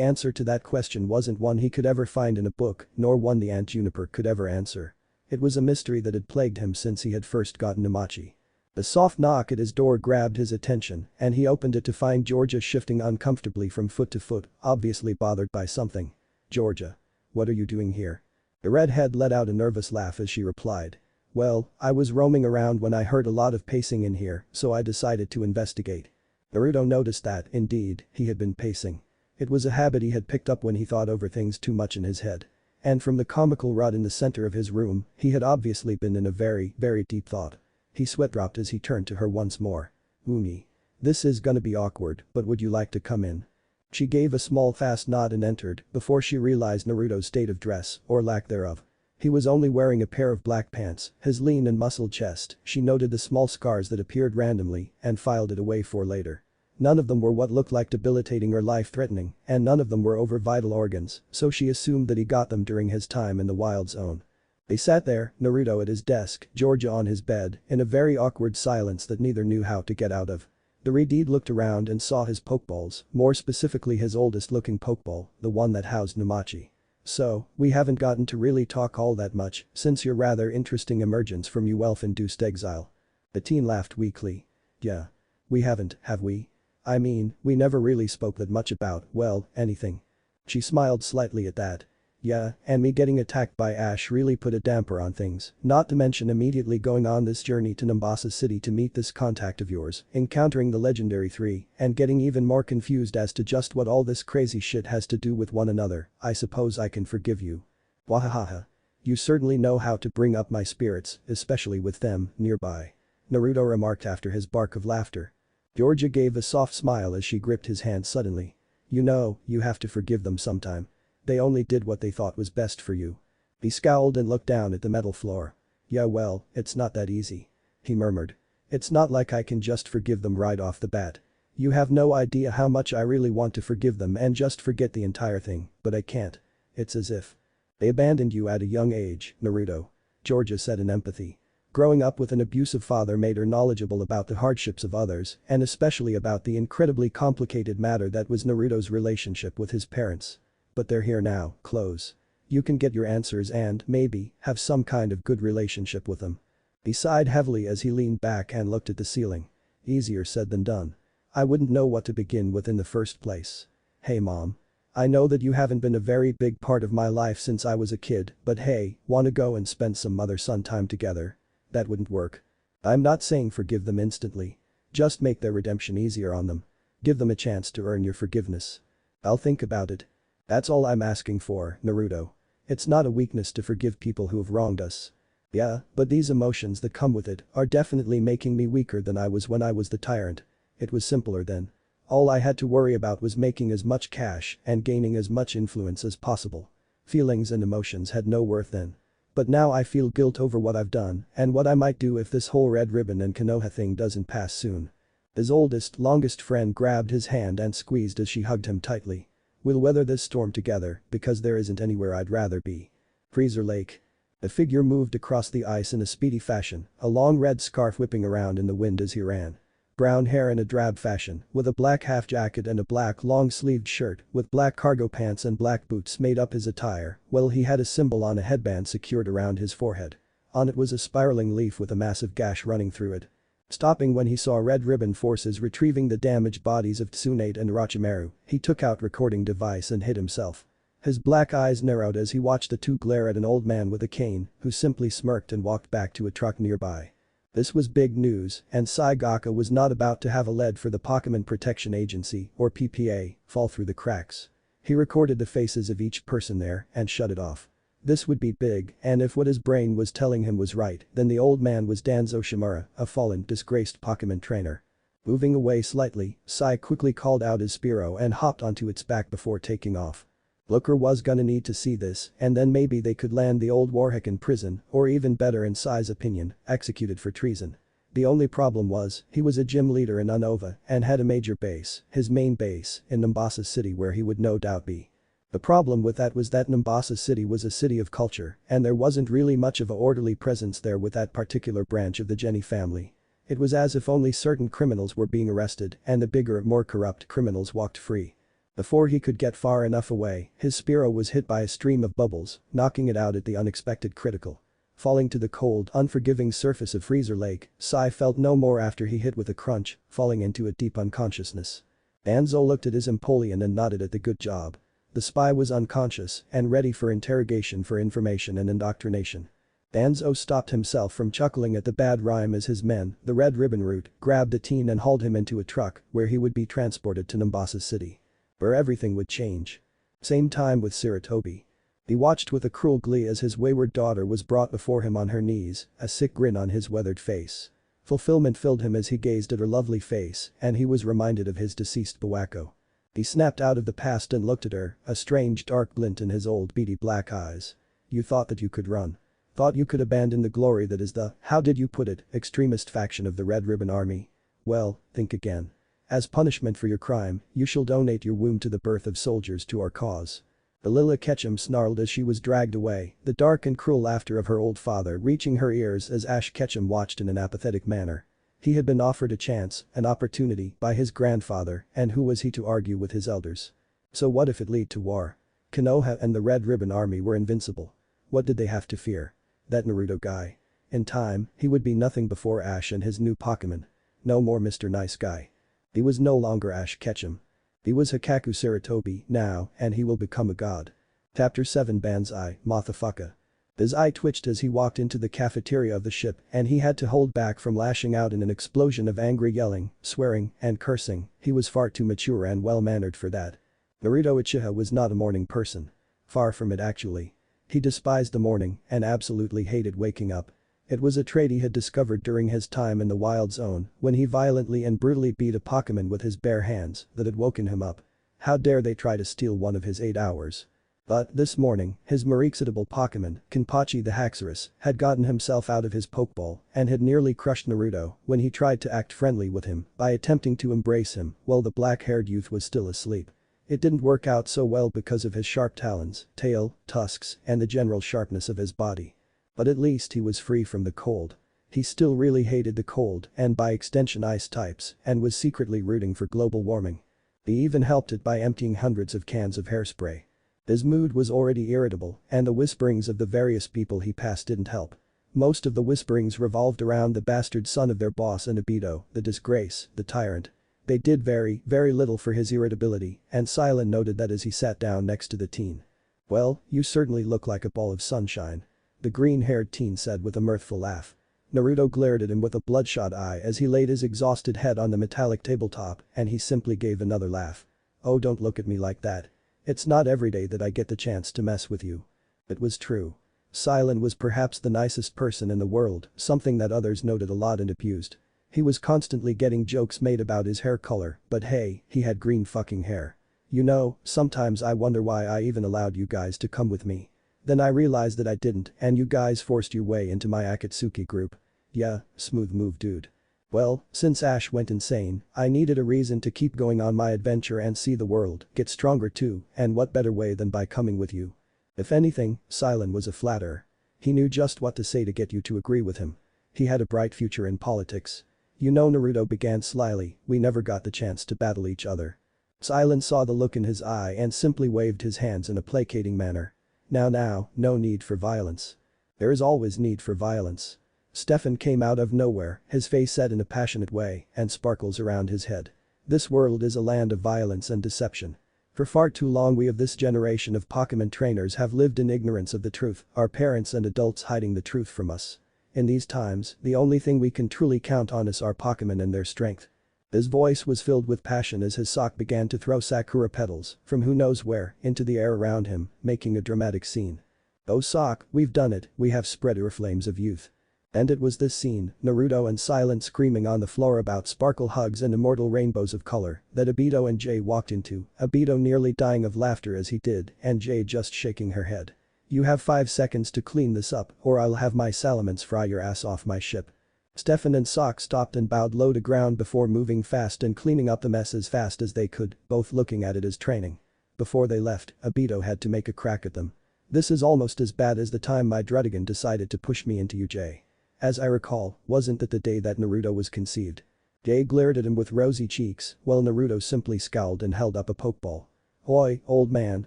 answer to that question wasn't one he could ever find in a book, nor one the Aunt Juniper could ever answer. It was a mystery that had plagued him since he had first gotten Namachi. A soft knock at his door grabbed his attention, and he opened it to find Georgia shifting uncomfortably from foot to foot, obviously bothered by something. "Georgia. What are you doing here?" The redhead let out a nervous laugh as she replied. "Well, I was roaming around when I heard a lot of pacing in here, so I decided to investigate." Naruto noticed that, indeed, he had been pacing. It was a habit he had picked up when he thought over things too much in his head. And from the comical rod in the center of his room, he had obviously been in a very, very deep thought. He sweat dropped as he turned to her once more. "Umi. This is gonna be awkward, but would you like to come in?" She gave a small fast nod and entered before she realized Naruto's state of dress, or lack thereof. He was only wearing a pair of black pants, his lean and muscled chest, she noted the small scars that appeared randomly and filed it away for later. None of them were what looked like debilitating or life-threatening, and none of them were over vital organs, so she assumed that he got them during his time in the wild zone. They sat there, Naruto at his desk, Georgia on his bed, in a very awkward silence that neither knew how to get out of. The redhead looked around and saw his pokeballs, more specifically his oldest-looking pokeball, the one that housed Namachi. "So, we haven't gotten to really talk all that much since your rather interesting emergence from your elf-induced exile." The teen laughed weakly. "Yeah. We haven't, have we? I mean, we never really spoke that much about, well, anything." She smiled slightly at that. "Yeah, and me getting attacked by Ash really put a damper on things, not to mention immediately going on this journey to Mombasa City to meet this contact of yours, encountering the legendary three, and getting even more confused as to just what all this crazy shit has to do with one another. I suppose I can forgive you." "Wahahaha. You certainly know how to bring up my spirits, especially with them nearby," Naruto remarked after his bark of laughter. Georgia gave a soft smile as she gripped his hand suddenly. "You know, you have to forgive them sometime. They only did what they thought was best for you." He scowled and looked down at the metal floor. "Yeah, well, it's not that easy," he murmured. "It's not like I can just forgive them right off the bat. You have no idea how much I really want to forgive them and just forget the entire thing, but I can't. It's as if they abandoned you at a young age, Naruto," Georgia said in empathy. Growing up with an abusive father made her knowledgeable about the hardships of others and especially about the incredibly complicated matter that was Naruto's relationship with his parents. But they're here now, close. You can get your answers and, maybe, have some kind of good relationship with them. He sighed heavily as he leaned back and looked at the ceiling. Easier said than done. I wouldn't know what to begin with in the first place. Hey mom. I know that you haven't been a very big part of my life since I was a kid, but hey, wanna go and spend some mother-son time together? That wouldn't work. I'm not saying forgive them instantly. Just make their redemption easier on them. Give them a chance to earn your forgiveness. I'll think about it. That's all I'm asking for, Naruto. It's not a weakness to forgive people who have wronged us. Yeah, but these emotions that come with it are definitely making me weaker than I was when I was the tyrant. It was simpler then. All I had to worry about was making as much cash and gaining as much influence as possible. Feelings and emotions had no worth then. But now I feel guilt over what I've done and what I might do if this whole red ribbon and Konoha thing doesn't pass soon." His oldest, longest friend grabbed his hand and squeezed as she hugged him tightly. "We'll weather this storm together because there isn't anywhere I'd rather be." Freezer Lake. The figure moved across the ice in a speedy fashion, a long red scarf whipping around in the wind as he ran. Brown hair in a drab fashion, with a black half jacket and a black long-sleeved shirt, with black cargo pants and black boots made up his attire, while he had a symbol on a headband secured around his forehead. On it was a spiraling leaf with a massive gash running through it. Stopping when he saw Red Ribbon forces retrieving the damaged bodies of Tsunade and Orochimaru, he took out recording device and hid himself. His black eyes narrowed as he watched the two glare at an old man with a cane, who simply smirked and walked back to a truck nearby. This was big news, and Saigaka was not about to have a lead for the Pokemon Protection Agency, or PPA, fall through the cracks. He recorded the faces of each person there and shut it off. This would be big, and if what his brain was telling him was right, then the old man was Danzo Shimura, a fallen, disgraced Pokemon trainer. Moving away slightly, Sai quickly called out his Spearow and hopped onto its back before taking off. Looker was gonna need to see this, and then maybe they could land the old Warhawk in prison, or even better in Sai's opinion, executed for treason. The only problem was, he was a gym leader in Unova and had a major base, his main base, in Mombasa City where he would no doubt be. The problem with that was that Mombasa City was a city of culture, and there wasn't really much of a orderly presence there with that particular branch of the Jenny family. It was as if only certain criminals were being arrested and the bigger, more corrupt criminals walked free. Before he could get far enough away, his Spearow was hit by a stream of bubbles, knocking it out at the unexpected critical. Falling to the cold, unforgiving surface of Freezer Lake, Sai felt no more after he hit with a crunch, falling into a deep unconsciousness. Danzo looked at his Empoleon and nodded at the good job. The spy was unconscious and ready for interrogation for information and indoctrination. Danzo stopped himself from chuckling at the bad rhyme as his men, the Red Ribbon Route, grabbed the teen and hauled him into a truck where he would be transported to Nimbasa City. Where everything would change. Same time with Sarutobi. He watched with a cruel glee as his wayward daughter was brought before him on her knees, a sick grin on his weathered face. Fulfillment filled him as he gazed at her lovely face and he was reminded of his deceased Bawako. He snapped out of the past and looked at her, a strange dark glint in his old beady black eyes. You thought that you could run. Thought you could abandon the glory that is the, how did you put it, extremist faction of the Red Ribbon Army? Well, think again. As punishment for your crime, you shall donate your womb to the birth of soldiers to our cause. Lila Ketchum snarled as she was dragged away, the dark and cruel laughter of her old father reaching her ears as Ash Ketchum watched in an apathetic manner. He had been offered a chance, an opportunity, by his grandfather, and who was he to argue with his elders? So what if it led to war? Konoha and the Red Ribbon Army were invincible. What did they have to fear? That Naruto guy. In time, he would be nothing before Ash and his new Pokemon. No more Mr. Nice Guy. He was no longer Ash Ketchum. He was Hikaku Sarutobi now, and he will become a god. Chapter 7 Banzai, Motherfucker. His eye twitched as he walked into the cafeteria of the ship and he had to hold back from lashing out in an explosion of angry yelling, swearing, and cursing. He was far too mature and well-mannered for that. Naruto Uchiha was not a morning person. Far from it actually. He despised the morning and absolutely hated waking up. It was a trait he had discovered during his time in the Wild Zone when he violently and brutally beat a Pokemon with his bare hands that had woken him up. How dare they try to steal one of his 8 hours? But, this morning, his more-excitable Pokemon, Kenpachi the Haxorus, had gotten himself out of his Pokeball and had nearly crushed Naruto when he tried to act friendly with him by attempting to embrace him while the black-haired youth was still asleep. It didn't work out so well because of his sharp talons, tail, tusks, and the general sharpness of his body. But at least he was free from the cold. He still really hated the cold and by extension ice types and was secretly rooting for global warming. He even helped it by emptying hundreds of cans of hairspray. His mood was already irritable and the whisperings of the various people he passed didn't help. Most of the whisperings revolved around the bastard son of their boss and Obito, the disgrace, the tyrant. They did very, very little for his irritability and Silent noted that as he sat down next to the teen. Well, you certainly look like a ball of sunshine. The green-haired teen said with a mirthful laugh. Naruto glared at him with a bloodshot eye as he laid his exhausted head on the metallic tabletop and he simply gave another laugh. Oh, don't look at me like that. It's not every day that I get the chance to mess with you. It was true. Silent was perhaps the nicest person in the world, something that others noted a lot and abused. He was constantly getting jokes made about his hair color, but hey, he had green fucking hair. You know, sometimes I wonder why I even allowed you guys to come with me. Then I realized that I didn't and you guys forced your way into my Akatsuki group. Yeah, smooth move dude. Well, since Ash went insane, I needed a reason to keep going on my adventure and see the world, get stronger too, and what better way than by coming with you. If anything, Silent was a flatterer. He knew just what to say to get you to agree with him. He had a bright future in politics. You know, Naruto began slyly, we never got the chance to battle each other. Silent saw the look in his eye and simply waved his hands in a placating manner. Now, no need for violence. There is always need for violence. Stefan came out of nowhere, his face set in a passionate way and sparkles around his head. This world is a land of violence and deception. For far too long we of this generation of Pokemon trainers have lived in ignorance of the truth, our parents and adults hiding the truth from us. In these times, the only thing we can truly count on is our Pokemon and their strength. His voice was filled with passion as his sock began to throw sakura petals from who knows where into the air around him, making a dramatic scene. Oh sock, we've done it, we have spread our flames of youth. And it was this scene, Naruto and Silent screaming on the floor about sparkle hugs and immortal rainbows of color, that Obito and Jay walked into, Obito nearly dying of laughter as he did and Jay just shaking her head. You have 5 seconds to clean this up or I'll have my salamence fry your ass off my ship. Stefan and Sock stopped and bowed low to ground before moving fast and cleaning up the mess as fast as they could, both looking at it as training. Before they left, Obito had to make a crack at them. This is almost as bad as the time my Drudigan decided to push me into you, Jay. As I recall, wasn't that the day that Naruto was conceived? Jay glared at him with rosy cheeks while Naruto simply scowled and held up a pokeball. Oi, old man,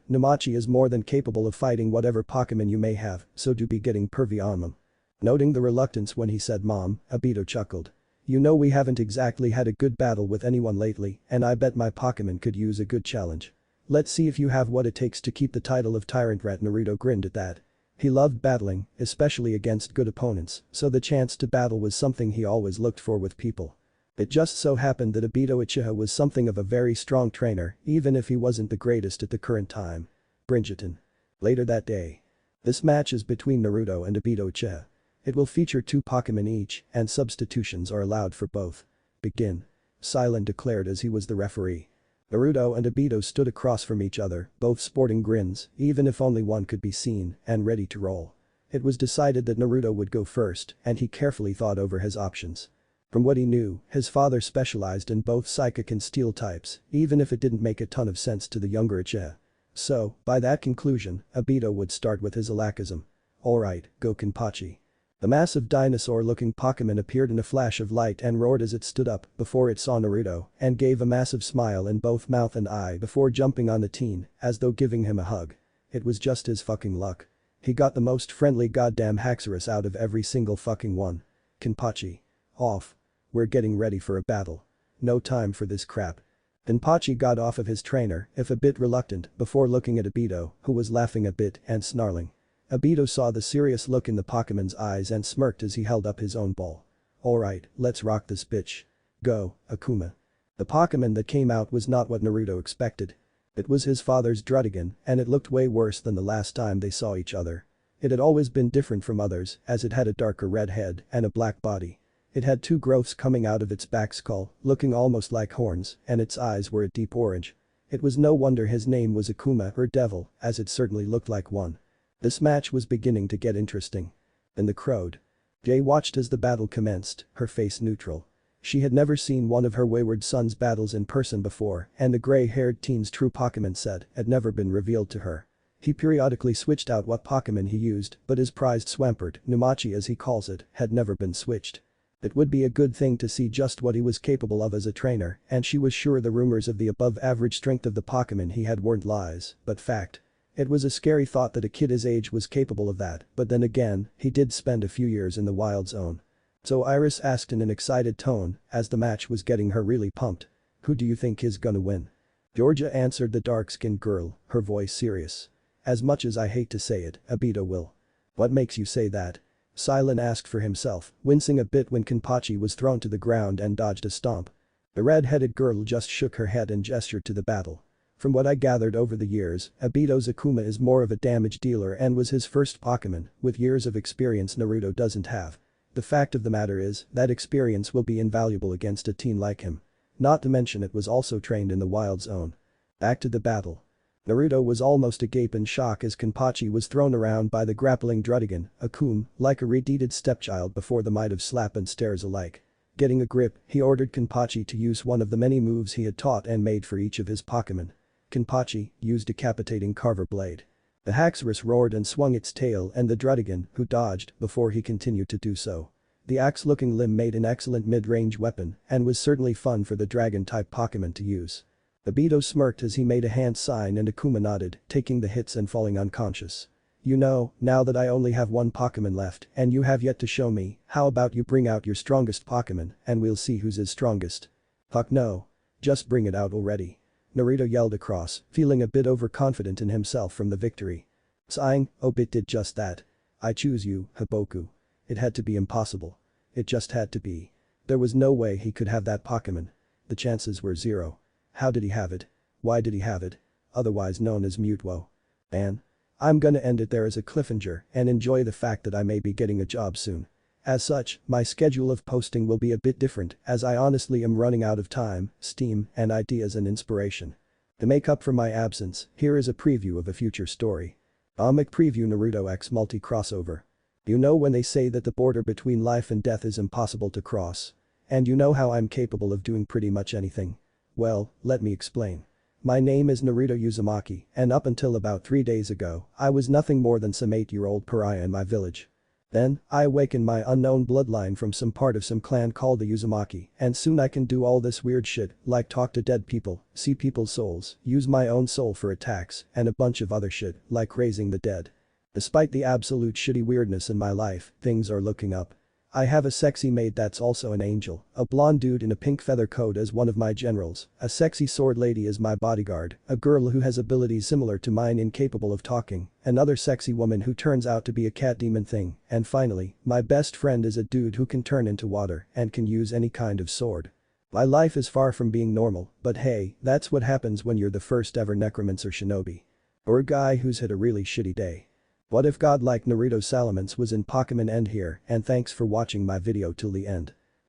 Namachi is more than capable of fighting whatever Pokemon you may have, so do be getting pervy on them. Noting the reluctance when he said mom, Obito chuckled. You know we haven't exactly had a good battle with anyone lately, and I bet my Pokemon could use a good challenge. Let's see if you have what it takes to keep the title of Tyrant Rat. Naruto grinned at that. He loved battling, especially against good opponents, so the chance to battle was something he always looked for with people. It just so happened that Obito Uchiha was something of a very strong trainer, even if he wasn't the greatest at the current time. Bridgerton. Later that day. This match is between Naruto and Obito Uchiha. It will feature 2 Pokemon each, and substitutions are allowed for both. Begin. Silent declared as he was the referee. Naruto and Obito stood across from each other, both sporting grins, even if only one could be seen, and ready to roll. It was decided that Naruto would go first, and he carefully thought over his options. From what he knew, his father specialized in both psychic and steel types, even if it didn't make a ton of sense to the younger Uchiha. So, by that conclusion, Obito would start with his Alakazam. Alright, go Kenpachi. The massive dinosaur-looking Pokemon appeared in a flash of light and roared as it stood up before it saw Naruto and gave a massive smile in both mouth and eye before jumping on the teen, as though giving him a hug. It was just his fucking luck. He got the most friendly goddamn Haxorus out of every single fucking one. Kenpachi. Off. We're getting ready for a battle. No time for this crap. Kenpachi got off of his trainer, if a bit reluctant, before looking at Obito, who was laughing a bit and snarling. Obito saw the serious look in the Pokemon's eyes and smirked as he held up his own ball. Alright, let's rock this bitch. Go, Akuma. The Pokemon that came out was not what Naruto expected. It was his father's Druddigan, and it looked way worse than the last time they saw each other. It had always been different from others, as it had a darker red head and a black body. It had 2 growths coming out of its back skull, looking almost like horns, and its eyes were a deep orange. It was no wonder his name was Akuma or Devil, as it certainly looked like one. This match was beginning to get interesting. In the crowd. Jay watched as the battle commenced, her face neutral. She had never seen one of her wayward son's battles in person before, and the gray-haired teen's true Pokemon set had never been revealed to her. He periodically switched out what Pokemon he used, but his prized Swampert, Namachi as he calls it, had never been switched. It would be a good thing to see just what he was capable of as a trainer, and she was sure the rumors of the above-average strength of the Pokemon he had weren't lies, but fact. It was a scary thought that a kid his age was capable of that, but then again, he did spend a few years in the wild zone. So Iris asked in an excited tone, as the match was getting her really pumped. Who do you think is gonna win? Georgia answered the dark-skinned girl, her voice serious. As much as I hate to say it, Obito will. What makes you say that? Silent asked for himself, wincing a bit when Kenpachi was thrown to the ground and dodged a stomp. The red-headed girl just shook her head and gestured to the battle. From what I gathered over the years, Obito's Akuma is more of a damage dealer and was his first Pokemon, with years of experience Naruto doesn't have. The fact of the matter is, that experience will be invaluable against a teen like him. Not to mention it was also trained in the wild zone. Back to the battle. Naruto was almost agape in shock as Kenpachi was thrown around by the grappling Druddigan, Akuma, like a redeeted stepchild before the might of slap and stares alike. Getting a grip, he ordered Kenpachi to use one of the many moves he had taught and made for each of his Pokemon. Kenpachi used Decapitating Carver Blade. The Haxorus roared and swung its tail and the Druddigan, who dodged, before he continued to do so. The axe-looking limb made an excellent mid-range weapon and was certainly fun for the dragon-type Pokemon to use. Obito smirked as he made a hand sign and Akuma nodded, taking the hits and falling unconscious. You know, now that I only have one Pokemon left and you have yet to show me, how about you bring out your strongest Pokemon and we'll see who's his strongest. Fuck no. Just bring it out already. Naruto yelled across, feeling a bit overconfident in himself from the victory. Sighing, Obito did just that. I choose you, Hiboku. It had to be impossible. It just had to be. There was no way he could have that Pokemon. The chances were 0. How did he have it? Why did he have it? Otherwise known as Mutuo. Man. I'm gonna end it there as a cliffhanger and enjoy the fact that I may be getting a job soon. As such, my schedule of posting will be a bit different as I honestly am running out of time, steam, and ideas and inspiration. To make up for my absence, here is a preview of a future story. Comic preview Naruto X multi-crossover. You know when they say that the border between life and death is impossible to cross? And you know how I'm capable of doing pretty much anything? Well, let me explain. My name is Naruto Uzumaki, and up until about 3 days ago, I was nothing more than some 8-year-old pariah in my village. Then, I awaken my unknown bloodline from some part of some clan called the Uzumaki, and soon I can do all this weird shit, like talk to dead people, see people's souls, use my own soul for attacks, and a bunch of other shit, like raising the dead. Despite the absolute shitty weirdness in my life, things are looking up. I have a sexy mate that's also an angel, a blonde dude in a pink feather coat as one of my generals, a sexy sword lady as my bodyguard, a girl who has abilities similar to mine incapable of talking, another sexy woman who turns out to be a cat demon thing, and finally, my best friend is a dude who can turn into water and can use any kind of sword. My life is far from being normal, but hey, that's what happens when you're the first ever necromancer shinobi. Or a guy who's had a really shitty day. What if Godlike Naruto salamence was in Pokemon End here, and thanks for watching my video till the end.